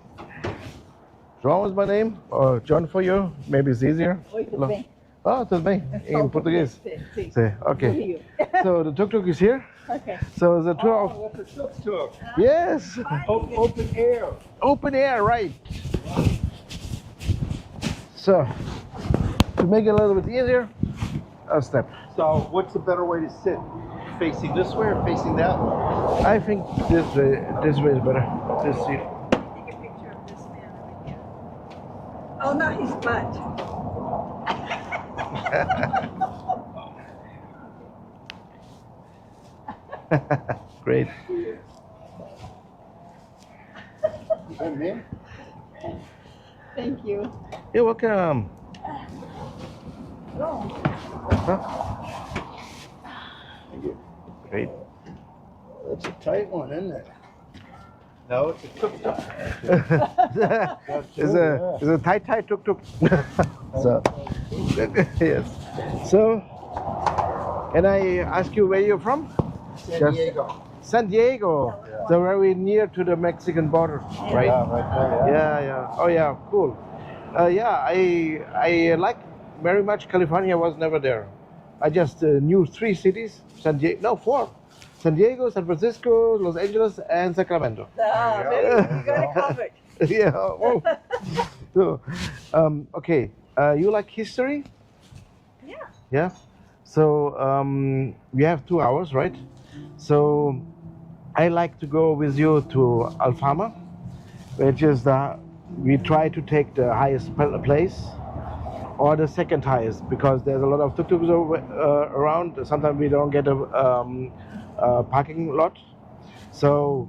S3: João is my name, or John for you. Maybe it's easier.
S14: Oi, tudo
S3: Hello.
S14: bem?
S3: Oh, tudo bem. Em português.
S14: Sim.
S3: Sim, okay. So the tuk-tuk is here.
S14: Okay.
S3: So the tour of...
S8: Oh, that's a tuk-tuk.
S3: Yes!
S8: Open air.
S3: Open air, right. So, to make it a little bit easier, a step.
S15: So what's the better way to sit? Facing this way or facing that way?
S3: I think this way is better. This seat.
S14: Take a picture of this man over here. Oh, not his butt.
S3: Great.
S14: Thank you.
S3: You're welcome.
S14: Oh.
S3: Huh? Great.
S4: That's a tight one, isn't it?
S15: No, it's a tuk-tuk.
S3: It's a tight tuk-tuk. So, yes. So, can I ask you where you're from?
S4: San Diego.
S3: San Diego.
S15: Yeah.
S3: So very near to the Mexican border, right?
S15: Yeah, right there, yeah.
S3: Yeah. Oh yeah, cool. Yeah, I like very much California. Was never there. I just knew 3 cities. Four. San Diego, San Francisco, Los Angeles, and Sacramento.
S14: You got it covered.
S3: Yeah. Oh. So, okay. You like history?
S14: Yeah.
S3: Yeah. So we have 2 hours, right? So I like to go with you to Alfama, which is we try to take the highest place or the second highest, because there's a lot of tuk-tuks around. Sometimes we don't get a parking lot. So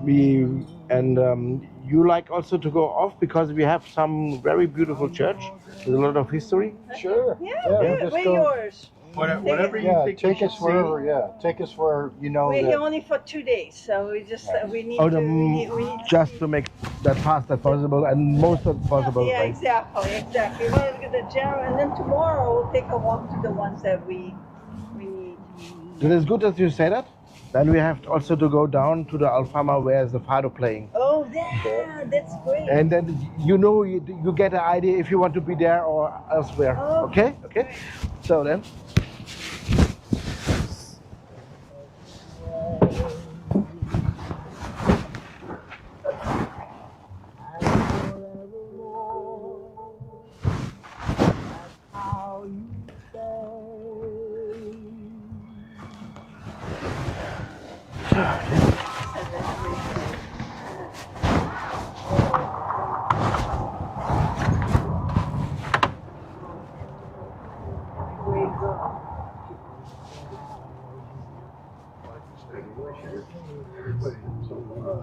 S3: you like also to go off because we have some very beautiful church with a lot of history.
S4: Sure.
S14: Yeah, we're yours.
S15: Whatever you think
S4: take
S15: we
S4: us
S15: should
S4: wherever. Yeah, take us where you know.
S14: We're
S4: that-
S14: here only for 2 days, so we just we need
S3: Oh,
S14: to. We need
S3: just to make that fast as possible and most as possible.
S14: Yeah,
S3: right?
S14: exactly. We want to get the general, and then tomorrow we'll take a walk to the ones that we need.
S3: It is good that you say that. Then we have also to go down to the Alfama where is the fado playing.
S14: Oh, yeah, that's great.
S3: And then you get an idea if you want to be there or elsewhere.
S14: Oh,
S3: Okay? So then.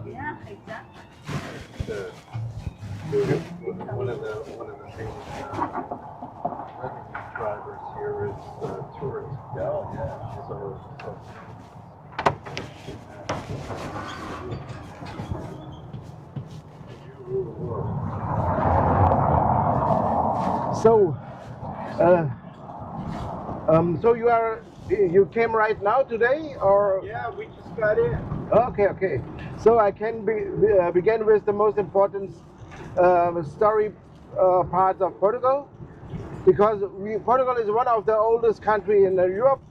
S14: Yeah, exactly.
S7: One of the things drivers here is tourists. Yeah.
S3: So, so you came right now today, or?
S15: Yeah, we just got in.
S3: Okay. So I can begin with the most important story parts of Portugal, because Portugal is one of the oldest countries in Europe,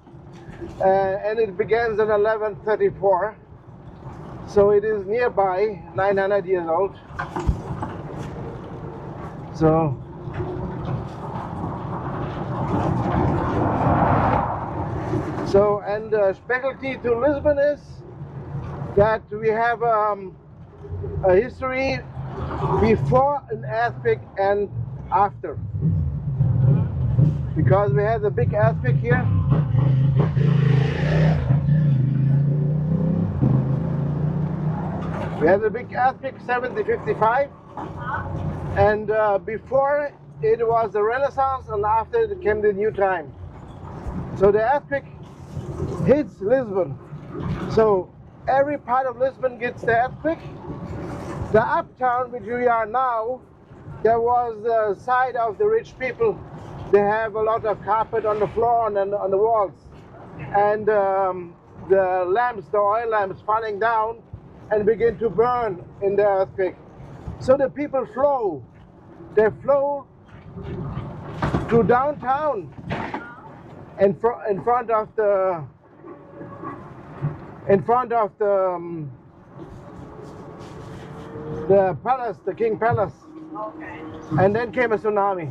S3: and it begins in 1134. So it is nearby, 900 years old. So. And the specialty to Lisbon is that we have a history before an earthquake and after. Because we had a big earthquake here. We had a big earthquake 1755, and before it was the Renaissance, and after it came the new time. So the earthquake hits Lisbon. So every part of Lisbon gets the earthquake. The uptown, which we are now, there was the side of the rich people. They have a lot of carpet on the floor and on the walls. And the lamps, the oil lamps, falling down and begin to burn in the earthquake. So the people flow. They flow to downtown, in front of the palace, the King Palace.
S14: Okay.
S3: And then came a tsunami.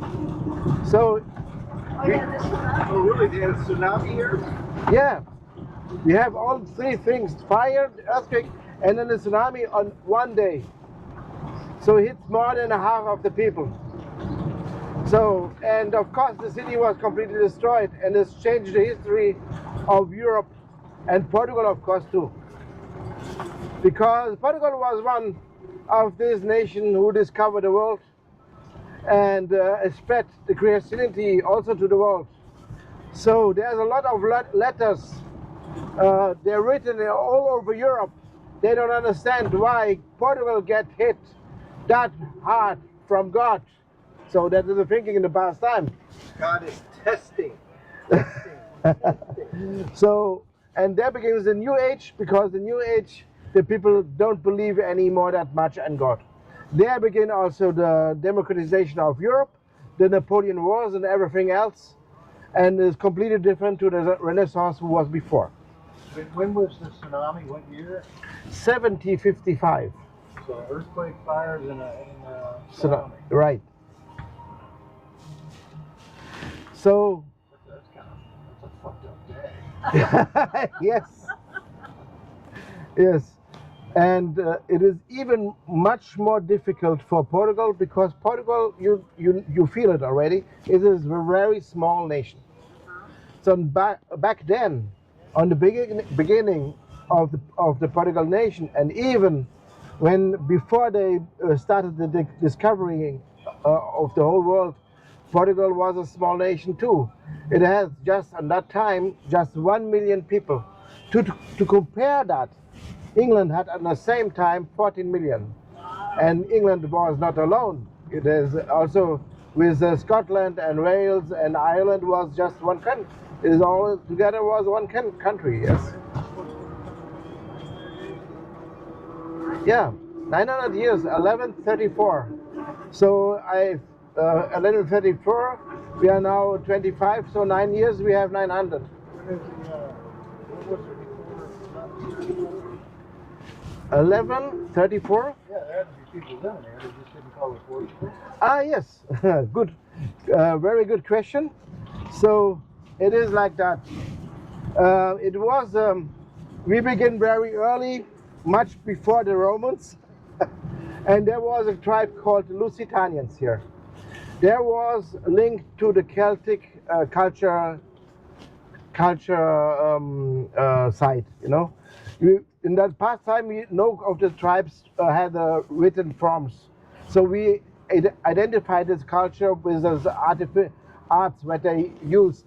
S3: So,
S14: Oh, yeah, the tsunami.
S15: Oh, really? They had a tsunami here?
S3: yeah, we have all three things: fire, earthquake, and then a tsunami on one day. So it hits more than half of the people. So, and of course the city was completely destroyed, and it's changed the history of Europe and Portugal, of course, too. Because Portugal was one of these nations who discovered the world and spread the Christianity also to the world. So there's a lot of letters. They're written all over Europe. They don't understand why Portugal get hit that hard from God. So that is the thinking in the past time.
S15: God is testing.
S3: So, and there begins the New Age, because the New Age, the people don't believe anymore that much in God. There begin also the democratization of Europe, the Napoleon Wars and everything else, and is completely different to the Renaissance who was before.
S15: When was the tsunami? What year?
S3: 1755.
S15: So earthquake, fires, and a tsunami.
S3: Right. So.
S15: That's a fucked up day.
S3: Yes. Yes. And it is even much more difficult for Portugal, because Portugal, you feel it already, it is a very small nation. So back then, on the beginning of the Portugal nation, and even before they started the discovery of the whole world, Portugal was a small nation too. It has just at that time just 1 million people. To compare that, England had at the same time 14 million, and England was not alone. It is also with Scotland and Wales and Ireland was just one country. It is all together was one country. Yes. Yeah, 900 years, 1134. So 1134. We are now 25. So 9 years we have 900. 1134.
S15: Yeah, there had to be people living there. They just didn't call it Portugal.
S3: Ah, yes. Good. Very good question. So it is like that. It was, we begin very early, much before the Romans. And there was a tribe called Lusitanians here. There was linked to the Celtic culture side, you know. In that past time, no of the tribes had written forms. So we identified this culture with those arts that they used.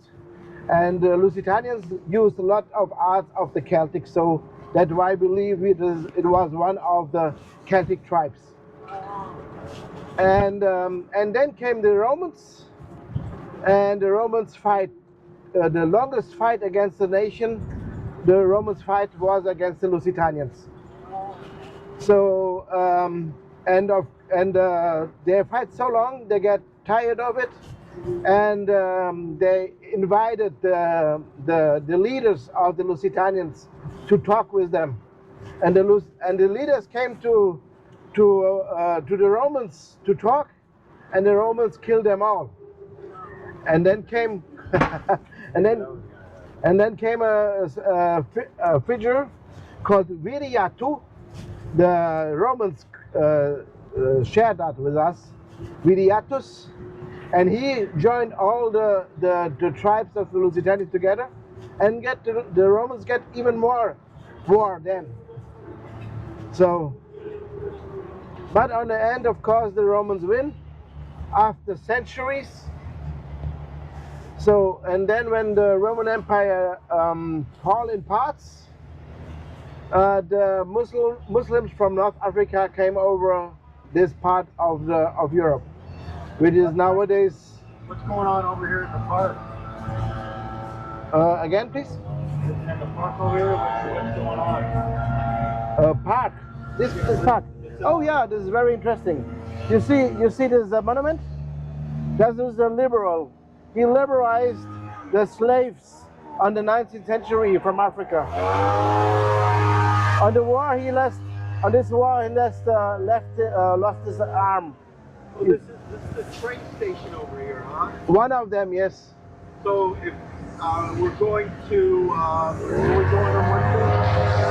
S3: And the Lusitanians used a lot of arts of the Celtic, so that's why I believe it was one of the Celtic tribes. And then came the Romans, and the Romans fight, the longest fight against the nation, the Romans fight was against the Lusitanians. So, they fight so long, they get tired of it, and they invited the leaders of the Lusitanians to talk with them, and the leaders came to the Romans to talk, and the Romans killed them all. And then came and then came a figure called Viriatu. The Romans shared that with us, Viriatus, and he joined all the tribes of the Lusitanians together, and the Romans get even more war then. So, but on the end, of course, the Romans win after centuries. So, and then when the Roman Empire fall in parts, the Muslims from North Africa came over this part of Europe, which is nowadays.
S15: What's going on over here at the park?
S3: Again, please.
S15: At the park over here, what's going on?
S3: Park. This park. Oh yeah, this is very interesting. You see this monument? This is the liberal he liberalized the slaves on the 19th century from Africa. On the war, he lost. On this war, he lost his arm.
S15: So this is the train station over here, huh?
S3: One of them, yes.
S15: So if we're going to we're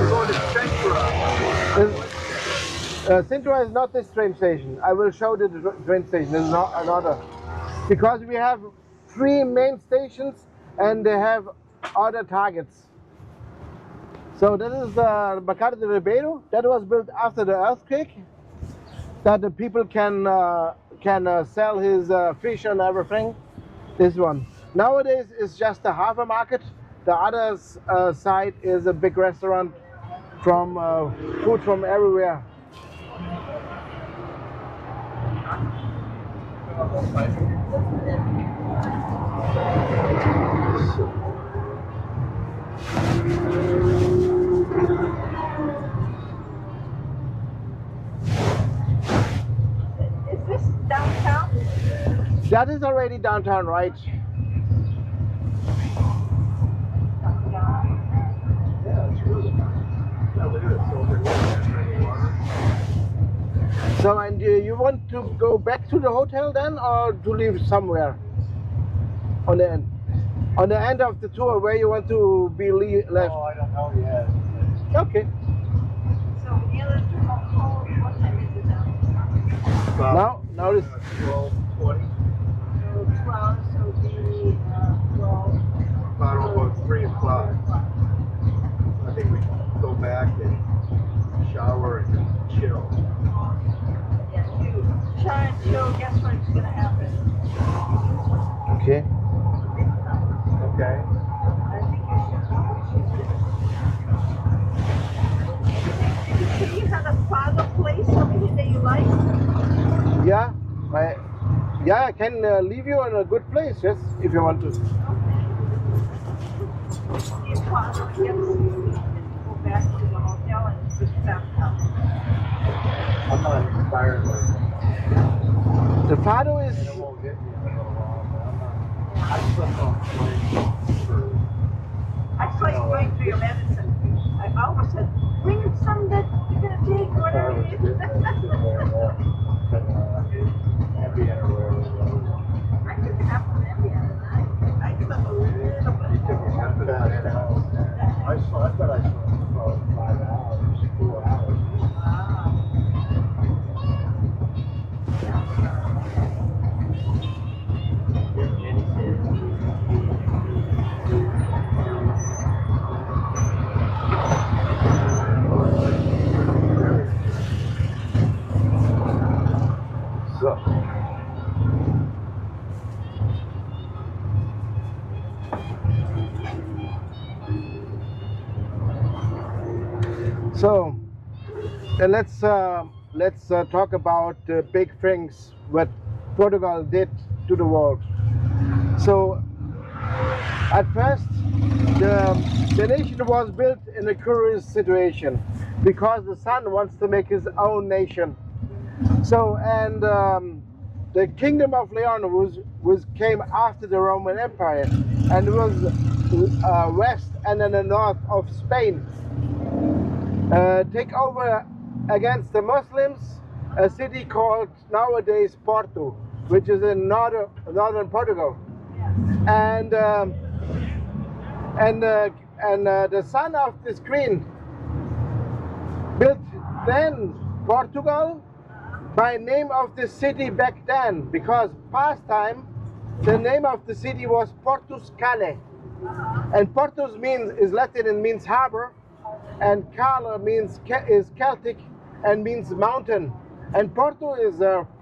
S15: going to Centra.
S3: Sintra is not this train station. I will show the train station. There's not another. Because we have 3 main stations and they have other targets. So this is the Mercado de Ribeiro. That was built after the earthquake. That the people can sell his fish and everything. This one. Nowadays it's just a harbor market. The other side is a big restaurant from food from everywhere.
S14: Is this downtown?
S3: That is already downtown, right? So, and you want to go back to the hotel then, or to leave somewhere on the end? On the end of the tour, where you want to be left?
S15: Oh, I don't know yet.
S3: Okay.
S14: So either to go home, what time is it now?
S3: Now it's
S15: 12:20.
S14: So 12, so the 12.
S15: About 3 o'clock. I think we can go back and shower and chill.
S14: Yeah, you try and chill, guess what's going to happen?
S3: okay.
S15: Okay.
S14: I think you should. Do you have a father place over here that you like?
S3: Yeah, I can leave you in a good place, yes, if you want to.
S14: Your father gets you go back to the hotel and sit back down.
S15: I'm not inspired by
S3: The Fado is.
S15: it. It won't get me in a little while, but I slept on planes for.
S14: I saw you going through your medicine. I almost said, bring some that you're going to take, whatever it is.
S15: Ambien or whatever.
S14: I took half of Ambien and I slept a little bit.
S15: I thought I slept about 5 hours, 4 hours.
S3: So let's talk about big things what Portugal did to the world. So at first the nation was built in a curious situation because the son wants to make his own nation. So and the kingdom of Leon came after the Roman Empire and was west and in the north of Spain. Take over against the Muslims a city called nowadays Porto, which is in northern Portugal, and the son of this queen built then Portugal by name of the city back then, because past time the name of the city was Portus Cale, and Portus is Latin and means harbor, and Cala is Celtic and means mountain, and Porto is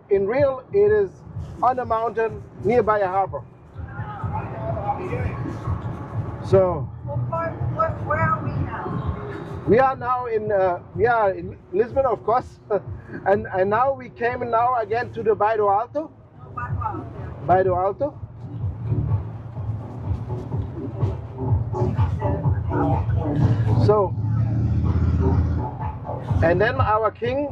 S3: it is on a mountain nearby a harbor. So
S14: Where are we now?
S3: we are now in Lisbon, of course, and now we came again to the Bairro Alto. Bairro Alto. So, and then our king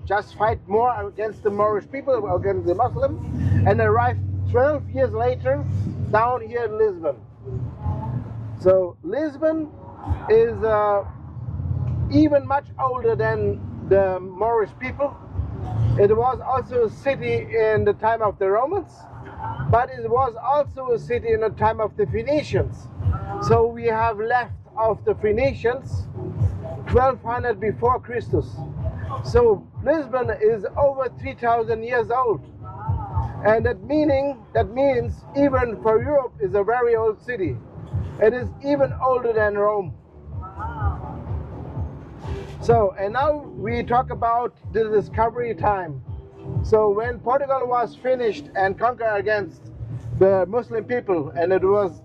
S3: just fight more against the Moorish people, against the Muslim, and arrived 12 years later, down here in Lisbon. So Lisbon is even much older than the Moorish people. It was also a city in the time of the Romans, but it was also a city in the time of the Phoenicians. So we have left of the Phoenicians 1200 before Christus. So Lisbon is over 3,000 years old. And that means even for Europe is a very old city. It is even older than Rome. So, and now we talk about the discovery time. So when Portugal was finished and conquered against the Muslim people, and it was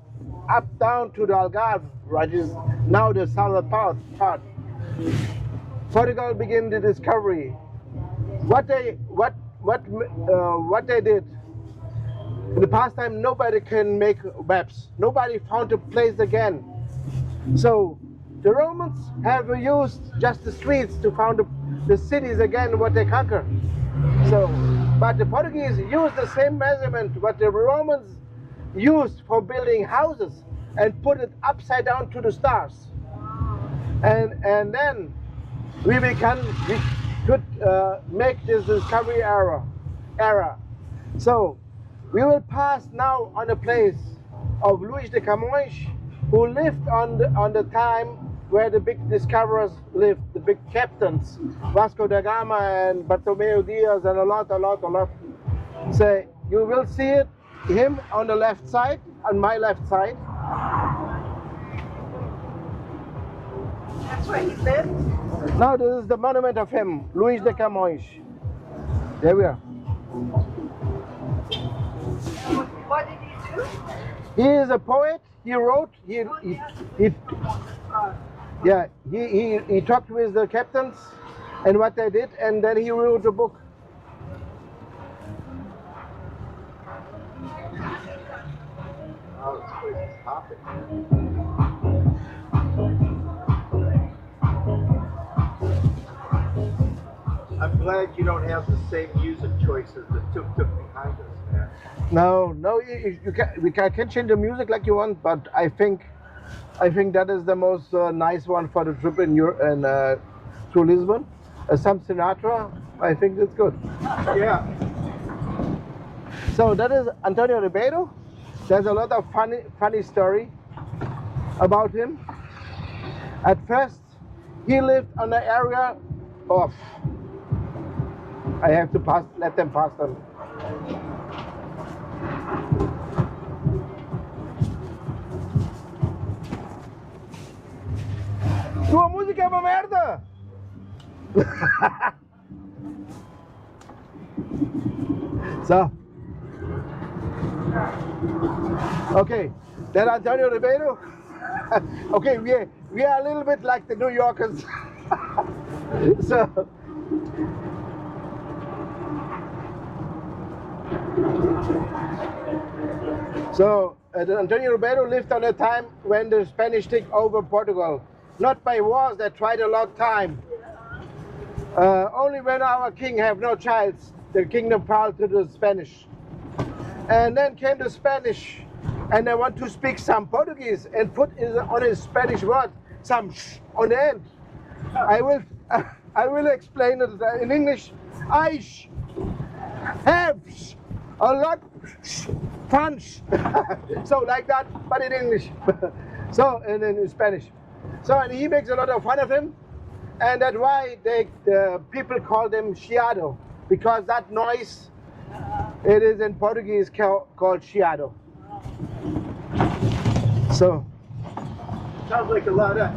S3: up down to the Algarve, which is now the southern part, Portugal began the discovery. What they did in the past time, nobody can make maps. Nobody found a place again. So the Romans have used just the streets to found the cities again what they conquered. So, but the Portuguese used the same measurement what the Romans used for building houses and put it upside down to the stars. And then we could make this discovery era. So we will pass now on the place of Luis de Camões, who lived on the time where the big discoverers lived, the big captains, Vasco da Gama and Bartolomeu Diaz, and a lot. So you will see him on the left side, on my left side.
S14: That's where he lived?
S3: Now this is the monument of him, Luis de Camões. There we are.
S14: What did he do?
S3: He is a poet. He wrote. He talked with the captains and what they did, and then he wrote a book.
S15: Oh, this place is hopping. I'm glad you don't have the same music choice as the Tuk-Tuk behind us, man.
S3: No, we can change the music like you want, but I think that is the most nice one for the trip in Europe and through Lisbon. Some Sinatra, I think that's good.
S15: Yeah.
S3: So that is Antonio Ribeiro. There's a lot of funny story about him. At first, he lived on the area of. I have to let them pass them. Tua música é uma merda! So. Okay, then Antonio Ribeiro. Okay, we are a little bit like the New Yorkers. So Antonio Ribeiro lived on a time when the Spanish took over Portugal. Not by wars, they tried a long time. Only when our king have no child, the kingdom fell to the Spanish. And then came the Spanish, and they want to speak some Portuguese and put on his Spanish word some sh on the end. I will explain it in English. I have a lot fun. So like that, but in English. So in Spanish. So and he makes a lot of fun of him, and that's why the people call him chiado, because that noise, it is in Portuguese called chiado. So.
S15: Sounds like a lot of.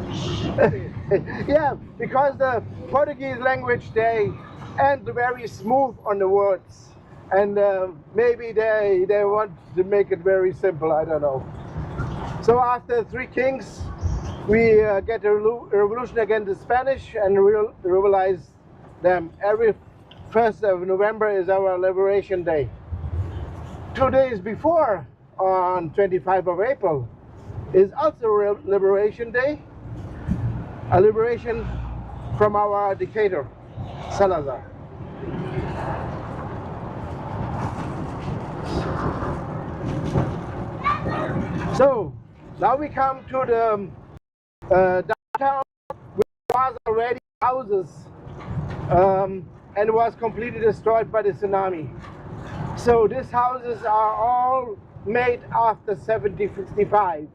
S3: Yeah, because the Portuguese language, they end very smooth on the words, and maybe they want to make it very simple. I don't know. So after 3 kings, we get a revolution against the Spanish and revitalize them. Every 1st of November is our Liberation Day. 2 days before, on 25th of April, is also Liberation Day, a liberation from our dictator, Salazar. So now we come to the downtown, which was already houses and was completely destroyed by the tsunami. So these houses are all made after 1755,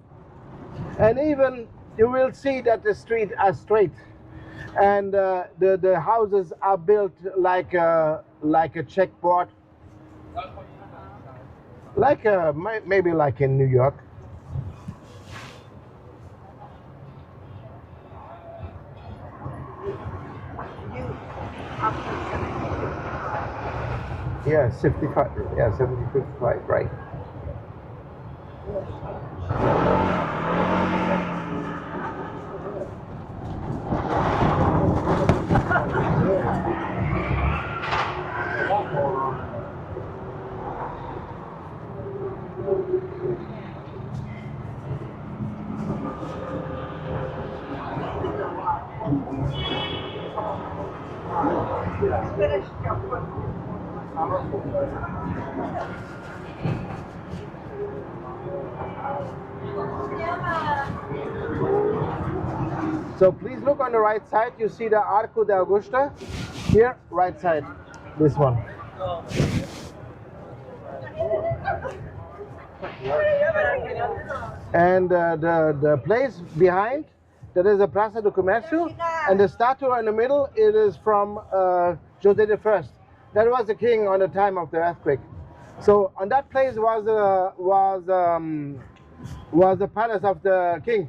S3: and even you will see that the streets are straight, and the houses are built like a checkboard, like maybe like in New York. Yeah, 55. Yeah, 1755, right. So please look on the right side. You see the Arco de Augusta? Here, right side. This one. And the place behind, that is a Praça do Comércio, and the statue in the middle, it is from José I. That was the king on the time of the earthquake. So on that place was the palace of the king.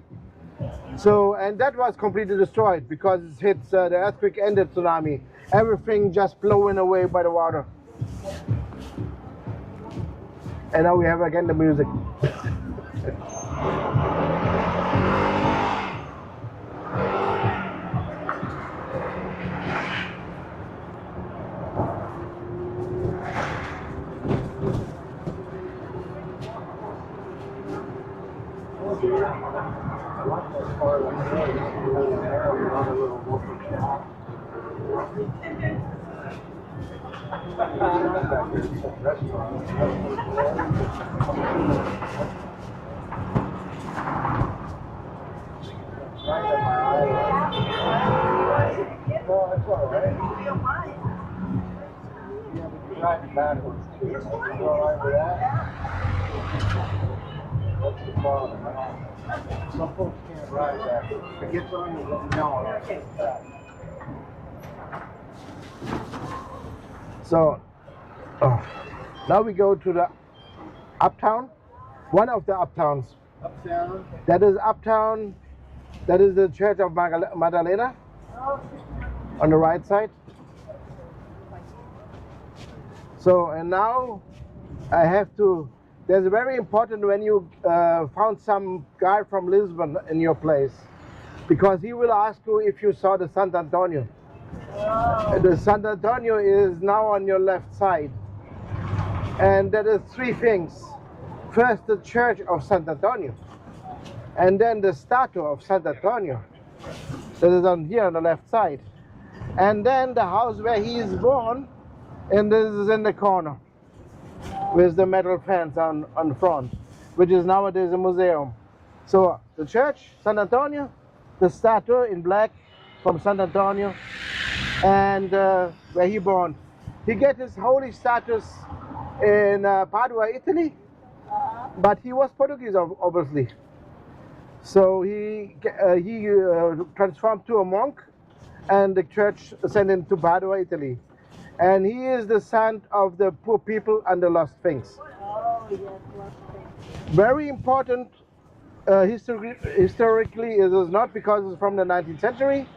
S3: So, and that was completely destroyed because it hit the earthquake and the tsunami. Everything just blown away by the water. And now we have again the music.
S4: Some folks can't ride that. If it gets on you, let me know.
S3: So now we go to the uptown, one of the uptowns.
S4: Uptown?
S3: That is uptown, that is the Church of Madalena on the right side. So, and now I have to, there's very important when you found some guy from Lisbon in your place, because he will ask you if you saw the Sant Antonio. The Sant Antonio is now on your left side. And there are three things. First, the Church of Sant Antonio. And then the statue of Sant Antonio. That is on here on the left side. And then the house where he is born, and this is in the corner with the metal fence on front, which is nowadays a museum. So the church, Sant Antonio, the statue in black from Sant Antonio, and where he born. He get his holy status in Padua, Italy, but he was Portuguese, obviously. So he transformed to a monk, and the church sent him to Padua, Italy. And he is the son of the poor people and the lost things.
S14: Oh, yes, lost things.
S3: Very important historically, it is not because it's from the 19th century.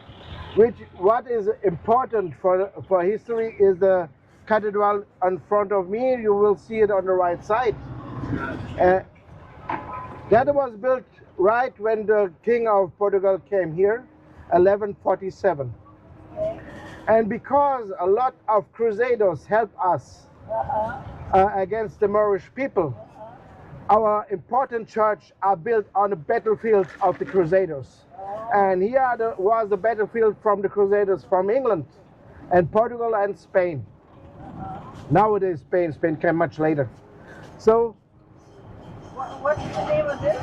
S3: What is important for history is the cathedral in front of me. You will see it on the right side. That was built right when the King of Portugal came here, 1147. And because a lot of crusaders helped us against the Moorish people, our important church are built on the battlefield of the crusaders. And here was the battlefield from the crusaders from England and Portugal and Spain. Nowadays Spain came much later. So
S14: what's the name of this?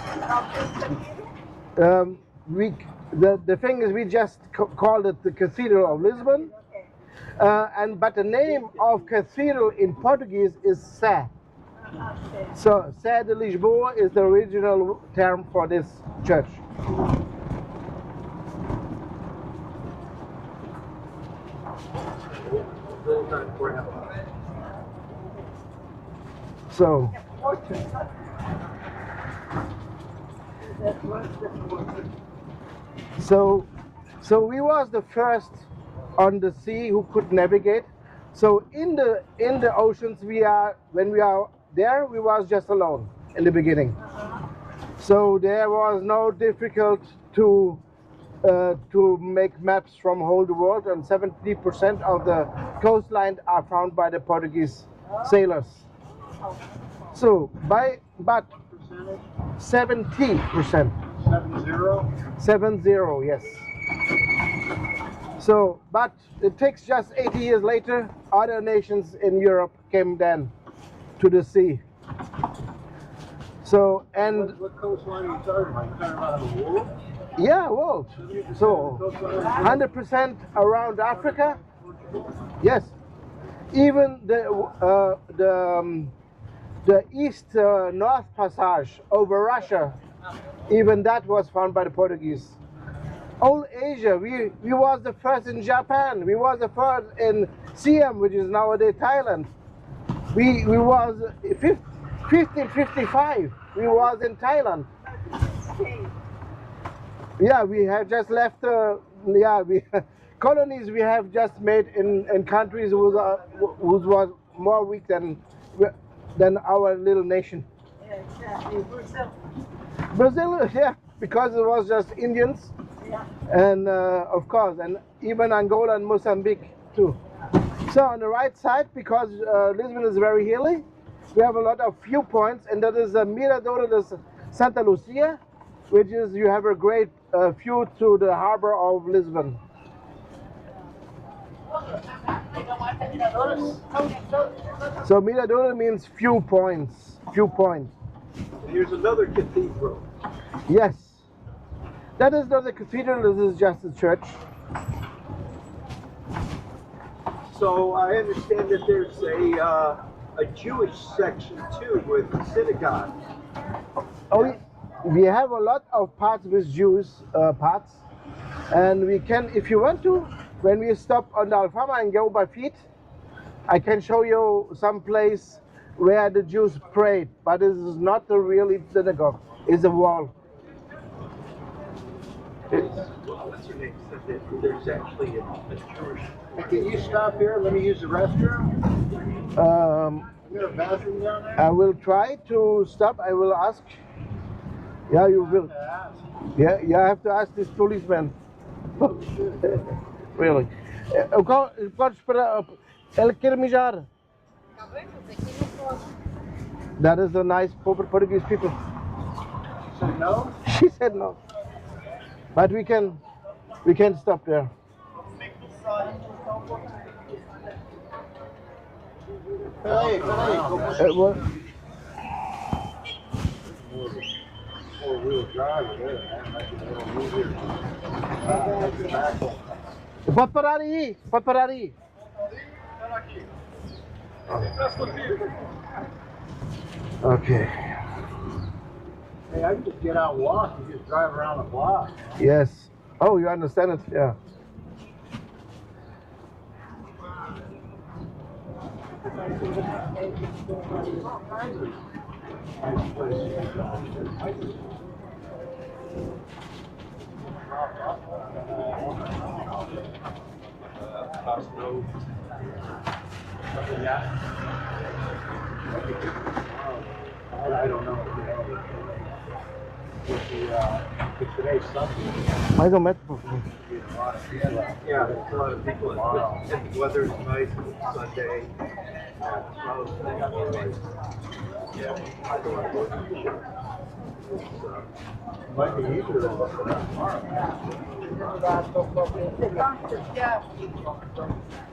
S3: The thing is, we just called it the Cathedral of Lisbon, but the name of cathedral in Portuguese is Sé. So Sé de Lisboa is the original term for this church. So we was the first on the sea who could navigate. So in the oceans when we are there, we was just alone in the beginning. So there was no difficult to make maps from whole the world, and 70% of the coastline are found by the Portuguese sailors. So but 70%. 70, yes. So, but it takes just 80 years later, other nations in Europe came then to the sea. So, and
S15: what coastline are you talking about? You're talking about the world?
S3: Yeah, world. So 100% around Africa. Yes. Even the east north passage over Russia, even that was found by the Portuguese. All Asia, we was the first in Japan. We was the first in Siam, which is nowadays Thailand. We was 1555. We was in Thailand. Yeah, we have just left. Colonies we have just made in countries whose was more weak than our little nation.
S14: Yeah, exactly.
S3: Brazil, yeah, because it was just Indians, and of course, and even Angola and Mozambique too. So on the right side, because Lisbon is very hilly, we have a lot of viewpoints, and that is Mirador de Santa Lucia, which is you have a great view to the harbor of Lisbon. So Mirador means viewpoints. Viewpoint.
S15: Here's another cathedral.
S3: Yes. That is not a cathedral, this is just a church.
S15: So I understand that there's a Jewish section too with the synagogue.
S3: Oh, we have a lot of parts with Jewish parts, and we can, if you want to, when we stop on the Alfama and go by feet, I can show you some place where the Jews prayed, but it is not a really synagogue, it's a wall.
S15: What's your name said that there's actually a Jewish. Hey, can you stop here? Let me use the restroom. Is there a bathroom down there?
S3: I will try to stop. I will ask. Yeah, you will. Yeah, you have to ask this policeman. Really. Pode esperar. Ele quer mijar. That is the nice Portuguese people.
S15: She said no?
S3: She said no. But we can stop there.
S15: Peraí. Four-wheel drive there.
S3: Pode parar aí. Okay.
S15: Hey, I can just get out and walk and just drive around the block.
S3: Yes. Oh, you understand it? Yeah.
S15: I don't know. Today's Sunday.
S3: Mais um metro, por favor.
S15: Yeah, there's a lot of people. And the weather's nice. It's Sunday. Yeah, I don't want to go to the shop. Might be easier than looking at tomorrow.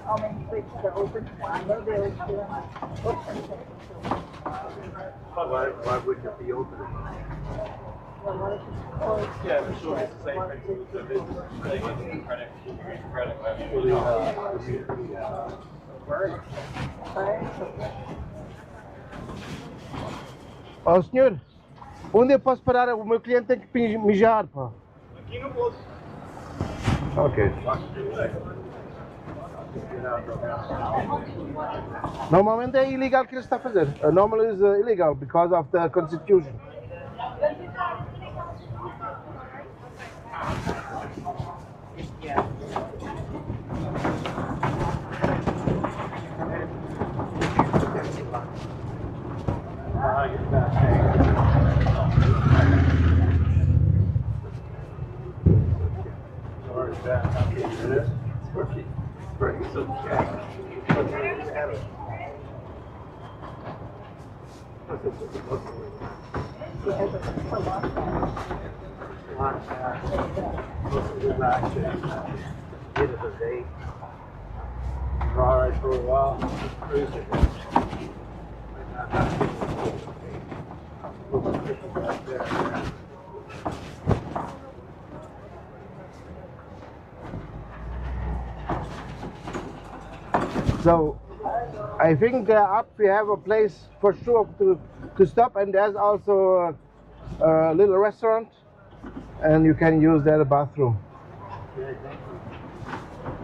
S14: How many places are open? I know they're open.
S15: Why wouldn't it be open?
S13: Yeah, for sure. It's the same principle. So they give you credit,
S3: Ó, senhor, onde eu posso parar? O meu cliente tem que mijar, pá.
S13: Aqui não posso.
S3: Ok. Normalmente é ilegal o que ele está a fazer. Normally is illegal because of the constitution.
S15: All right for a while. Cruising.
S3: So, I think up we have a place for sure to stop, and there's also a little restaurant, and you can use there the bathroom.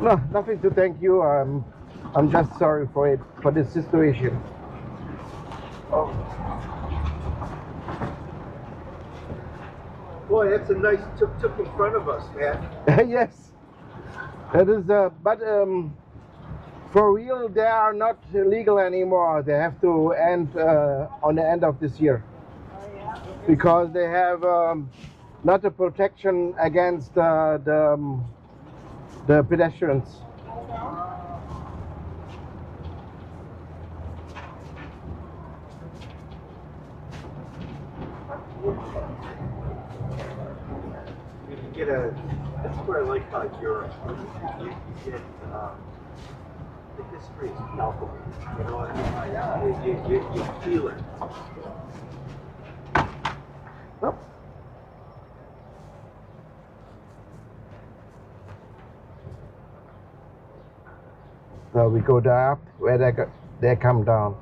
S3: No, nothing to thank you. I'm just sorry for this situation.
S15: Oh. Boy, that's a nice tuk-tuk in front of us, man.
S3: Yes, that is. But for real, they are not legal anymore. They have to end on the end of this year because they have not a protection against the pedestrians.
S15: You get that's what I like about Europe. You get the history is palpable. You know what I mean? You feel it.
S3: Oh. So we go there where they come down.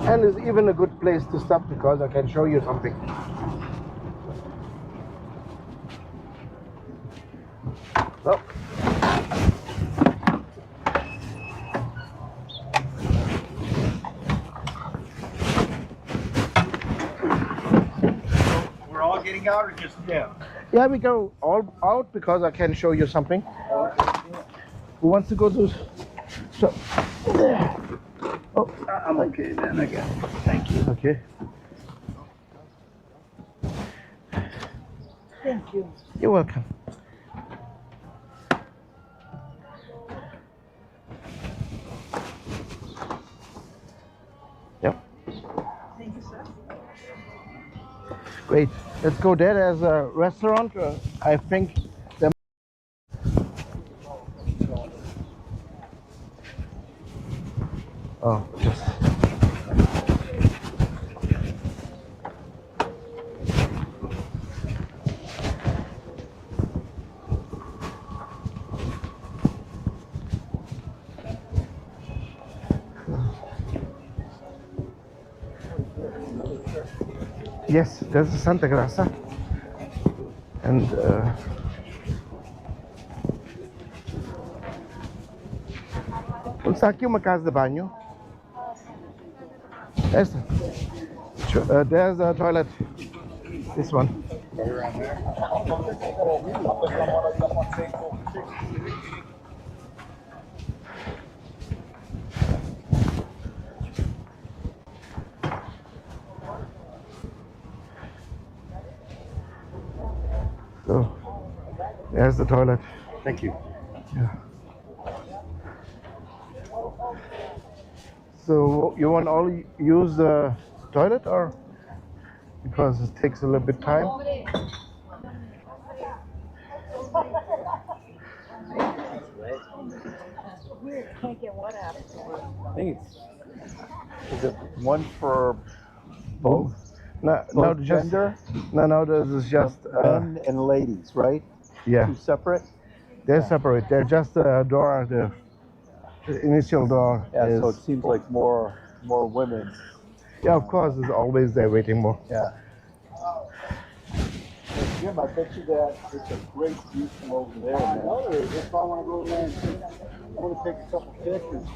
S3: And it's even a good place to stop because I can show you something. Oh.
S15: We're all getting out or just them?
S3: Yeah, we go all out because I can show you something. Who wants to go to? So, oh,
S15: I'm okay, man. I got it. Thank you.
S3: Okay.
S15: Thank you.
S3: You're welcome. Yep.
S14: Thank you, sir.
S3: Great. Let's go there. There's a restaurant. I think the oh, just yes, there's a Santa Grassa, and está aqui uma casa de banho. Esta. There's a toilet. This one. So, there's the toilet.
S15: Thank you.
S3: Yeah. So you want all use the toilet or because it takes a little bit time?
S14: Can't get what out of
S7: I think is it one for both?
S3: No,
S7: Both
S3: just
S7: gender?
S3: no. This is just
S7: Men and ladies, right?
S3: yeah.
S7: Two separate?
S3: They're separate. They're just the door. The initial door.
S7: Yeah,
S3: is,
S7: so it seems like more women.
S3: Yeah, of course. There's always they're waiting more.
S7: Yeah.
S10: Jim, I bet you that it's a great view from over there, man. No, there is. If I want to go there and see, I want to take a couple pictures.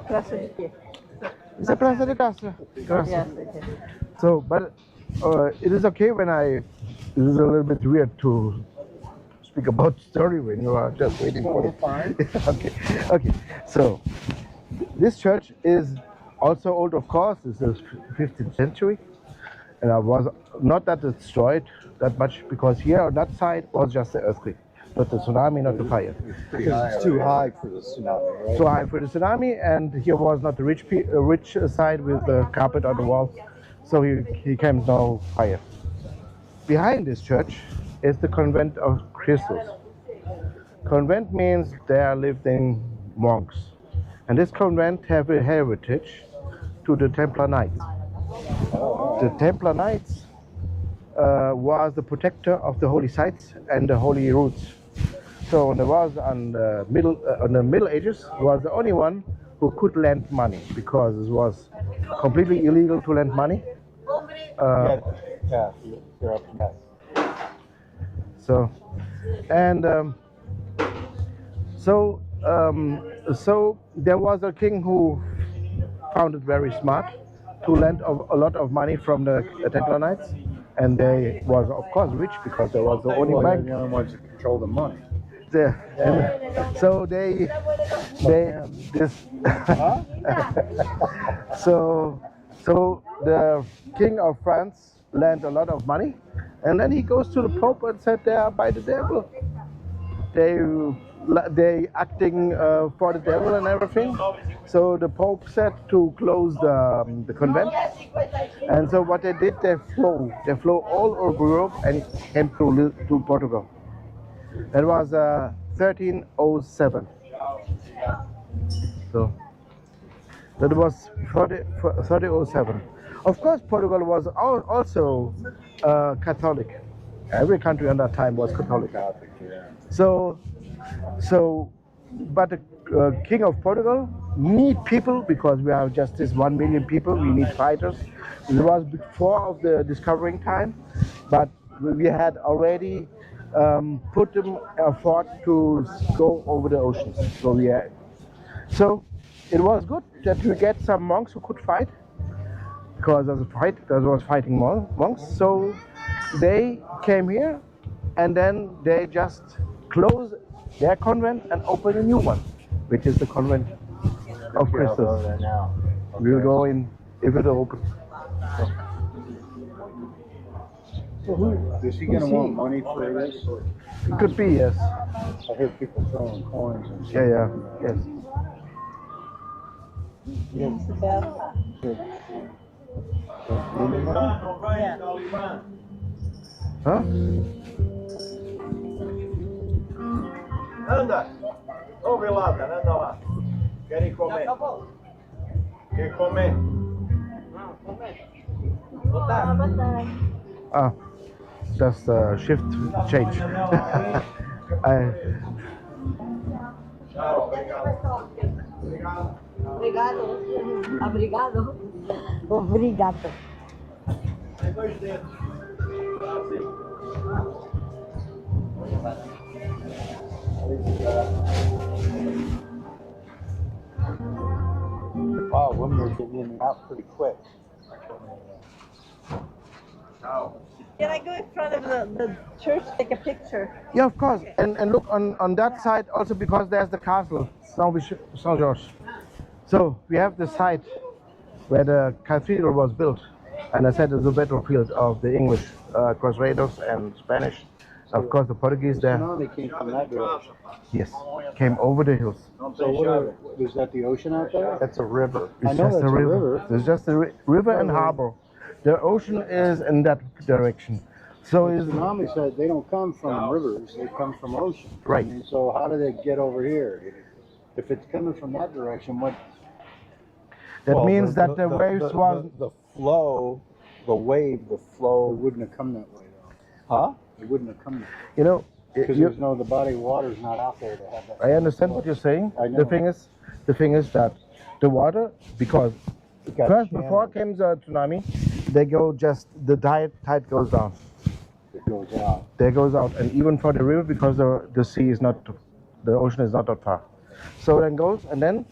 S14: Praça de quê?
S3: It's a Plaza de Graça.
S14: Yes,
S3: So, but it is okay when it is a little bit weird to speak about story when you are just waiting for it. Okay. So, this church is also old, of course. This is 15th century, and I was not that destroyed that much because here on that side was just the earthquake, not the tsunami, not the fire.
S7: It's too high for the tsunami, right?
S3: So high for the tsunami, and here was not the rich side with the carpet on the wall, so he came no higher. Behind this church is the convent of Christus. Convent means there lived in monks, and this convent have a heritage to the Templar Knights. The Templar Knights was the protector of the holy sites and the holy routes. So there was on the Middle Ages was the only one who could lend money because it was completely illegal to lend money. So there was a king who found it very smart to lend a lot of money from the Templar Knights, and they was of course rich because there was the only bank.
S7: The only ones that control the money.
S3: So so the king of France lent a lot of money, and then he goes to the Pope and said they are by the devil. They acting for the devil and everything. So the Pope said to close the convent, and so what they did, they flew all over Europe and came to Portugal. That was 1307. So that was 1307. Of course, Portugal was also Catholic. Every country at that time was Catholic. But the King of Portugal need people because we have just this 1 million people. We need fighters. It was before of the discovering time, but we had already put them effort to go over the oceans. So it was good that we get some monks who could fight because there was fighting monks. So they came here, and then they just closed their convent and opened a new one, which is the convent of Christus. We'll go in if it opens.
S10: Is he going to want money for this?
S3: It could be, yes.
S10: I heard people throwing coins and stuff.
S3: Yes. Huh?
S15: Anda! Ouve lá, anda lá. Querem comer? Quer comer?
S3: Ah, just shift change.
S14: Obrigado.
S7: Wow, women are getting in and out pretty quick.
S14: Can I go in front of the church, take a picture?
S3: Yeah, of course. And look on that side also because there's the castle, Saint-Georges. So we have the site where the cathedral was built, and I said it's a battlefield of the English Crusaders and Spanish. Of course, the Portuguese there.
S15: Tsunami came from that direction.
S3: Yes, came over the hills.
S15: So was that the ocean out there?
S3: That's a river.
S15: I know that's a river.
S3: It's just a river and harbor. The ocean is in that direction. So
S15: The tsunami said they don't come from rivers, they come from ocean.
S3: Right.
S15: And so how do they get over here? If it's coming from that direction, what?
S3: that means that the waves was
S15: the flow, the flow wouldn't have come that way though.
S9: Huh?
S15: It wouldn't have come that way.
S3: you know.
S15: Because there's the body of water is not out there to have that.
S3: I understand what you're saying.
S15: I know.
S3: The thing is that the water, because
S15: got
S3: first
S15: channeled.
S3: before came the tsunami, the tide goes down.
S15: It goes out.
S3: There goes out, and even for the river, because the sea is not, the ocean is not that far. So then goes, and then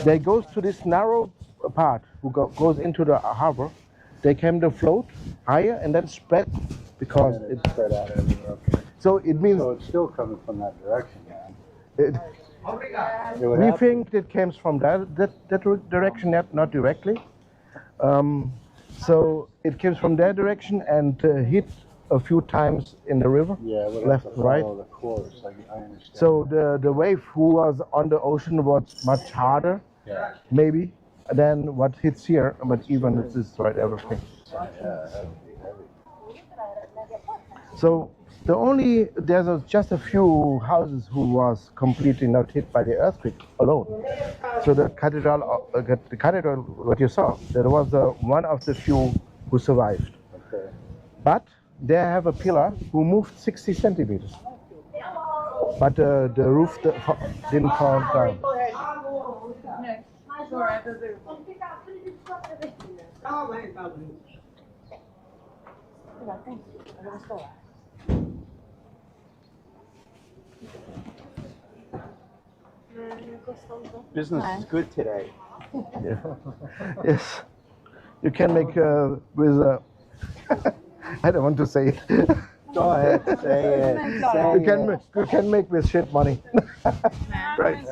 S3: they goes to this narrow part who goes into the harbor. They came to float higher and then spread because
S15: And it spread out everywhere. Okay.
S3: So it means
S15: So it's still coming from that direction, man.
S3: we think it came from that direction, not directly. So it came from that direction and hit a few times in the river,
S15: Yeah, we'll
S3: left,
S15: have to
S3: right.
S15: follow the course. I understand.
S3: So the wave who was on the ocean was much harder,
S15: Yeah.
S3: maybe, than what hits here. But even it destroyed everything.
S15: Yeah, that would be heavy.
S3: So there's just a few houses who was completely not hit by the earthquake alone. So the cathedral, what you saw, that was one of the few who survived.
S15: Okay.
S3: But they have a pillar who moved 60 centimeters. But the roof didn't fall down.
S15: Business is good today.
S3: Yeah. Yes, you can make with I don't want to say it.
S15: Go ahead, say it.
S3: You can make with shit money. Right.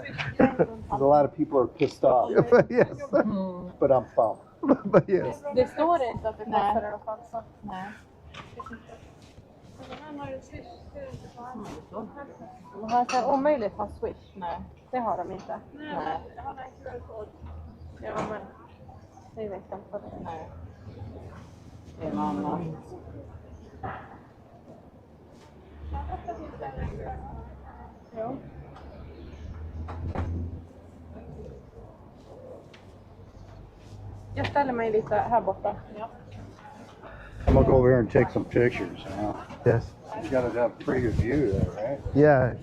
S15: A lot of people are pissed off.
S3: Yes.
S15: But I'm pumped.
S3: But yes.
S16: Det står inte att det kostar i alla fall. Så. Nej. De har så här omöjligt ha Swish. Nej, det har de inte. Nej. Ja, men det vet jag inte. Nej. Det är en annan. Ja. Jag ställer mig lite här borta. Ja.
S15: I'm gonna go over here and take some pictures. You know?
S3: Yes.
S15: You gotta have a pretty good view there, right?
S3: Yeah.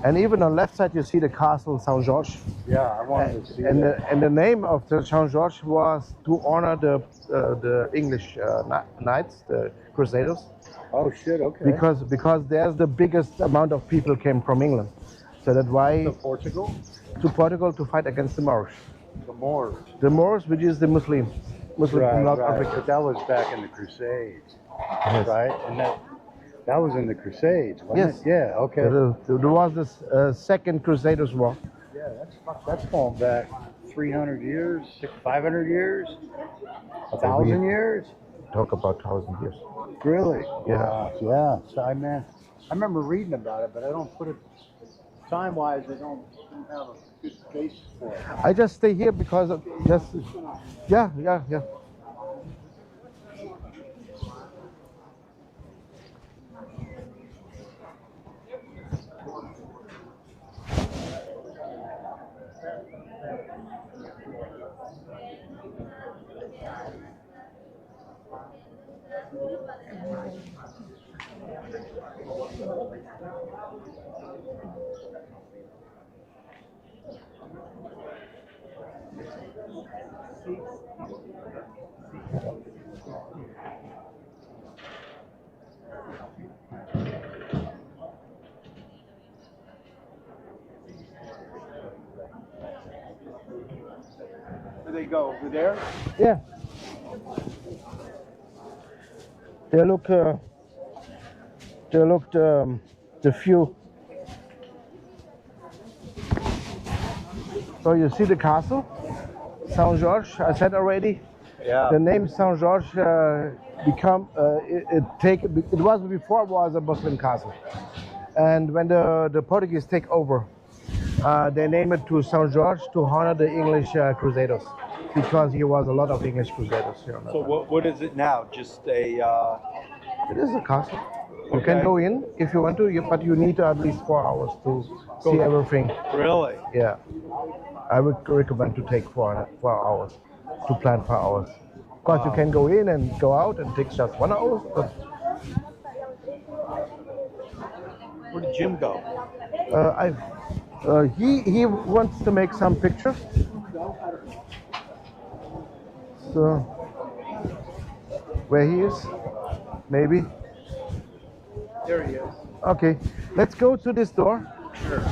S3: And even on left side you see the castle Saint George.
S15: Yeah, I wanted to see
S3: and
S15: that.
S3: And the name of the Saint George was to honor the English knights, the Crusaders.
S15: Oh shit! Okay.
S3: Because there's the biggest amount of people came from England, so that's why
S15: To Portugal?
S3: to Portugal to fight against the Moors.
S15: The Moors.
S3: The Moors, which is the Muslim from North Africa.
S15: But that was back in the Crusades,
S3: Yes.
S15: right? And that was in the Crusades, wasn't
S3: Yes.
S15: it? Yeah. Okay.
S3: There was this second Crusaders war.
S15: Yeah, that's going back 300 years, 500 years, 1,000 years.
S3: Talk about 1,000 years.
S15: Really?
S3: Yeah.
S15: Yeah. So I remember reading about it, but I don't put it time-wise. I don't have a good basis for it.
S3: I just stay here because of yeah.
S15: Where they go? Over there?
S3: Yeah. They look the few. So you see the castle, Saint George. I said already.
S15: Yeah.
S3: The name Saint George become it was before it was a Muslim castle, and when the Portuguese take over, they name it to Saint George to honor the English crusaders, because he was a lot of English crusaders here.
S17: So what is it now? Just a.
S3: It is a castle. You
S17: Okay.
S3: can go in if you want to, but you need at least 4 hours to see everything.
S17: Really?
S3: Yeah. I would recommend to take 4 hours, to plan 4 hours. Of course, you can go in and go out and take just 1 hour, but
S17: Where did Jim go?
S3: he wants to make some pictures. So, where he is, maybe.
S17: There he is.
S3: Okay, let's go to this door.
S17: Sure.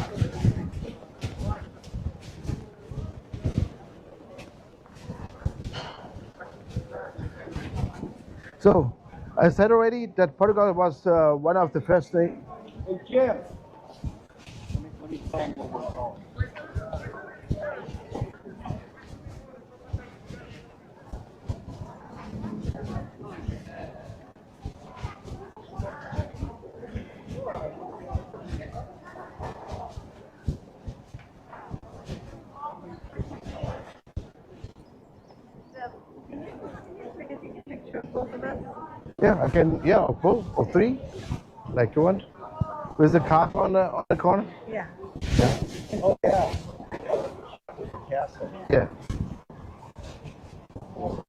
S3: So, I said already that Portugal was one of the first things.
S17: Hey, Jim. Let me tell him what we're calling.
S3: Yeah, I can. Yeah, of course, or 3, like you want. With the calf on the corner.
S6: Yeah.
S17: Oh, yeah. Castle.
S3: Yeah.
S17: What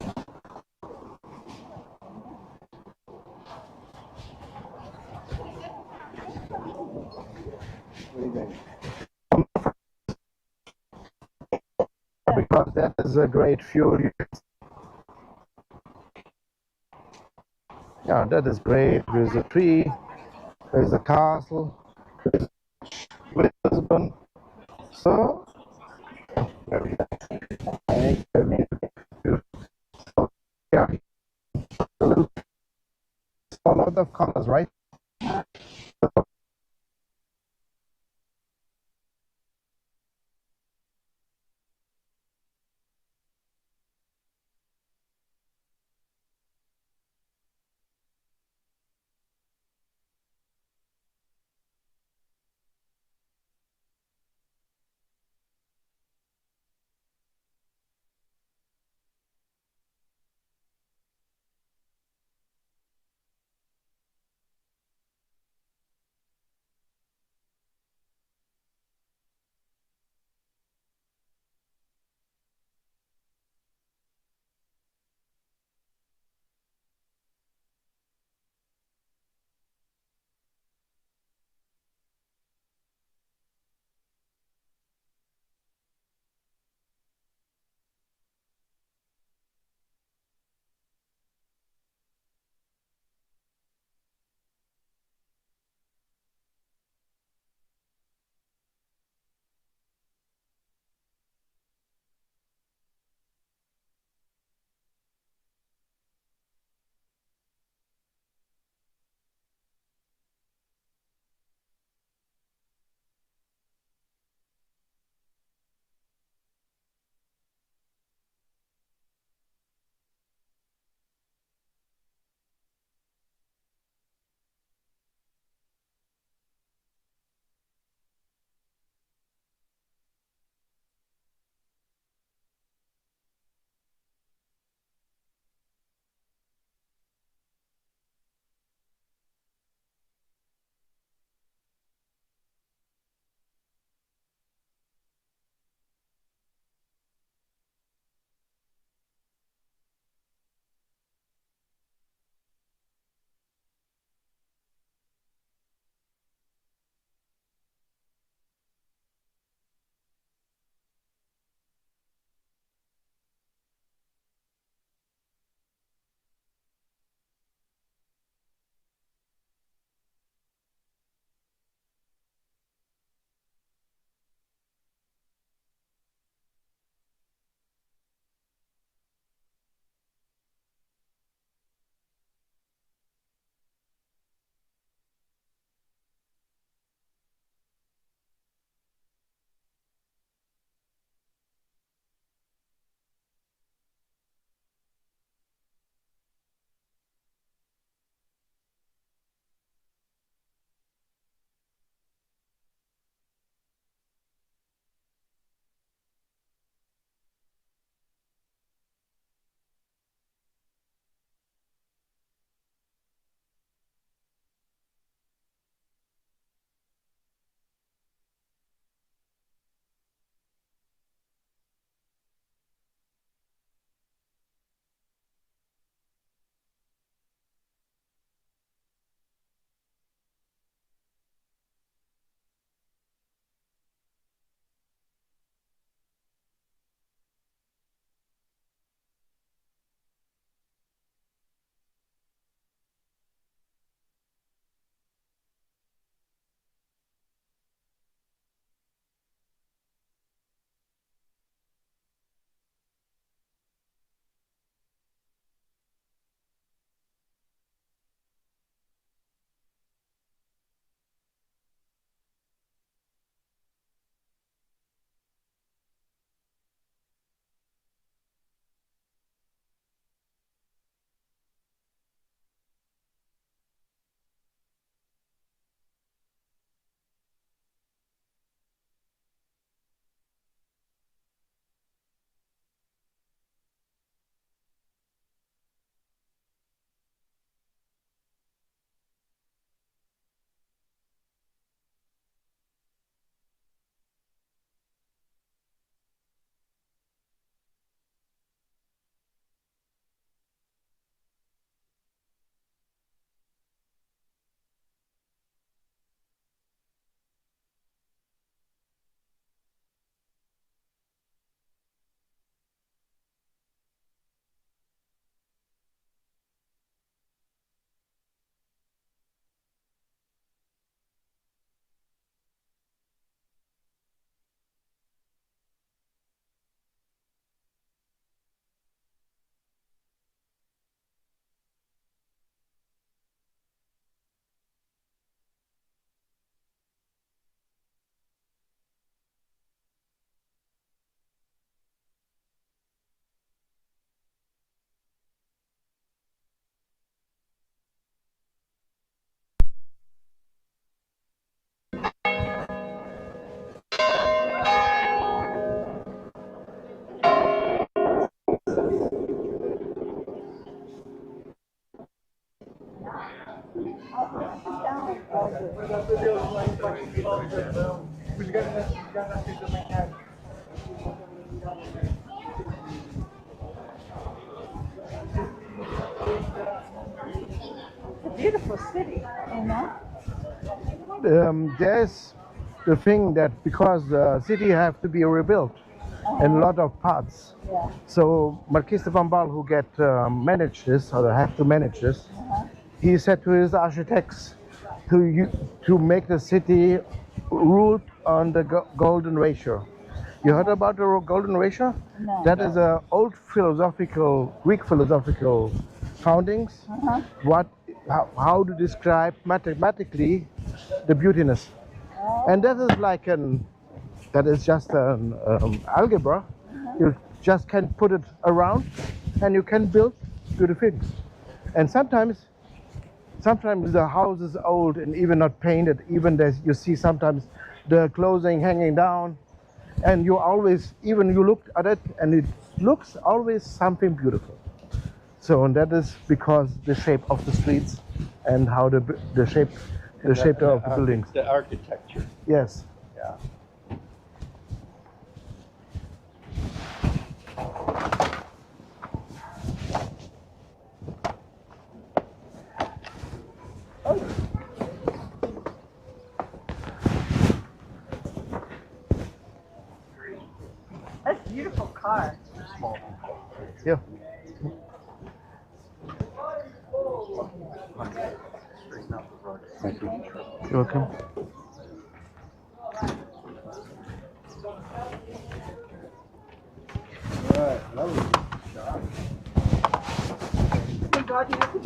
S17: do you think?
S3: Because that is a great view. Yeah, that is great. There's a tree, there's a castle, there's Lisbon. So, very nice. Yeah, a lot of colors, right?
S14: It's a beautiful city, you know?
S3: There's the thing that because the city have to be rebuilt in a lot of parts.
S14: Yeah.
S3: So Marquis de Pombal, who manage this or have to manage this, he said to his architects to make the city ruled on the golden ratio. You heard about the golden ratio?
S14: No.
S3: That is an old Greek philosophical foundings. How to describe mathematically the beautiness, and that is just an algebra. You just can put it around, and you can build beautiful things. And sometimes the house is old and even not painted. Even you see sometimes the clothing hanging down, and you look at it, and it looks always something beautiful. So, and that is because the shape of the streets and how the shape of the buildings.
S15: The architecture.
S3: Yes.
S15: Yeah.
S14: That's a beautiful car.
S3: Yeah.
S15: Thank you.
S3: You're welcome.
S15: Right, that was a shot.
S14: Thank God you could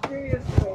S14: seriously.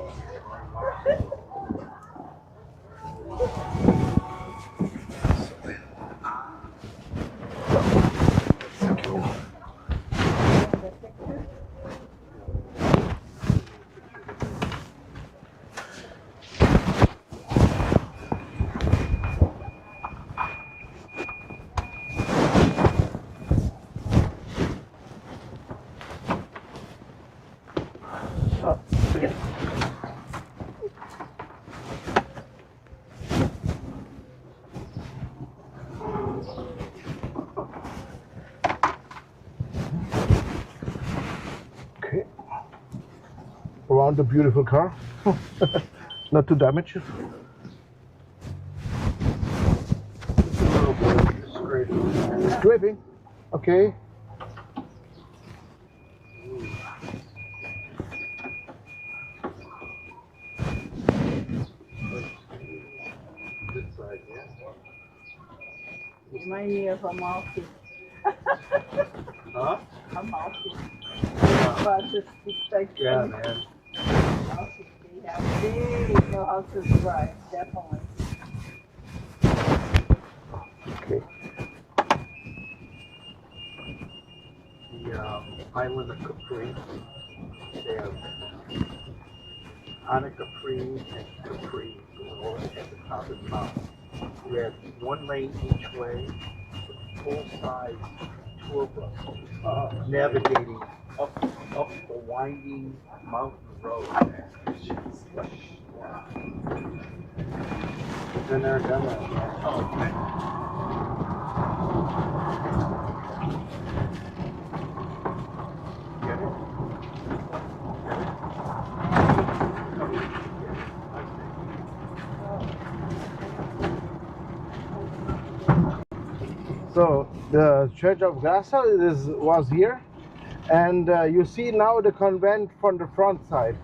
S3: Okay. Around the beautiful car, not to damage it. Scraping. Okay.
S14: Remind me of a monkey.
S15: Huh?
S14: A monkey. But just like
S15: Yeah, man.
S14: monkey, they know how to drive, definitely.
S3: Okay.
S15: The island of Capri. They have Anna Capri and Capri all at the top of the mountain. We had one lane each way, full-size tour bus navigating up the winding mountain road. Been there, done that. Get it?
S3: So the Church of Grassa was here, and you see now the convent from the front side.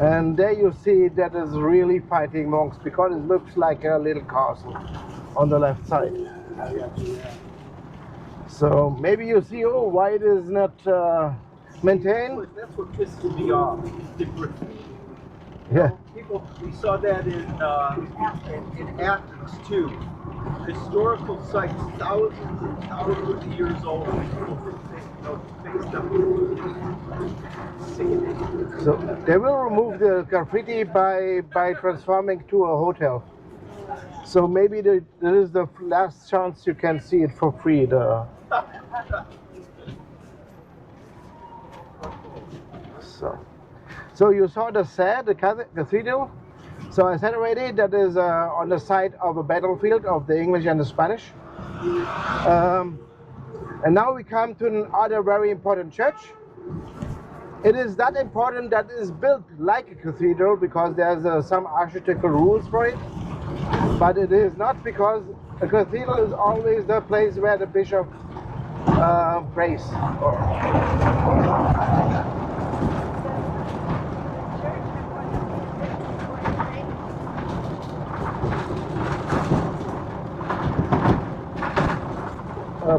S3: And there you see that is really fighting monks, because it looks like a little castle on the left side. So maybe you see, oh, why it is not maintained?
S15: That's what pisses me off. The graffiti.
S3: Yeah.
S15: People, we saw that in Athens too. Historical sites, thousands and thousands of years old.
S3: So they will remove the graffiti by transforming to a hotel. So maybe there is the last chance you can see it for free. So you saw the cathedral. So I said already that is on the side of a battlefield of the English and the Spanish. And now we come to another very important church. It is that important that it is built like a cathedral because there's some architectural rules for it. But it is not because a cathedral is always the place where the bishop prays.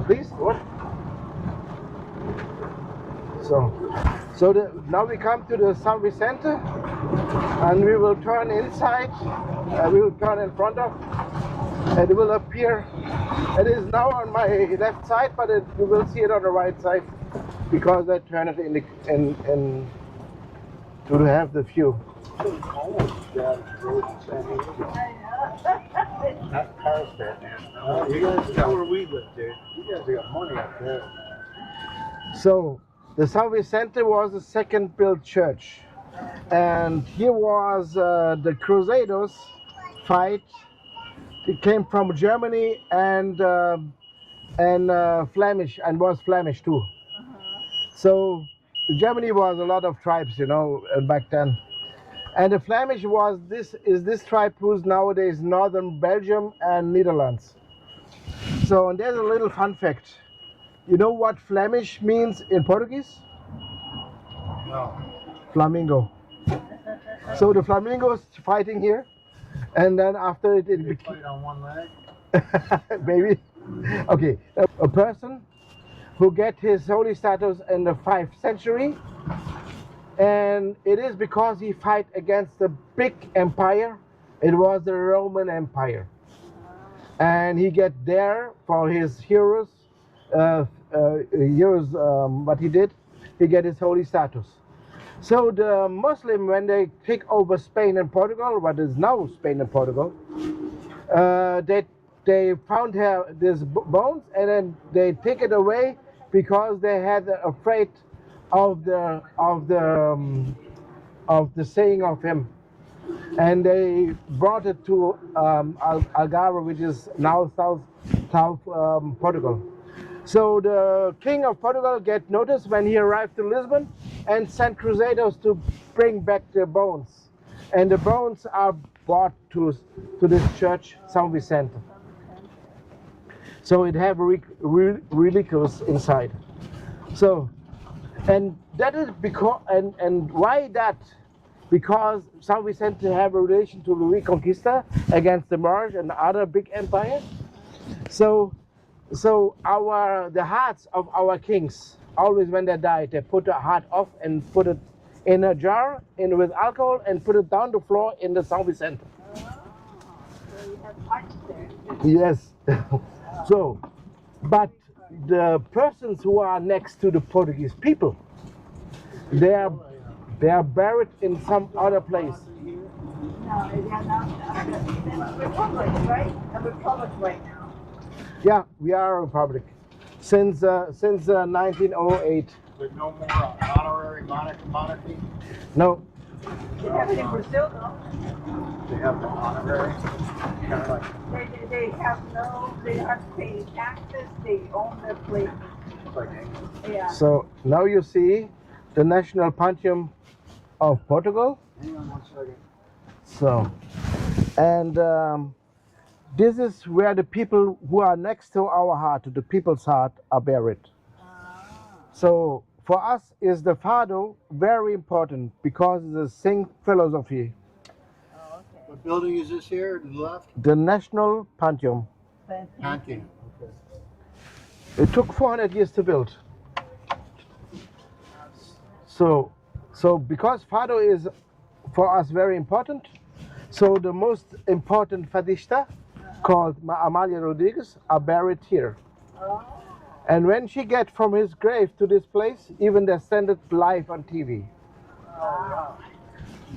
S3: Please, what? So now we come to the San Vicente, and we will turn inside. We will turn in front of, and it will appear. It is now on my left side, but you will see it on the right side because I turn it in to have the view.
S15: Not Carlsbad, man. You guys know where we live, dude. You guys got money up there.
S3: So the San Vicente was the second built church, and here was the Crusaders fight. It came from Germany and Flemish, and was Flemish too. So Germany was a lot of tribes, you know, back then. And the Flemish was this tribe who's nowadays northern Belgium and Netherlands. So, and there's a little fun fact. You know what Flemish means in Portuguese?
S15: No.
S3: Flamingo. So the flamingos fighting here, and then after it became.
S15: Fight on one leg?
S3: Maybe. Okay, a person who get his holy status in the 5th century, and it is because he fight against the big empire. It was the Roman Empire, and he get there for his heroes. What he did, he get his holy status. So the Muslim, when they take over Spain and Portugal, what is now Spain and Portugal, they found these bones, and then they take it away because they had afraid of the saying of him, and they brought it to Algarve, which is now South Portugal. So the king of Portugal get notice when he arrived to Lisbon and sent crusaders to bring back the bones, and the bones are brought to this church, San Vicente. So it have relics inside. So, and that is because, and why that? Because San Vicente have a relation to the Reconquista against the Moors and other big empires. So the hearts of our kings, always when they died, they put the heart off and put it in a jar with alcohol and put it down the floor in the San Vicente.
S14: So you have hearts there.
S3: Yes. So, but the persons who are next to the Portuguese people, they are buried in some other place.
S14: No, they're not. It's Republic, right? A republic right now.
S3: Yeah, we are a republic since 1908.
S15: But no more honorary monarchy?
S3: No.
S14: They have it in Brazil, though.
S15: They have no honorary? Kind of like...
S14: They have no, they don't have to pay any taxes, they own their place.
S15: Like England.
S14: Yeah.
S3: So now you see the national pantheon of Portugal.
S15: Hang on 1 second.
S3: So, and this is where the people who are next to our heart, to the people's heart, are buried. So for us is the Fado very important because it's a Sing philosophy.
S15: What building is this here to the left?
S3: The National Pantheon.
S15: Pantheon. Okay.
S3: It took 400 years to build. So because Fado is for us very important, so the most important fadista called Amalia Rodriguez are buried here. And when she get from his grave to this place, even they send it live on TV.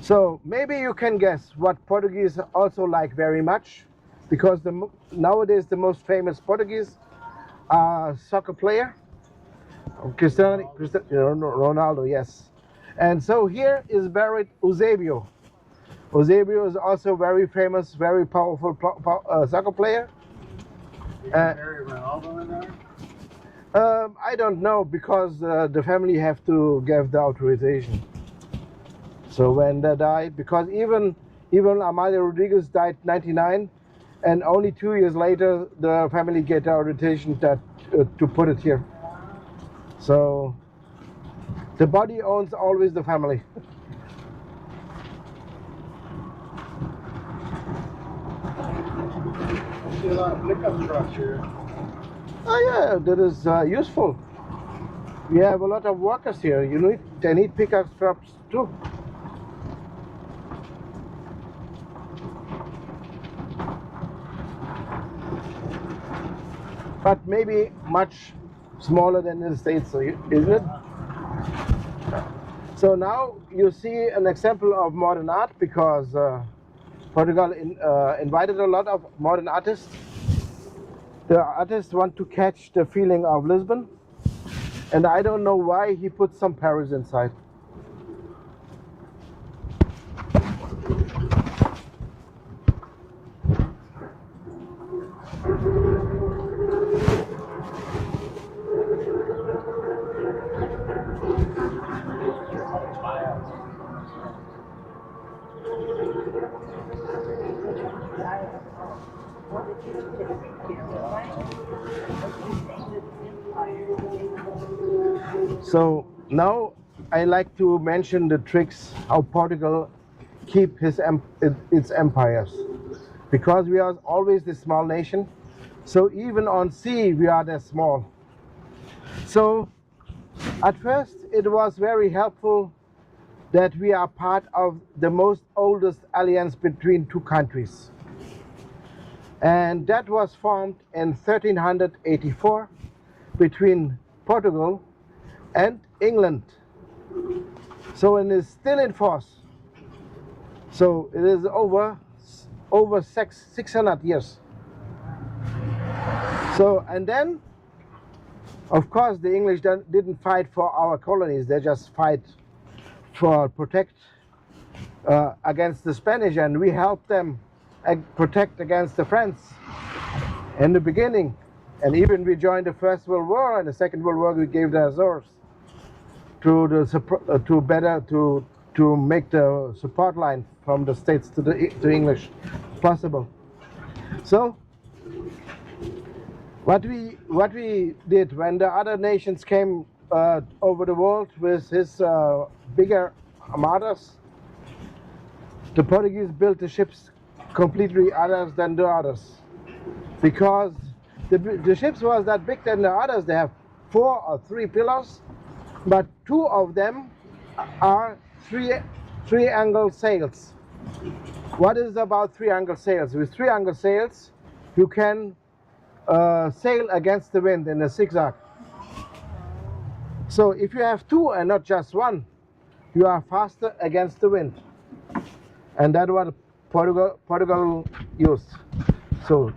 S3: So maybe you can guess what Portuguese also like very much, because nowadays the most famous Portuguese soccer player, Cristiano Ronaldo, yes. And so here is buried Eusebio. Eusebio is also very famous, very powerful soccer player.
S4: Harry Ronaldo in there?
S3: I don't know, because the family have to give the authorization. So when they died, because even Amalia Rodriguez died 99, and only 2 years later the family get the authorization that to put it here. So the body owns always the family.
S4: I see a lot of pickup trucks here.
S3: Oh yeah, that is useful. We have a lot of workers here. They need pickup trucks too. But maybe much smaller than in the States, isn't it? So now you see an example of modern art, because Portugal invited a lot of modern artists. The artists want to catch the feeling of Lisbon, and I don't know why he put some Paris inside. So now I like to mention the tricks how Portugal keep its empires, because we are always this small nation. So even on sea we are that small. So at first it was very helpful that we are part of the most oldest alliance between two countries, and that was formed in 1384 between Portugal and England. So it is still in force. So it is over 600 years. So, and then of course the English didn't fight for our colonies, they just fight for protect against the Spanish, and we helped them protect against the French in the beginning. And even we joined the First World War, and the Second World War we gave the Azores to make the support line from the States to English possible. So what we did when the other nations came over the world with his bigger armadas, the Portuguese built the ships completely others than the others, because the ships was that big than the others. They have 4 or 3 pillars, but 2 of them are three-angle sails. What is about three-angle sails? With three-angle sails you can sail against the wind in a zigzag. So if you have 2 and not just 1, you are faster against the wind, and that's what Portugal used. So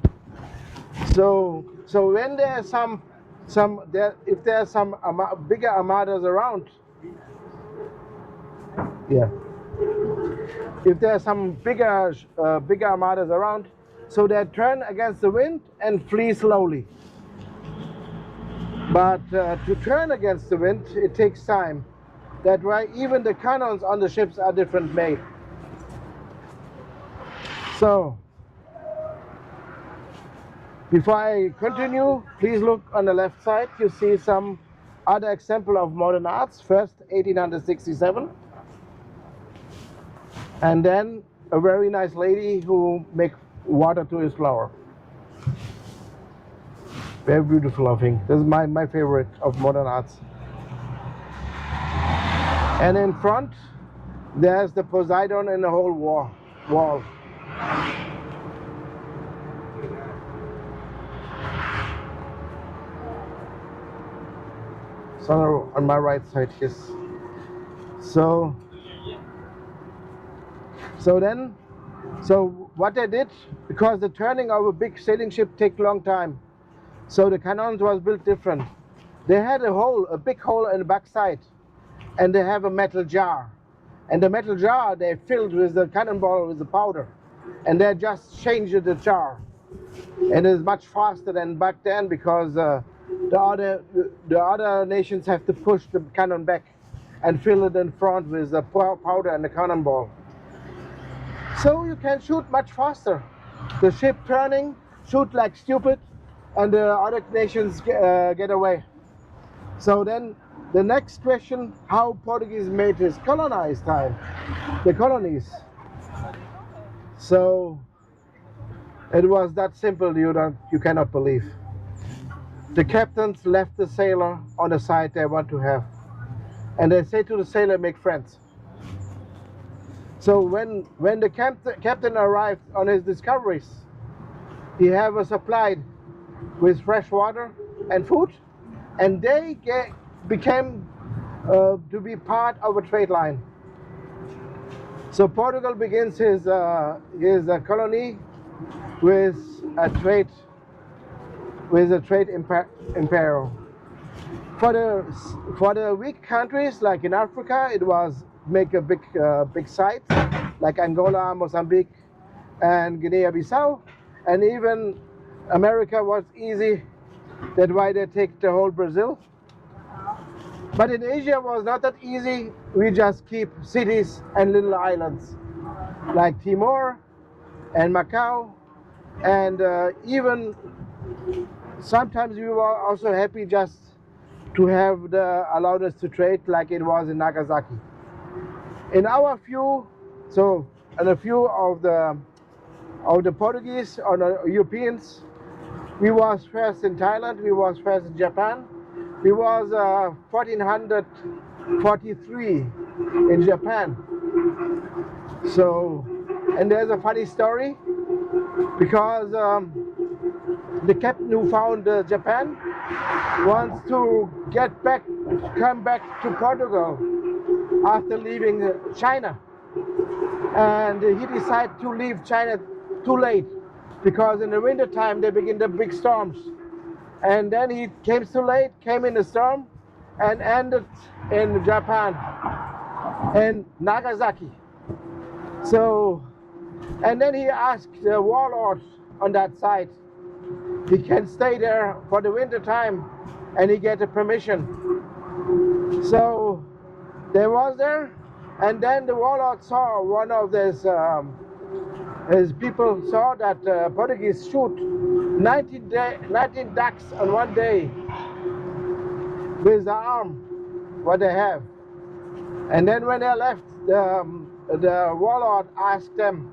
S3: when there's if there are some bigger armadas around, if there are some bigger armadas around, so they turn against the wind and flee slowly. But to turn against the wind, it takes time. That's why even the cannons on the ships are different made. So before I continue, please look on the left side. You see some other example of modern arts. First 1867, and then a very nice lady who make water to his flower. Very beautiful, I think. This is my favorite of modern arts. And in front there's the Poseidon in the whole wall. So on my right side, yes. So what they did, because the turning of a big sailing ship take long time, so the cannons was built different. They had a big hole in the back side, and they have a metal jar, And the metal jar they filled with the cannonball with the powder, and they just changed the jar, and it's much faster than back then because the other nations have to push the cannon back and fill it in front with the powder and the cannonball. So you can shoot much faster. The ship turning, shoot like stupid, and the other nations get away. So then the next question, how Portuguese made his colonized time, the colonies. So it was that simple, you cannot believe. The captains left the sailor on the side they want to have. And they say to the sailor, make friends. So when the captain arrived on his discoveries, he have a supplied with fresh water and food, and they became to be part of a trade line. So Portugal begins his colony with a trade imperial. For the weak countries like in Africa, it was make a big site like Angola, Mozambique, and Guinea-Bissau, and even America was easy. That's why they take the whole Brazil. But in Asia was not that easy. We just keep cities and little islands like Timor and Macau, and even sometimes we were also happy just to have allowed us to trade like it was in Nagasaki. In our view, so in a few of the Portuguese or the Europeans, we was first in Thailand, we was first in Japan, we was 1443 in Japan. So, and there's a funny story because the captain who found Japan wants to come back to Portugal after leaving China, and he decided to leave China too late because in the winter time they begin the big storms, and then he came too late, came in the storm, and ended in Japan, in Nagasaki. So, and then he asked the warlord on that side, he can stay there for the winter time, and he get a permission. So they was there, and then the warlord saw one of his people saw that Portuguese shoot 19 ducks on one day with the arm, what they have. And then when they left, the warlord asked them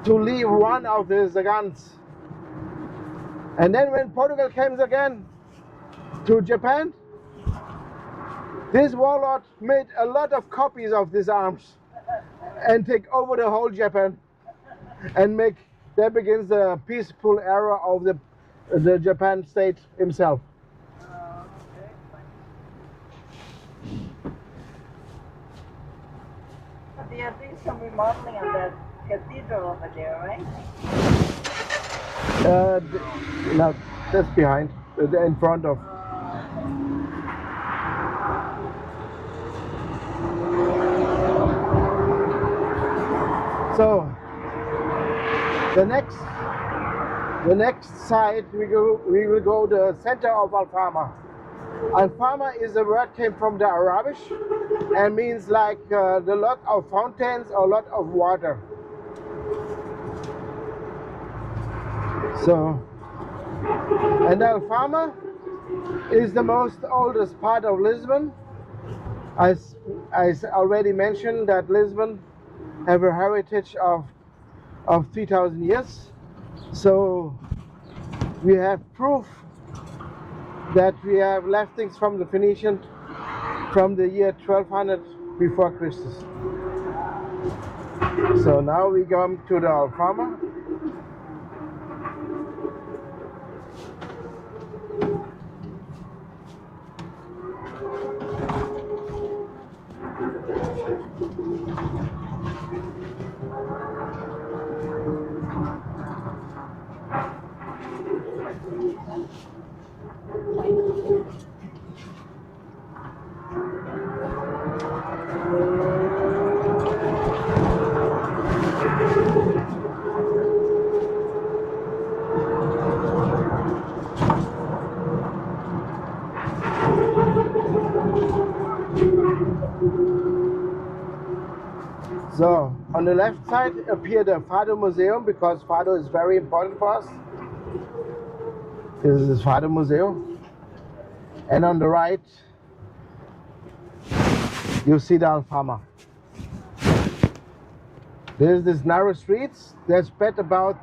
S3: to leave one of his guns. And then when Portugal came again to Japan, this warlord made a lot of copies of these arms and take over the whole Japan, and that begins the peaceful era of the Japan state himself.
S14: They are doing some remodeling on the cathedral over there, right?
S3: No, that's behind, in front of. So the next site we will go the center of Alfama. Alfama is a word came from the Arabic and means like the lot of fountains or lot of water. So, and Alfama is the most oldest part of Lisbon. I already mentioned that Lisbon have a heritage of 3,000 years. So we have proof that we have left things from the Phoenicians from the year 1200 before Christus. So now we come to the Alfama. on the left side appear the Fado Museum, because Fado is very important for us. This is Fado Museum. And on the right, you see the Alfama. There's these narrow streets. They're spread about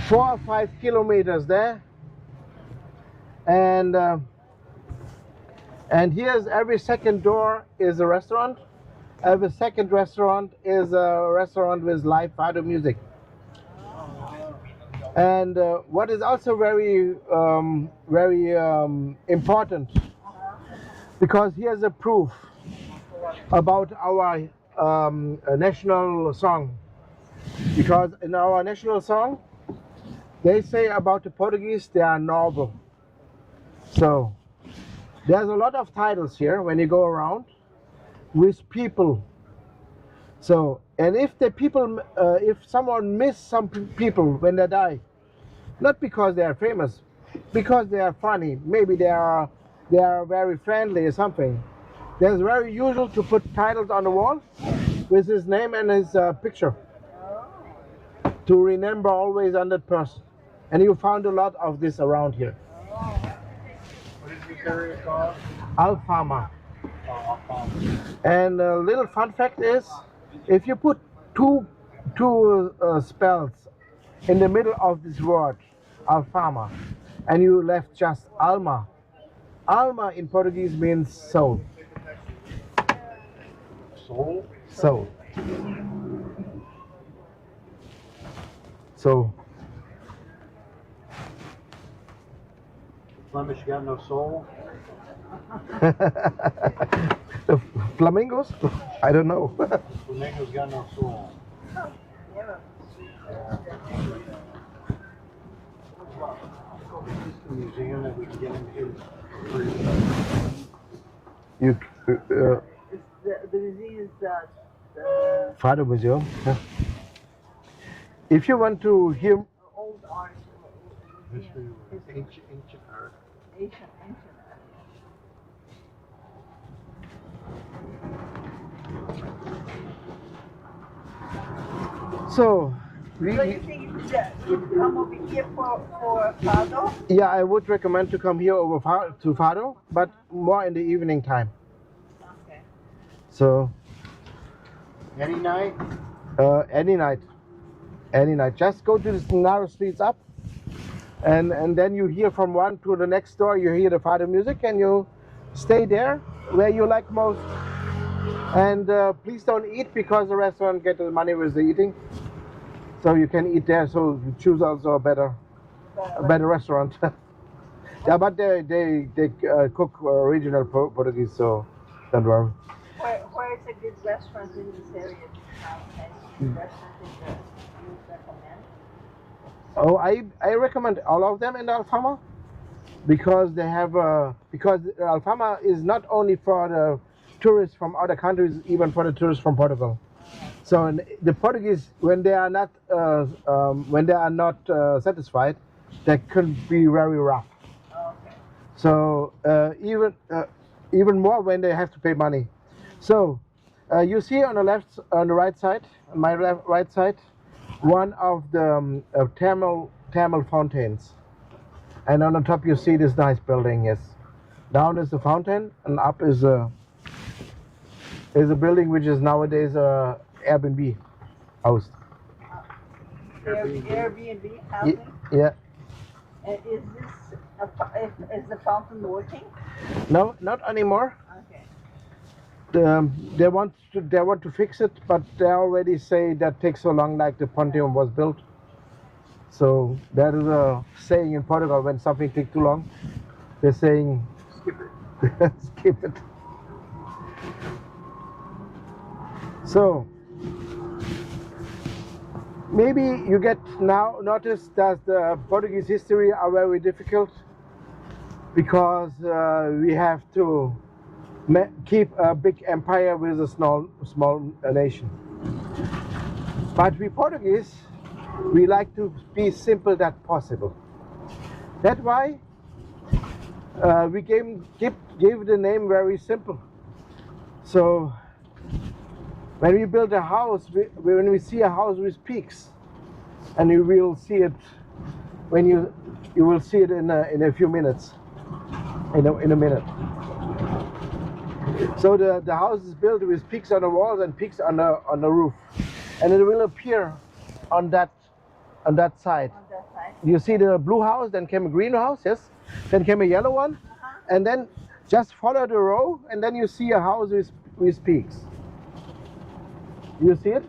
S3: 4 or 5 kilometers there. And here's every second door is a restaurant. Every second restaurant is a restaurant with live Fado music. And what is also very important, because here's a proof about our national song. Because in our national song, they say about the Portuguese, they are noble. So there's a lot of titles here when you go around with people. So, and if the people, if someone miss some people when they die, not because they are famous, because they are funny, maybe they are very friendly or something, then it's very usual to put titles on the wall with his name and his picture, to remember always on that person. And you found a lot of this around here.
S4: What did you carry it called?
S3: Alfama. And a little fun fact is, if you put two spells in the middle of this word, Alfama, and you left just Alma, Alma in Portuguese means soul.
S4: Soul?
S3: Soul. So.
S15: Flemish got no soul?
S3: The flamingos? I don't know.
S15: Flamingos got no soul. Is this the museum that we can get into?
S3: You,
S14: The museum is the
S3: Fado Museum. Yeah. If you want to hear
S14: old art.
S15: Ancient art.
S14: Ancient art.
S3: so,
S14: So you think you come over here for Fado?
S3: yeah, I would recommend to come here over to Fado, but more in the evening time.
S14: Okay.
S3: So.
S4: Any night?
S3: Any night. Any night. Just go to the narrow streets up, and then you hear from one to the next door, you hear the Fado music, and you stay there where you like most. And please don't eat, because the restaurant gets the money with the eating. So you can eat there, so you choose also a better restaurant. Yeah, but they cook regional Portuguese, so don't worry.
S14: Where is a good restaurant in this area? Any restaurant that you recommend?
S3: Oh, I recommend all of them in the Alfama, because they have because Alfama is not only for the tourists from other countries, even for the tourists from Portugal. So the Portuguese, when they are not satisfied, they can be very rough.
S14: Okay.
S3: So even more when they have to pay money. So you see on the right side, on my right side, one of the thermal fountains, and on the top you see this nice building. Yes, down is the fountain, and up is a building which is nowadays a Airbnb house.
S14: Airbnb housing?
S3: Yeah.
S14: And is is the fountain working?
S3: No, not anymore.
S14: Okay.
S3: They want to fix it, but they already say that takes so long, like the Pontium was built. So that is a saying in Portugal, when something takes too long, they're saying skip it. Skip it. So maybe you get now noticed that the Portuguese history are very difficult, because we have to keep a big empire with a small nation. But we Portuguese, we like to be simple that possible. That's why we gave the name very simple. So When we build a house, when we see a house with peaks, and you will see it when you will see it in a few minutes, in a minute. So the house is built with peaks on the walls and peaks on the roof, and it will appear on that side. You see the blue house, then came a green house, yes, then came a yellow one, and then just follow the row, and then you see a house with peaks. You see it?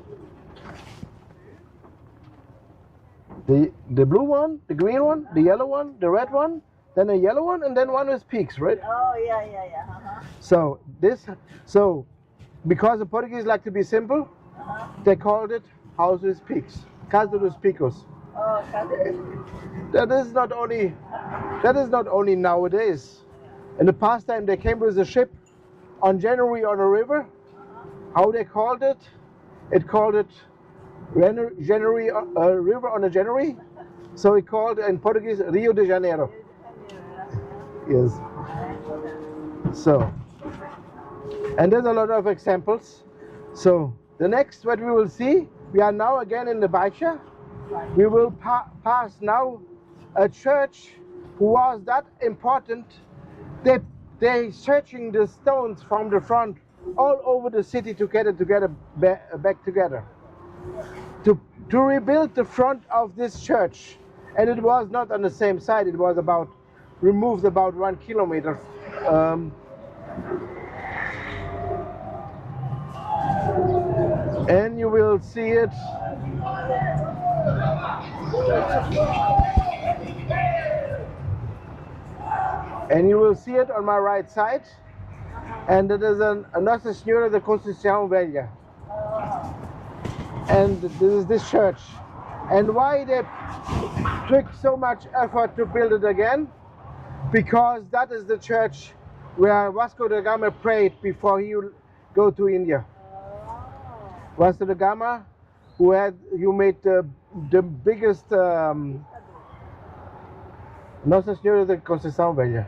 S3: The blue one, the green one, the yellow one, the red one, then a yellow one, and then one with peaks, right?
S14: Oh, yeah.
S3: So because the Portuguese like to be simple, they called it house with peaks, Casa dos Picos.
S14: Oh,
S3: That is not only nowadays. In the past time, they came with a ship on January on a river. How they called it? It called it January, river on a January. So it called in Portuguese Rio de Janeiro. Yes. So, and there's a lot of examples. So the next what we will see, we are now again in the Baixa. We will pass now a church who was that important. They searching the stones from the front all over the city to get it together back together. To rebuild the front of this church, and it was not on the same side. It was removed about 1 kilometer. And you will see it. And you will see it on my right side. And it is a Nossa Senhora da Conceição Velha. And this is this church. And why they took so much effort to build it again? Because that is the church where Vasco da Gama prayed before he would go to India. Vasco da Gama, who made the biggest Nossa Senhora da Conceição Velha.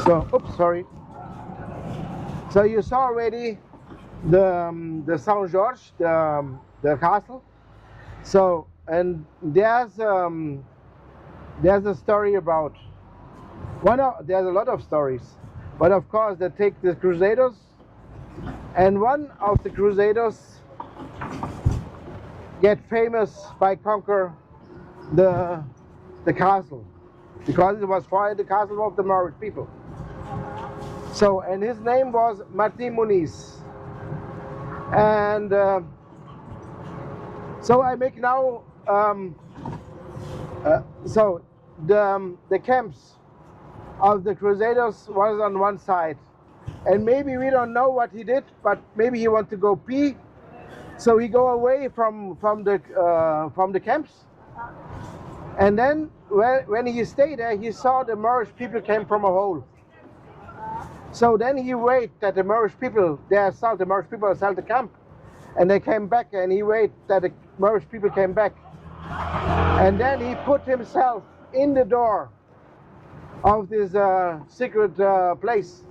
S3: So, oops, sorry. So you saw already the São Jorge, the castle. So, and there's a story about there's a lot of stories, but of course they take the Crusaders, and one of the Crusaders get famous by conquer the castle, because it was for the castle of the Moorish people. So, and his name was Martin Muniz. And so I make now, so the camps of the Crusaders was on one side. And maybe we don't know what he did, but maybe he want to go pee. So he go away from the camps. And then when he stayed there, he saw the Moorish people came from a hole. So then he waited that the Moorish people, the Moorish people assaulted the camp, and they came back, and he waited that the Moorish people came back. And then he put himself in the door of this secret place,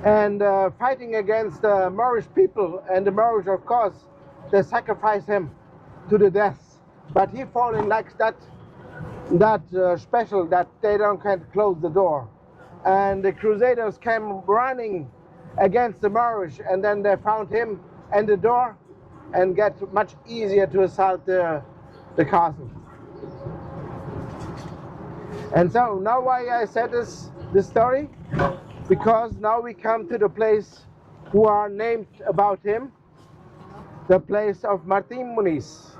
S3: and fighting against the Moorish people, and the Moorish, of course, they sacrificed him to the death. But he falling like that special that they can't close the door. And the Crusaders came running against the Moorish, and then they found him and the door, and get much easier to assault the castle. And so now why I said this story, because now we come to the place who are named about him, the place of Martin Muniz.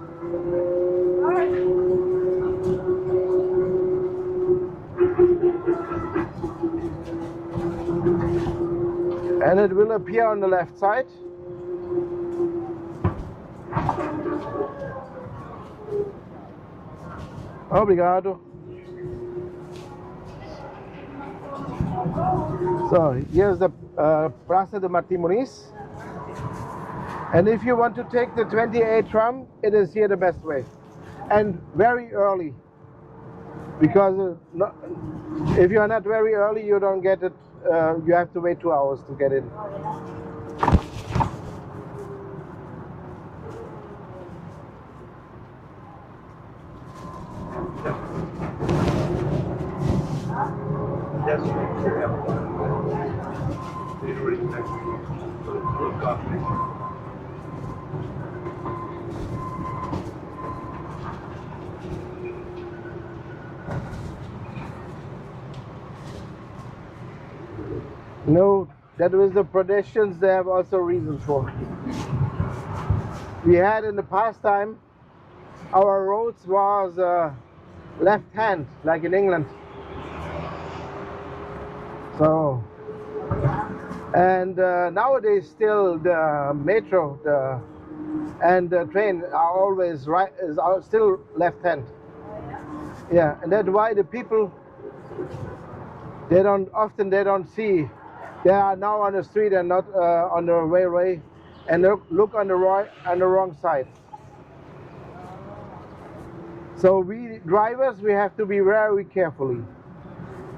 S3: And it will appear on the left side. Obrigado. So here's the Praça de Martim Muniz. And if you want to take the 28 tram, it is here the best way. And very early. Because if you are not very early, you don't get it. You have to wait 2 hours to get in. No, that was the pedestrians they have also reasons for. We had in the past time, our roads was left hand, like in England. So, and nowadays still the metro and the train are always right, are still left hand. Yeah, and that's why the people, they don't see. They are now on the street and not on the railway, and look on the wrong side. So we drivers, we have to be very carefully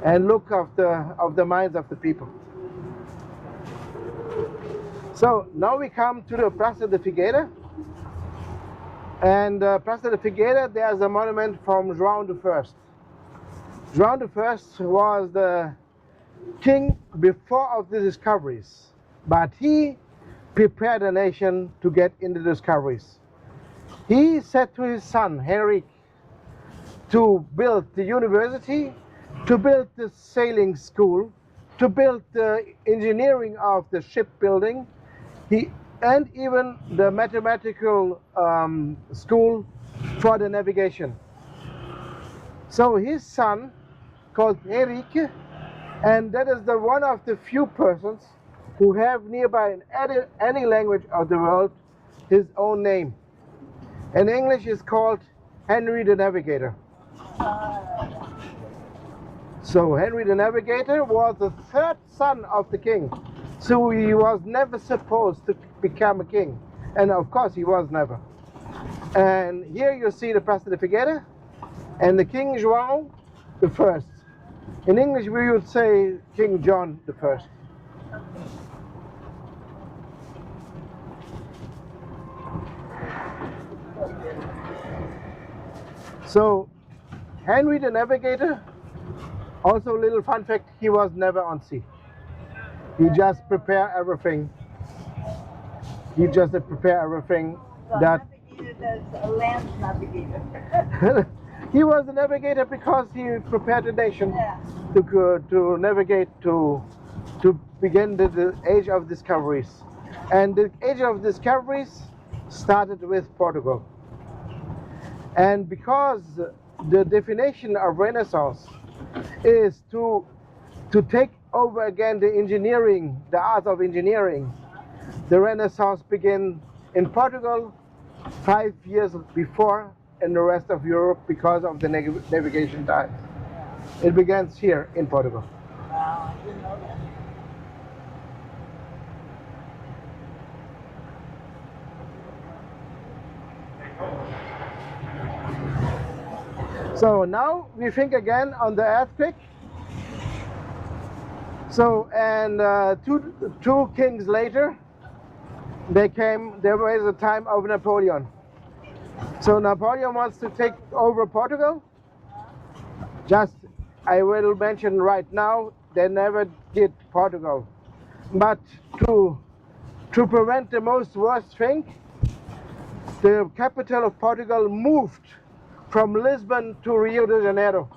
S3: and look of the minds of the people. So now we come to the Praça de Figueira, and Praça de Figueira, there's a monument from João I. João I was the king before of the discoveries, but he prepared the nation to get into discoveries. He said to his son Henrik to build the university, to build the sailing school, to build the engineering of the shipbuilding, and even the mathematical school for the navigation. So his son called Henrik, and that is the one of the few persons who have nearby in any language of the world his own name. In English is called Henry the Navigator. So Henry the Navigator was the third son of the king. So he was never supposed to become a king. And of course he was never. And here you see the Praça de Figueira and the King João I. In English we would say King John I. So Henry the Navigator, also a little fun fact, he was never on sea. He just prepared everything. He just prepared everything
S14: So
S3: that
S14: navigator as a land navigator.
S3: he was a navigator because he prepared the nation to navigate to begin the age of discoveries. And the age of discoveries started with Portugal. And because the definition of Renaissance is to take over again the engineering, the art of engineering, the Renaissance began in Portugal 5 years before in the rest of Europe because of the navigation time. It begins here in Portugal.
S14: Wow, I didn't know that.
S3: So now we think again on the earthquake. So, and two kings later, there was a time of Napoleon. So Napoleon wants to take over Portugal. Just, I will mention right now, they never did Portugal. But to prevent the most worst thing, the capital of Portugal moved from Lisbon to Rio de Janeiro.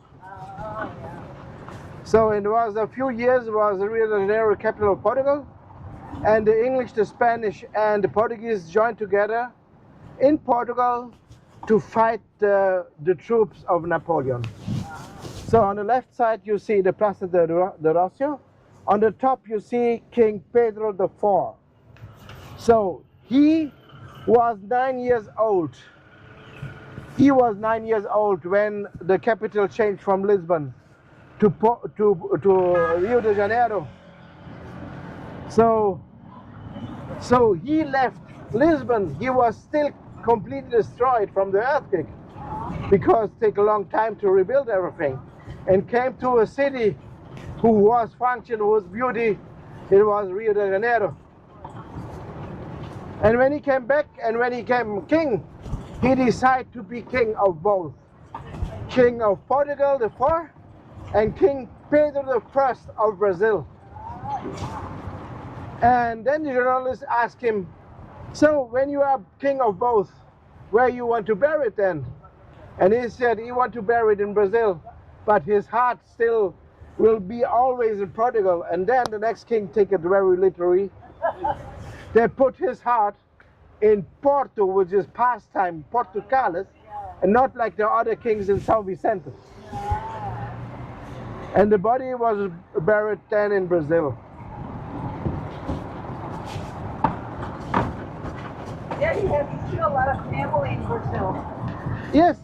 S3: So it was a few years, was Rio de Janeiro capital of Portugal, and the English, the Spanish, and the Portuguese joined together in Portugal to fight the troops of Napoleon. So on the left side you see the Praça de Rocio, On the top you see King Pedro IV. So he was 9 years old. He was 9 years old when the capital changed from Lisbon to Rio de Janeiro. So he left Lisbon. He was still completely destroyed from the earthquake because it took a long time to rebuild everything, and came to a city who was functioning, whose beauty, it was Rio de Janeiro. And when he came back and when he became king, he decided to be king of both. King of Portugal, the four, and King Pedro I of Brazil. And then the journalist asked him, so when you are king of both, where you want to bury it then? And he said he want to bury it in Brazil, but his heart still will be always in Portugal. And then the next king take it very literally. They put his heart in Porto, which is pastime, Portugalis, and not like the other kings in São Vicente. And the body was buried then in Brazil.
S14: Yeah, you have still a lot of family in Brazil.
S3: Yes.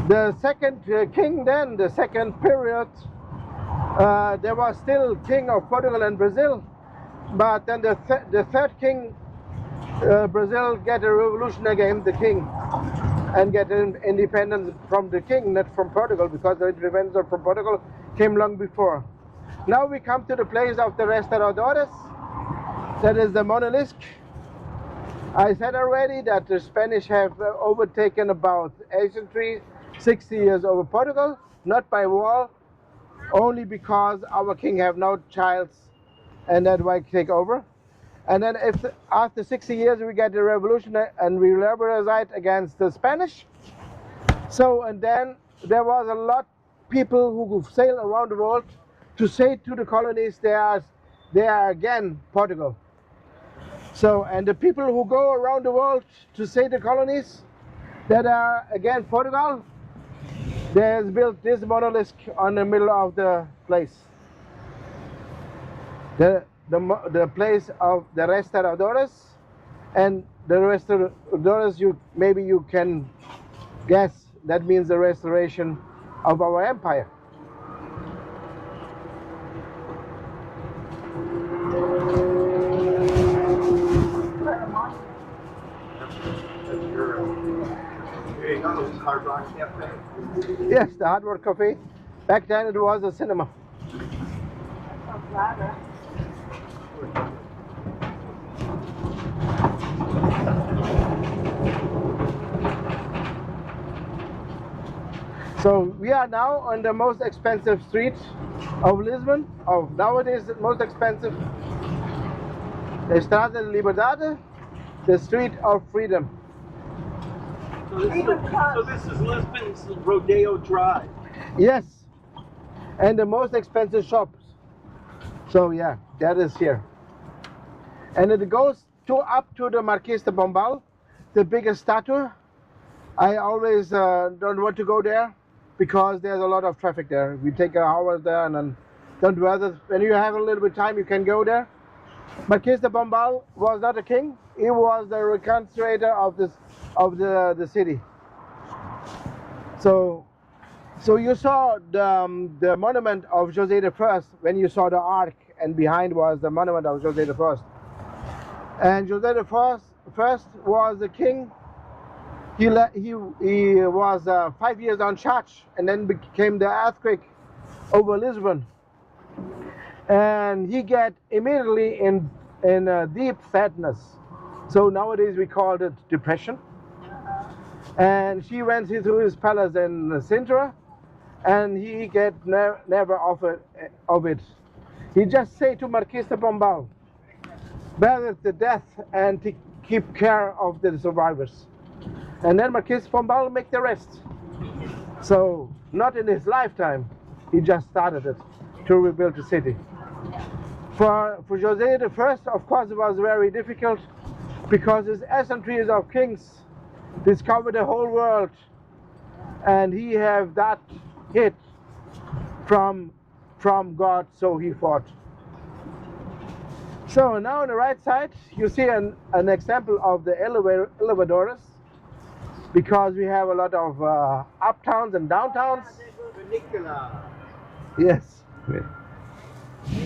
S3: The second king then, the second period, there was still king of Portugal and Brazil. But then the third king, Brazil get a revolution against the king and get independence from the king, not from Portugal, because the independence from Portugal came long before. Now we come to the place of the restauradores. That is the monolith. I said already that the Spanish have overtaken about ancientry 60 years over Portugal, not by war, only because our king have no childs, and that's why take over. And then after 60 years we get the revolution and we liberalize against the Spanish. So, and then there was a lot of people who sail around the world to say to the colonies they are again Portugal. So, and the people who go around the world to say the colonies that are again Portugal, they have built this monolith on the middle of the place. The place of the restauradores, and the restauradores, maybe you can guess that means the restoration of our empire.
S15: Hard Rock Cafe?
S3: Yes, the Hard Rock Cafe. Back then it was a cinema. So we are now on the most expensive street of Lisbon, of nowadays the most expensive, the Estrada de Liberdade, the street of freedom.
S15: So this is Lisbon's Rodeo Drive.
S3: Yes, and the most expensive shops. So yeah, that is here. And it goes up to the Marquês de Pombal, the biggest statue. I always don't want to go there because there's a lot of traffic there. We take an hour there and then don't bother. When you have a little bit of time, you can go there. Marquês de Pombal was not a king. He was the reconstructor of the city. So you saw the monument of José I when you saw the ark, and behind was the monument of José I. And José I was the king. He was 5 years on charge, and then became the earthquake over Lisbon. And he get immediately in deep sadness. So nowadays we call it depression. And she went into his palace in Sintra, and he get never offered of it. He just say to Marquês de Pombal, better the death and to keep care of the survivors. And then Marquês de Pombal make the rest. So not in his lifetime, he just started it to rebuild the city. For José I, of course, it was very difficult because his centuries of kings discovered the whole world, and he have that hit from from God, so he fought. So now on the right side, you see an example of the elevators, because we have a lot of uptowns and downtowns.
S15: Vernacular.
S3: Yes.
S14: You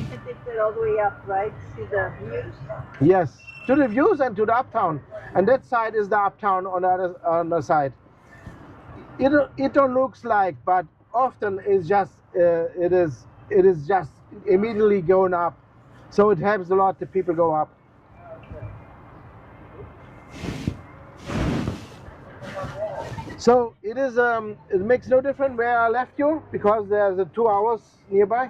S14: can take that all the way up, right? See the views?
S3: Yes, to the views and to the uptown. And that side is the uptown on the side. It don't looks like, but often it's just it is just immediately going up. So it helps a lot that people go up. So it is it makes no difference where I left you, because there's 2 hours nearby.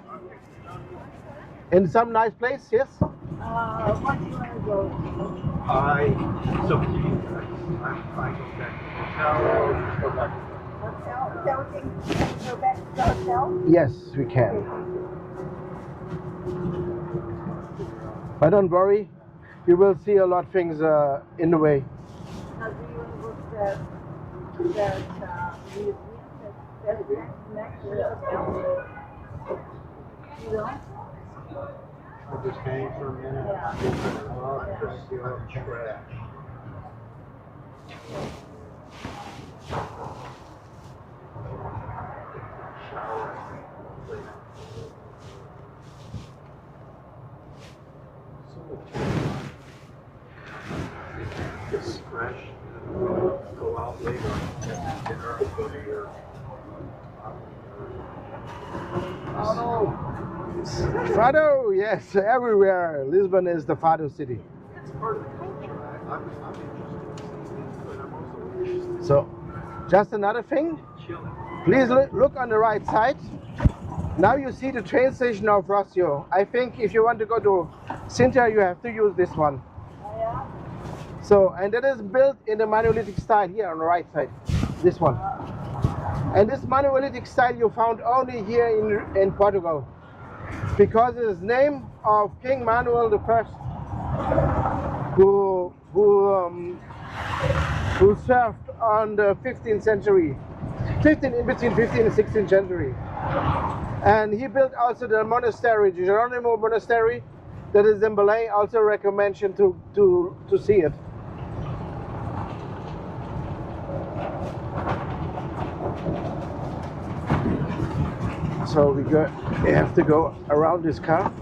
S3: In some nice place, yes?
S14: What do you want to go?
S15: It's up to you guys. I go back to the hotel. Just go back.
S14: Hotel? Is that what you go back to the hotel?
S3: Yes, we can. But don't worry, you will see a lot of things in the way.
S14: Now, do you want to go to that museum that's next to the hotel? You don't?
S15: I just hang for a minute.
S14: Yeah.
S15: Just do a trash. It's fresh. Go out later. Have dinner. Go to your.
S3: Fado, yes, everywhere. Lisbon is the Fado city.
S15: It's part of the culture. I'm interested, but I'm also interested.
S3: So, just another thing.
S15: Chilling.
S3: Please look on the right side. Now you see the train station of Rossio. I think if you want to go to Sintra, you have to use this one. So, and that is built in the monolithic style here on the right side. This one. And this monolithic style you found only here in Portugal, because it is named of King Manuel I, who served on the 15th century, in between 15th and 16th century. And he built also the monastery, the Geronimo Monastery, that is in Belém. Also recommend you to see it. So we have to go around this car.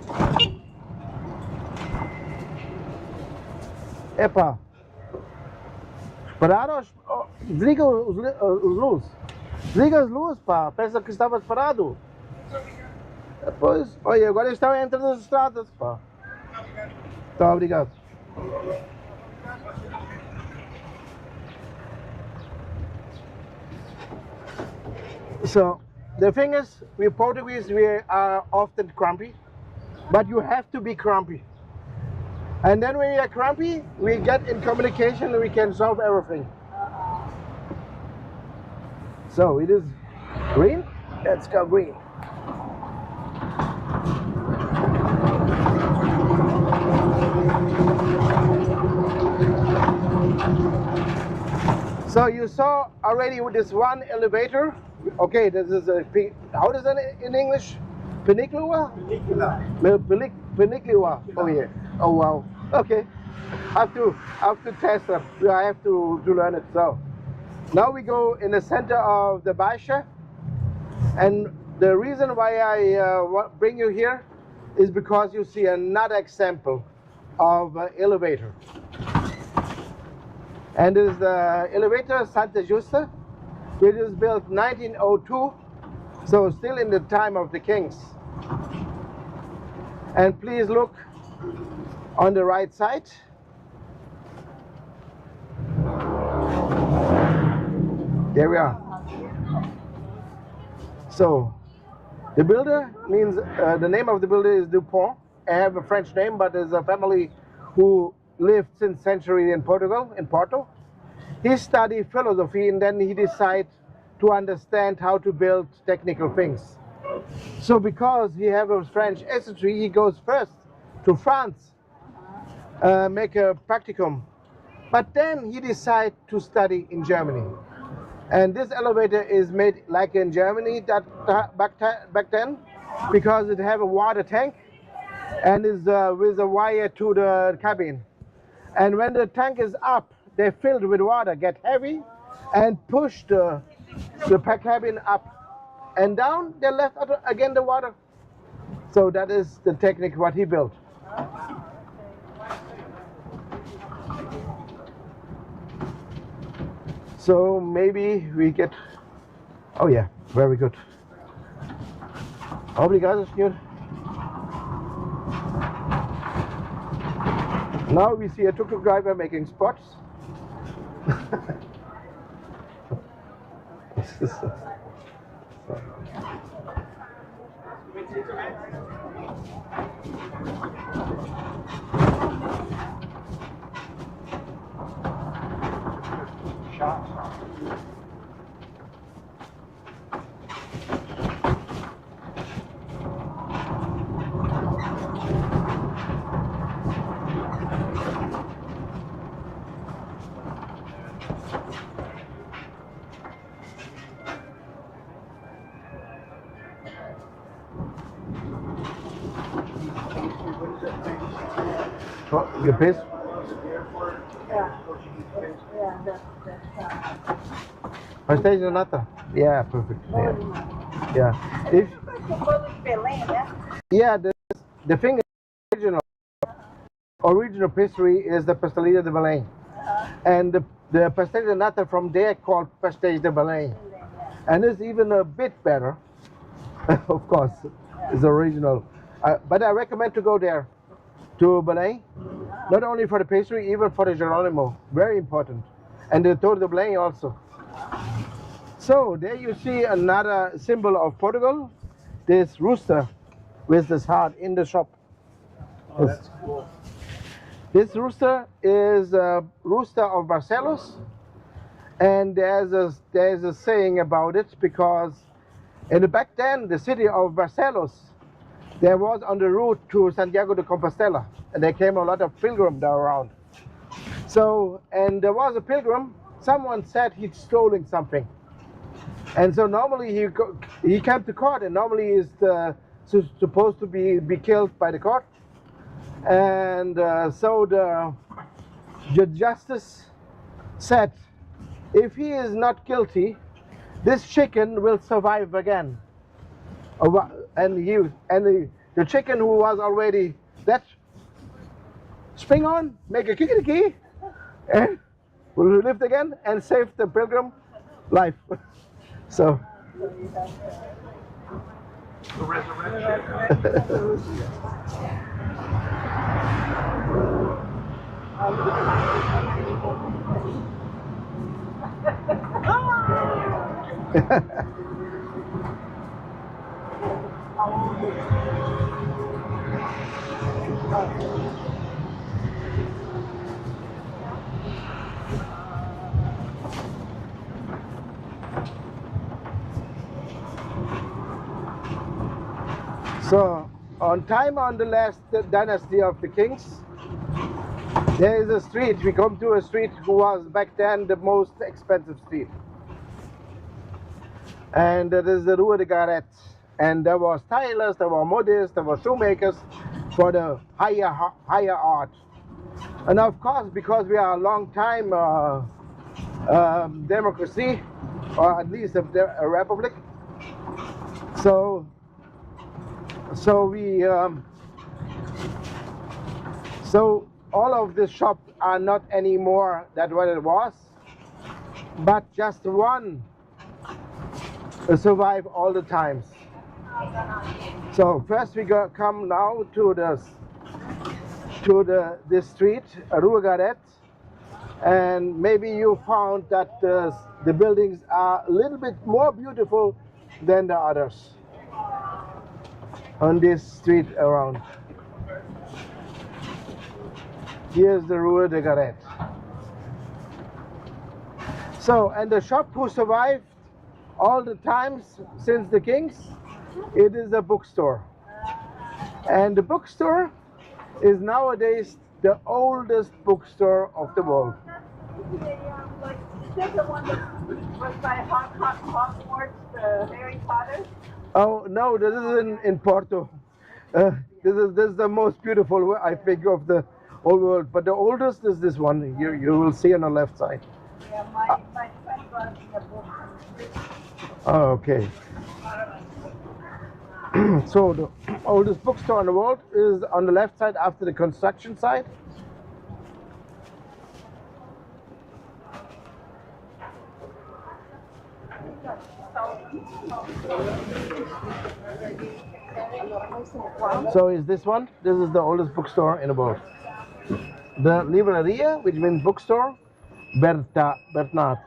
S3: Epa! Pararam? Desliga os luzes. Desliga as luzes, pá. Pensa que estavas parado. Depois, olha, agora estão entre as estradas, pá. Tá, obrigado. So, the thing is, we Portuguese, we are often grumpy, but you have to be grumpy. And then when we are grumpy, we get in communication and we can solve everything. So it is green, let's go green. So you saw already with this one elevator. Okay, this is a, how is that in English? Penicular? Penicular. Oh yeah. Oh wow. Okay. I have to test them. I have to learn it. So now we go in the center of the Baixa, and the reason why I bring you here is because you see another example of elevator. And this is the elevator Santa Justa, which was built 1902, so still in the time of the kings. And please look on the right side. There we are. So the builder means, the name of the builder is Dupont. I have a French name, but there's a family who lived since century in Portugal, in Porto. He studied philosophy and then he decided to understand how to build technical things. So because he has a French ancestry, he goes first to France, make a practicum. But then he decided to study in Germany. And this elevator is made like in Germany back then. because it have a water tank and is with a wire to the cabin. And when the tank is up, they're filled with water, get heavy, and push the cabin up and down. They left again the water. So that is the technique what he built. So maybe we get. Oh yeah, very good. Obrigado, senhor. Now we see a tuk-tuk driver making spots. Oh, your pace? Pastéis de nata? Yeah, perfect. Yeah. If, yeah, the thing is original pastry is the pastelilla de Belém. And the pastéis de nata from there called pastéis de Belém. And it's even a bit better. Of course, it's original. But I recommend to go there, to Belém, not only for the pastry, even for the Geronimo. Very important. And the Torre de Belém also. So there you see another symbol of Portugal, this rooster with this heart in the shop.
S15: Oh, that's cool.
S3: This rooster is a rooster of Barcelos, and there's a saying about it because back then the city of Barcelos, there was on the route to Santiago de Compostela, and there came a lot of pilgrims there around. So, and there was a pilgrim, someone said he'd stolen something. And so normally he came to court, and normally is supposed to be killed by the court. And so the justice said, if he is not guilty, this chicken will survive again. And the chicken who was already dead, spring on, make a kikiriki, and will live again and save the pilgrim life. So.
S15: The resurrection.
S3: So, on the last dynasty of the kings, there is a street, we come to a street who was back then the most expensive street. And that is the Rua de Garret. And there was tailors, there were modists, there were shoemakers for the higher art. And of course, because we are a long time democracy, or at least a republic, so all of the shops are not anymore that what it was, but just one survive all the times. So first we come now to this street, Rua Garret, and maybe you found that the buildings are a little bit more beautiful than the others on this street around. Here's the Rua de Garret. So, and the shop who survived all the times since the kings, it is a bookstore. And the bookstore is nowadays the oldest bookstore of the world.
S14: Is that the one that was by Hogwarts, the Harry Potter?
S3: Oh no, this is in Porto. This is the most beautiful, I think, of the whole world. But the oldest is this one. You will see on the left side.
S14: Yeah, my friend brought me a book.
S3: Oh, okay. So the oldest bookstore in the world is on the left side after the construction site. So is this one? This is the oldest bookstore in the world. The Libreria, which means bookstore, Bernard.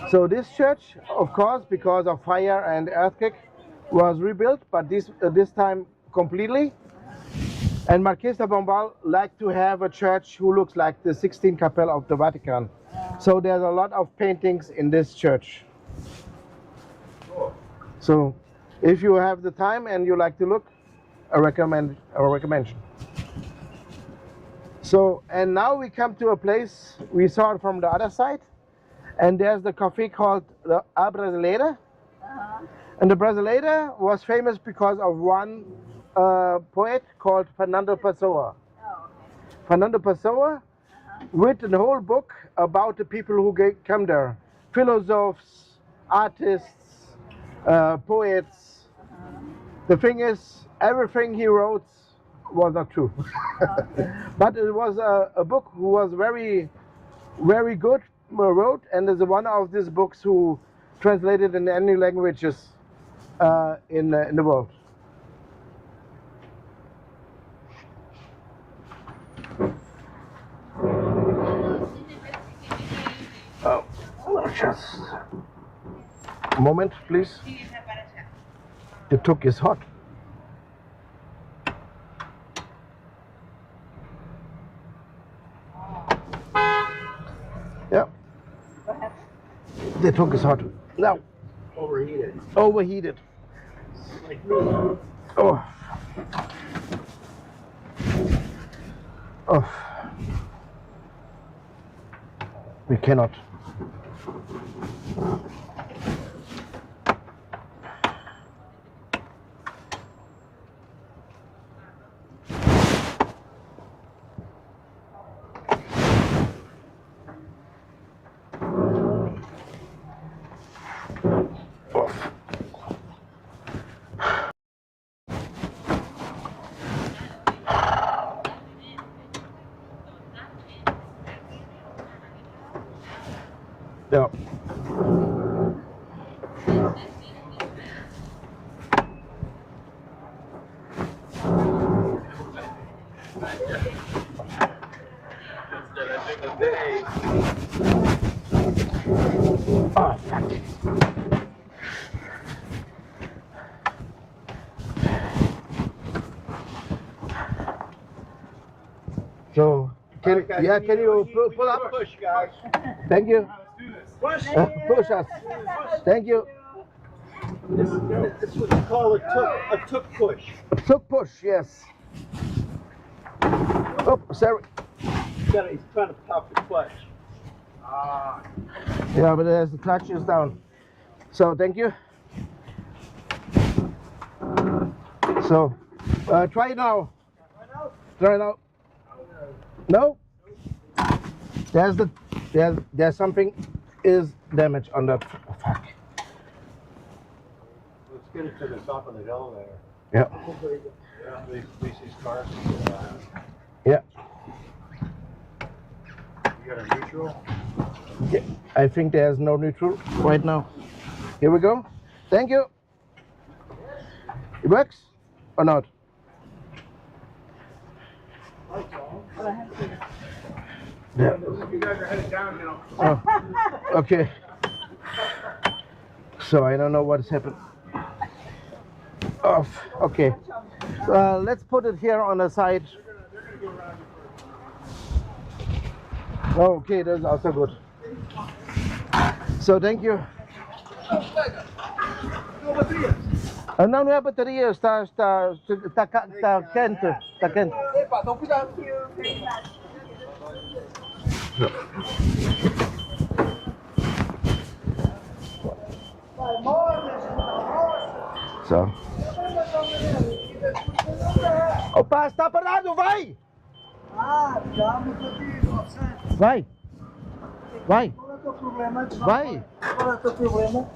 S3: So this church, of course, because of fire and earthquake, was rebuilt, but this time completely. And Marquês de Pombal liked to have a church who looks like the Sixtine Chapel of the Vatican. So there's a lot of paintings in this church. So if you have the time and you like to look, I recommend. So, and now we come to a place, we saw it from the other side, and there's the cafe called the A Brasileira. And the Brasileira was famous because of one poet called Fernando Pessoa. Fernando Pessoa written a whole book about the people who come there. Philosophers, artists, poets. The thing is, everything he wrote was not true. But it was a book who was very, very good wrote, and is one of these books who translated in any languages in the world. Oh, just a moment, please. The Tuk is hot. Yeah. The Tuk is hot. Now.
S15: Overheated.
S3: Overheated.
S15: Like me.
S3: Oh. Oh. We cannot. Yeah. Oh, fuck. So, can you pull up?
S15: Push, guys.
S3: Thank you.
S15: Push.
S3: Push us. Thank you.
S15: This is what you call a tuk push.
S3: A Tuk push, yes. Oh, sorry.
S15: He's trying to pop the clutch.
S3: Yeah, but there's the clutch is down. So thank you. So try it now. Try it out. No. There's something is damaged on that. Oh, fuck.
S15: Let's get it to the top of the hill there.
S3: Yeah.
S15: Yeah, these cars.
S3: Yeah.
S15: You got a neutral?
S3: Yeah. I think there's no neutral right now. Here we go. Thank you. It works or not? Yeah.
S8: You guys are headed down now.
S3: Oh, okay. So I don't know what's happened. Oh, okay. Let's put it here on the side. Okay, that's also good. So thank you. Não, não é a bateria, está quente. Está quente.
S4: Epa, então cuidado.
S3: So. Opa, está parado, vai!
S4: Ah, já me pedi,
S3: Vai! Vai!
S4: Qual é o teu problema?
S3: Vai!
S4: Qual é o teu problema?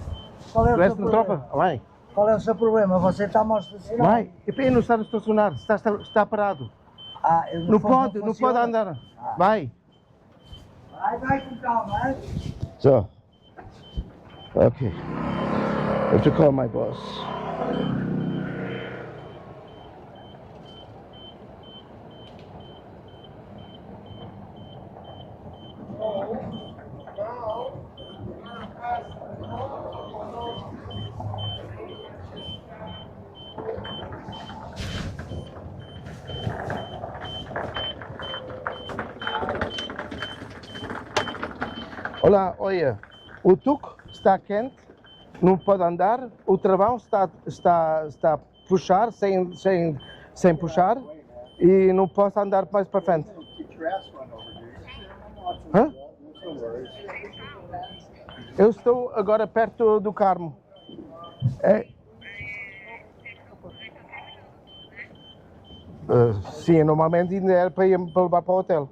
S4: Qual é o
S3: Tu és
S4: teu
S3: na
S4: problema?
S3: tropa? Vai!
S4: Qual é o seu problema? Você está mal estacionado.
S3: Vai! E não está a estacionar, está parado.
S4: Ah,
S3: Não pode andar. Vai!
S4: Vai com calma, hein?
S3: So. Okay. I have to call my boss. Olá, olha, o Tuk está quente, não pode andar, o travão está a puxar sem puxar e não posso andar mais para frente. Hã? Eu estou agora perto do Carmo. Sim, normalmente ainda era para levar para o hotel.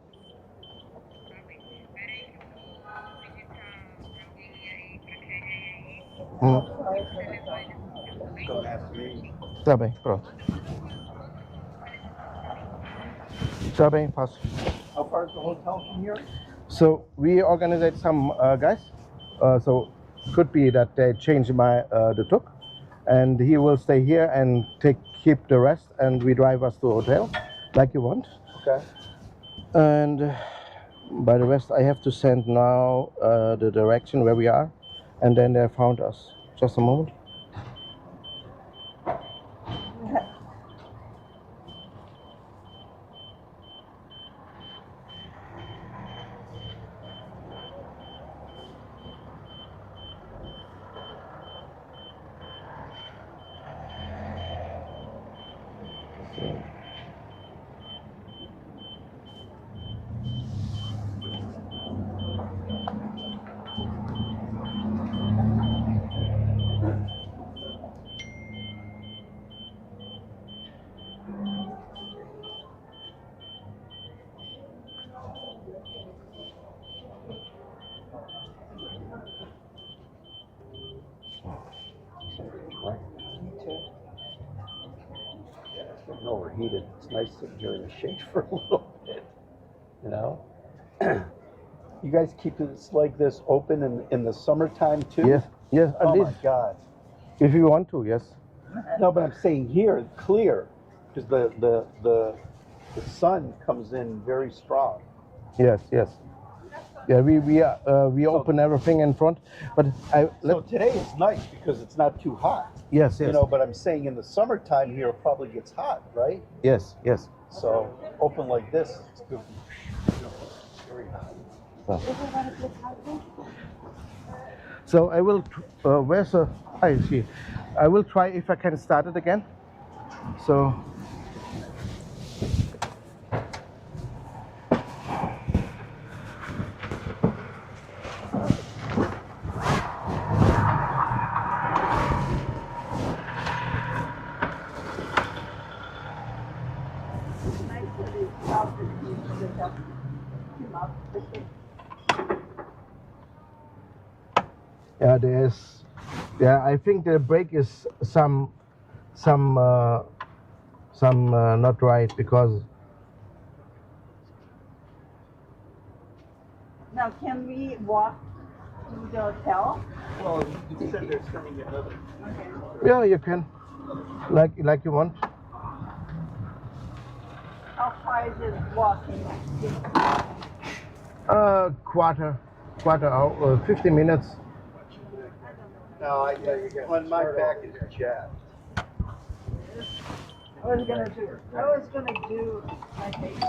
S3: Tá bem, pronto. Tá bem, faço.
S4: How far is the hotel from here?
S3: So we organize some guys. So could be that they change the Tuk, and he will stay here and keep the rest, and we drive us to hotel, like you want.
S4: Okay.
S3: And by the rest, I have to send now the direction where we are, and then they found us. Just a moment.
S15: Overheated. It's nice sitting here in the shade for a little bit, you know. You guys keep this like this open in the summertime too?
S3: Yes, yes. At
S15: Oh
S3: least,
S15: my God.
S3: if you want to, yes.
S15: No, but I'm saying here, clear, because the sun comes in very strong.
S3: Yes, yes. Yeah, we open everything in front, but
S15: So today is nice because it's not too hot.
S3: Yes, yes.
S15: You know, but I'm saying in the summertime here it probably gets hot, right?
S3: Yes, yes.
S15: So open like this, it's good. Very hot.
S3: So I will. Where's the? I see. I will try if I can start it again. So. Yeah, there's. Yeah, I think the brake is some not right because.
S14: Now, can we walk to the hotel?
S15: Well, you said there's coming another.
S3: Yeah, you can, like you want.
S14: How far is it walking?
S3: Quarter hour, 50 minutes.
S15: No, on my back is jacked.
S14: I was gonna do my face.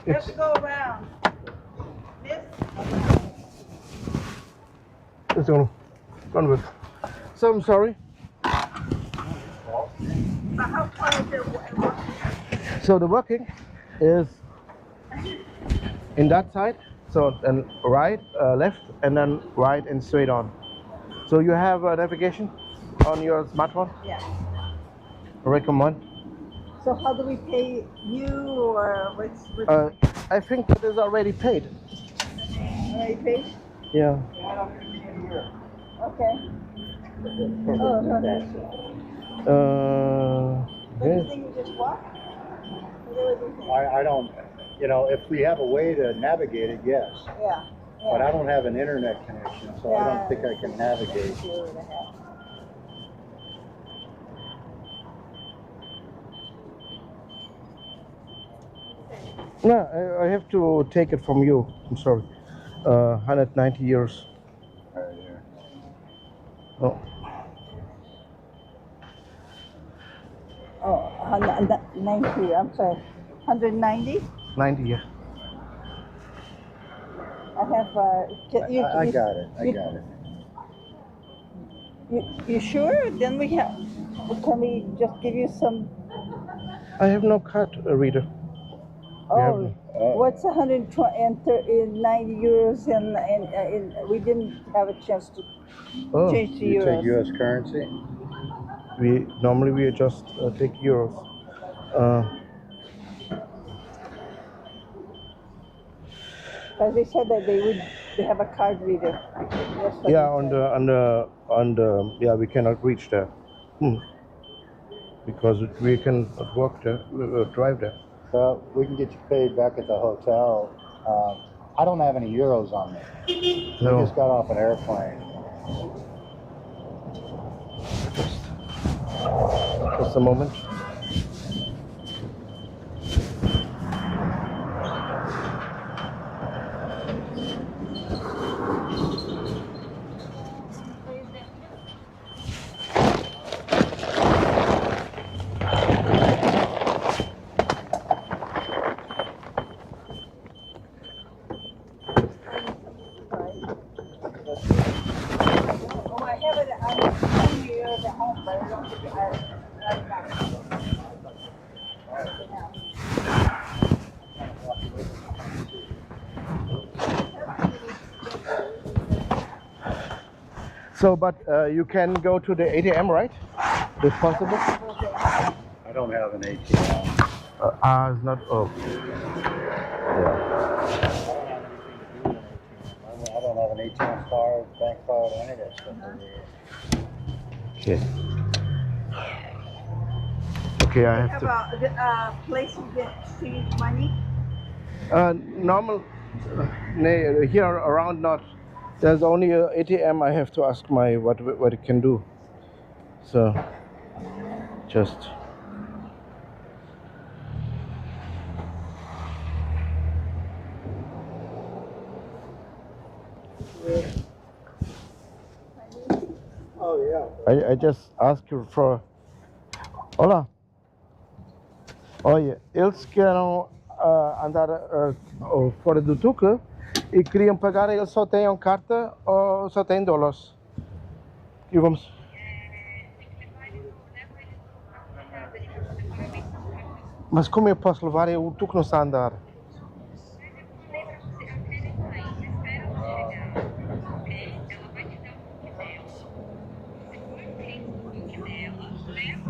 S14: Let's go around. Miss?
S3: It's gonna run with. So I'm sorry.
S14: But how far is it?
S3: So the working is in that side. So then right, left, and then right and straight on. So you have navigation on your smartphone?
S14: Yeah.
S3: I recommend.
S14: So how do we pay you or what's
S3: I think that is already paid.
S14: already paid?
S3: Yeah.
S14: Okay. Oh, no, that's. But you
S3: Yeah.
S14: think we just walk? What do you think?
S4: I don't, you know, if we have a way to navigate it, yes.
S14: Yeah.
S4: But I don't have an internet connection, so I don't think I can navigate.
S3: No, I have to take it from you. I'm sorry. 190 euros. Oh.
S14: Oh, 190, I'm sorry. 190?
S3: 90, yeah.
S14: I have,
S4: I got it, I got it.
S14: You sure? Then we have, can we just give you some,
S3: I have no card reader.
S14: oh, what's 190 euros and we didn't have a chance to change to
S4: You
S14: euros.
S4: take U.S. currency?
S3: We normally just take euros.
S14: But they said that they have a card reader. That's what
S3: Yeah,
S14: they said.
S3: yeah, we cannot reach there. Because we can walk there, drive there.
S4: So we can get you paid back at the hotel. I don't have any euros on me.
S3: No.
S4: We just got off an airplane.
S3: Just a moment.
S14: Oh, I have it. I have 2 euros at home, but I don't think
S3: So, but you can go to the ATM, right? If possible?
S4: I don't have an ATM.
S3: It's not. Oh.
S4: I don't have an ATM card, bank card, any of that stuff.
S3: Okay. Okay, I have to.
S14: have a place you get see money.
S3: Normal. Here around not. There's only a ATM. I have to ask my what it can do. So, just.
S4: Oh yeah.
S3: I just asked you for. Olá. Olha, eles querem andar fora do Tuk e queriam pagar, eles só têm carta ou só têm dólares. E vamos. Mas como eu posso levar? O Tuk não está a andar.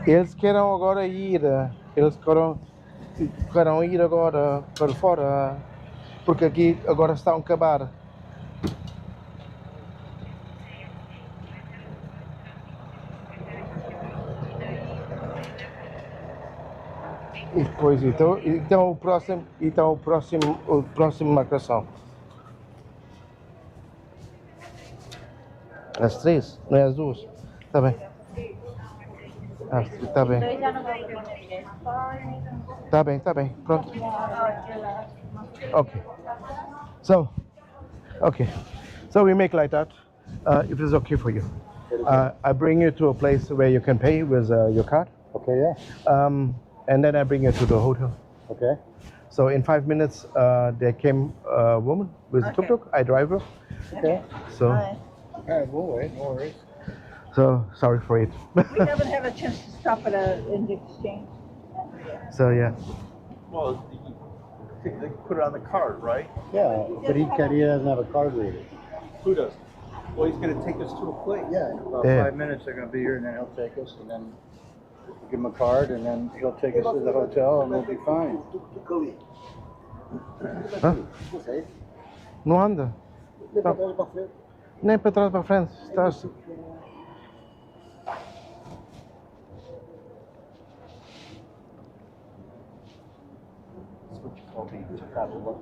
S3: Eles querem agora ir, eles querem ir agora para fora, porque aqui agora estão a acabar. E depois, então o próximo marcação. Às 3, não é às 2? Está bem. Está bem. Tá bem. Pronto. Okay. So we make like that. If it's okay for you, I bring you to a place where you can pay with your card.
S4: Okay, yeah.
S3: And then I bring you to the hotel.
S4: Okay.
S3: So in 5 minutes, there came a woman with a tuk-tuk. I drive her.
S4: Okay.
S3: So
S4: We'll wait, no worries.
S3: So sorry for it.
S14: We haven't had a chance to stop at an exchange.
S3: So yeah.
S15: Well, they put it on the card, right?
S4: Yeah, but he doesn't have a card reader.
S15: Who does? Well, he's going to take us to a place.
S4: Yeah, in about
S3: Yeah.
S4: 5 minutes they're going to be here, and then he'll take us, and then give him a card, and then he'll take us to the hotel, and we'll be fine.
S3: Hã? Não anda. Tá. Nem para trás para frente. Estás.
S15: That's what you call being took out of look.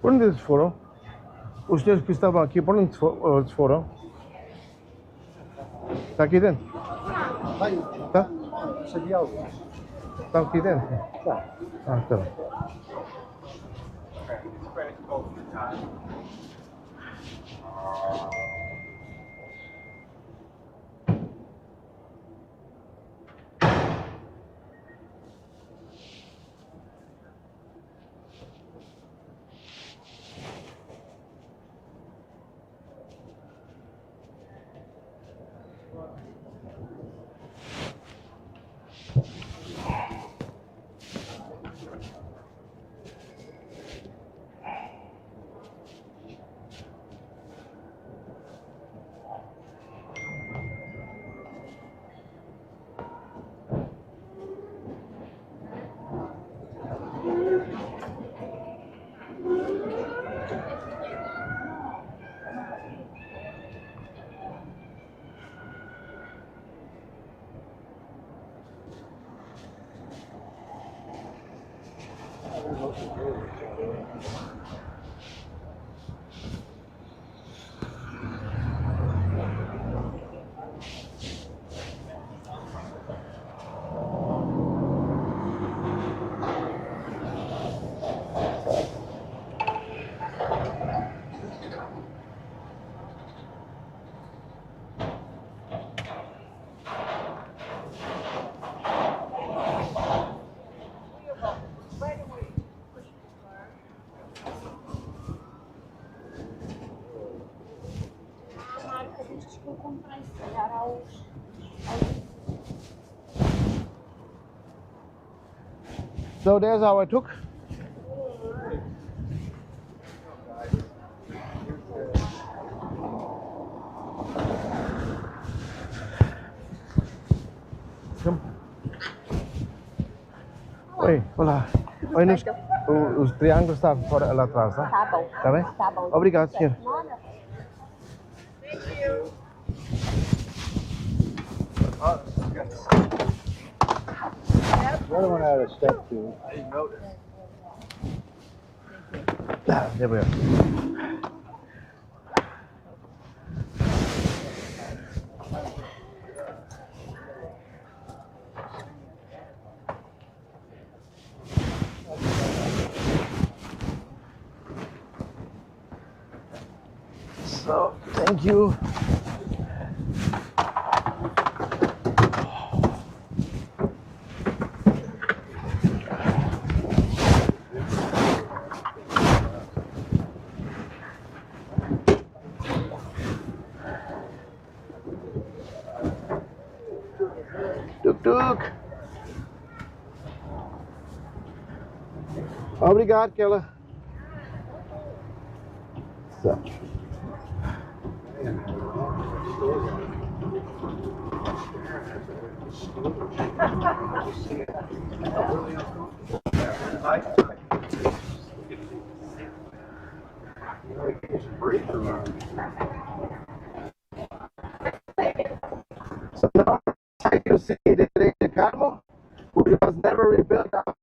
S3: Por onde eles foram? Os senhores que estavam aqui, por onde eles foram? Está aqui dentro? Tá? Está aqui dentro?
S4: Tá.
S3: Ah, tá bem. So there's our tuk. Come. Oi, olá. Oi, os triângulos estão fora lá atrás, tá?
S2: Tá bom.
S3: Tá bem?
S2: Tá bom.
S3: Obrigado, senhor.
S4: The other one had a step to it.
S15: I didn't notice.
S3: Ah, there we are. So, thank you. Tuk-Tuk. Obrigado, Keller. So. So now I can see the Carmo, which was never rebuilt after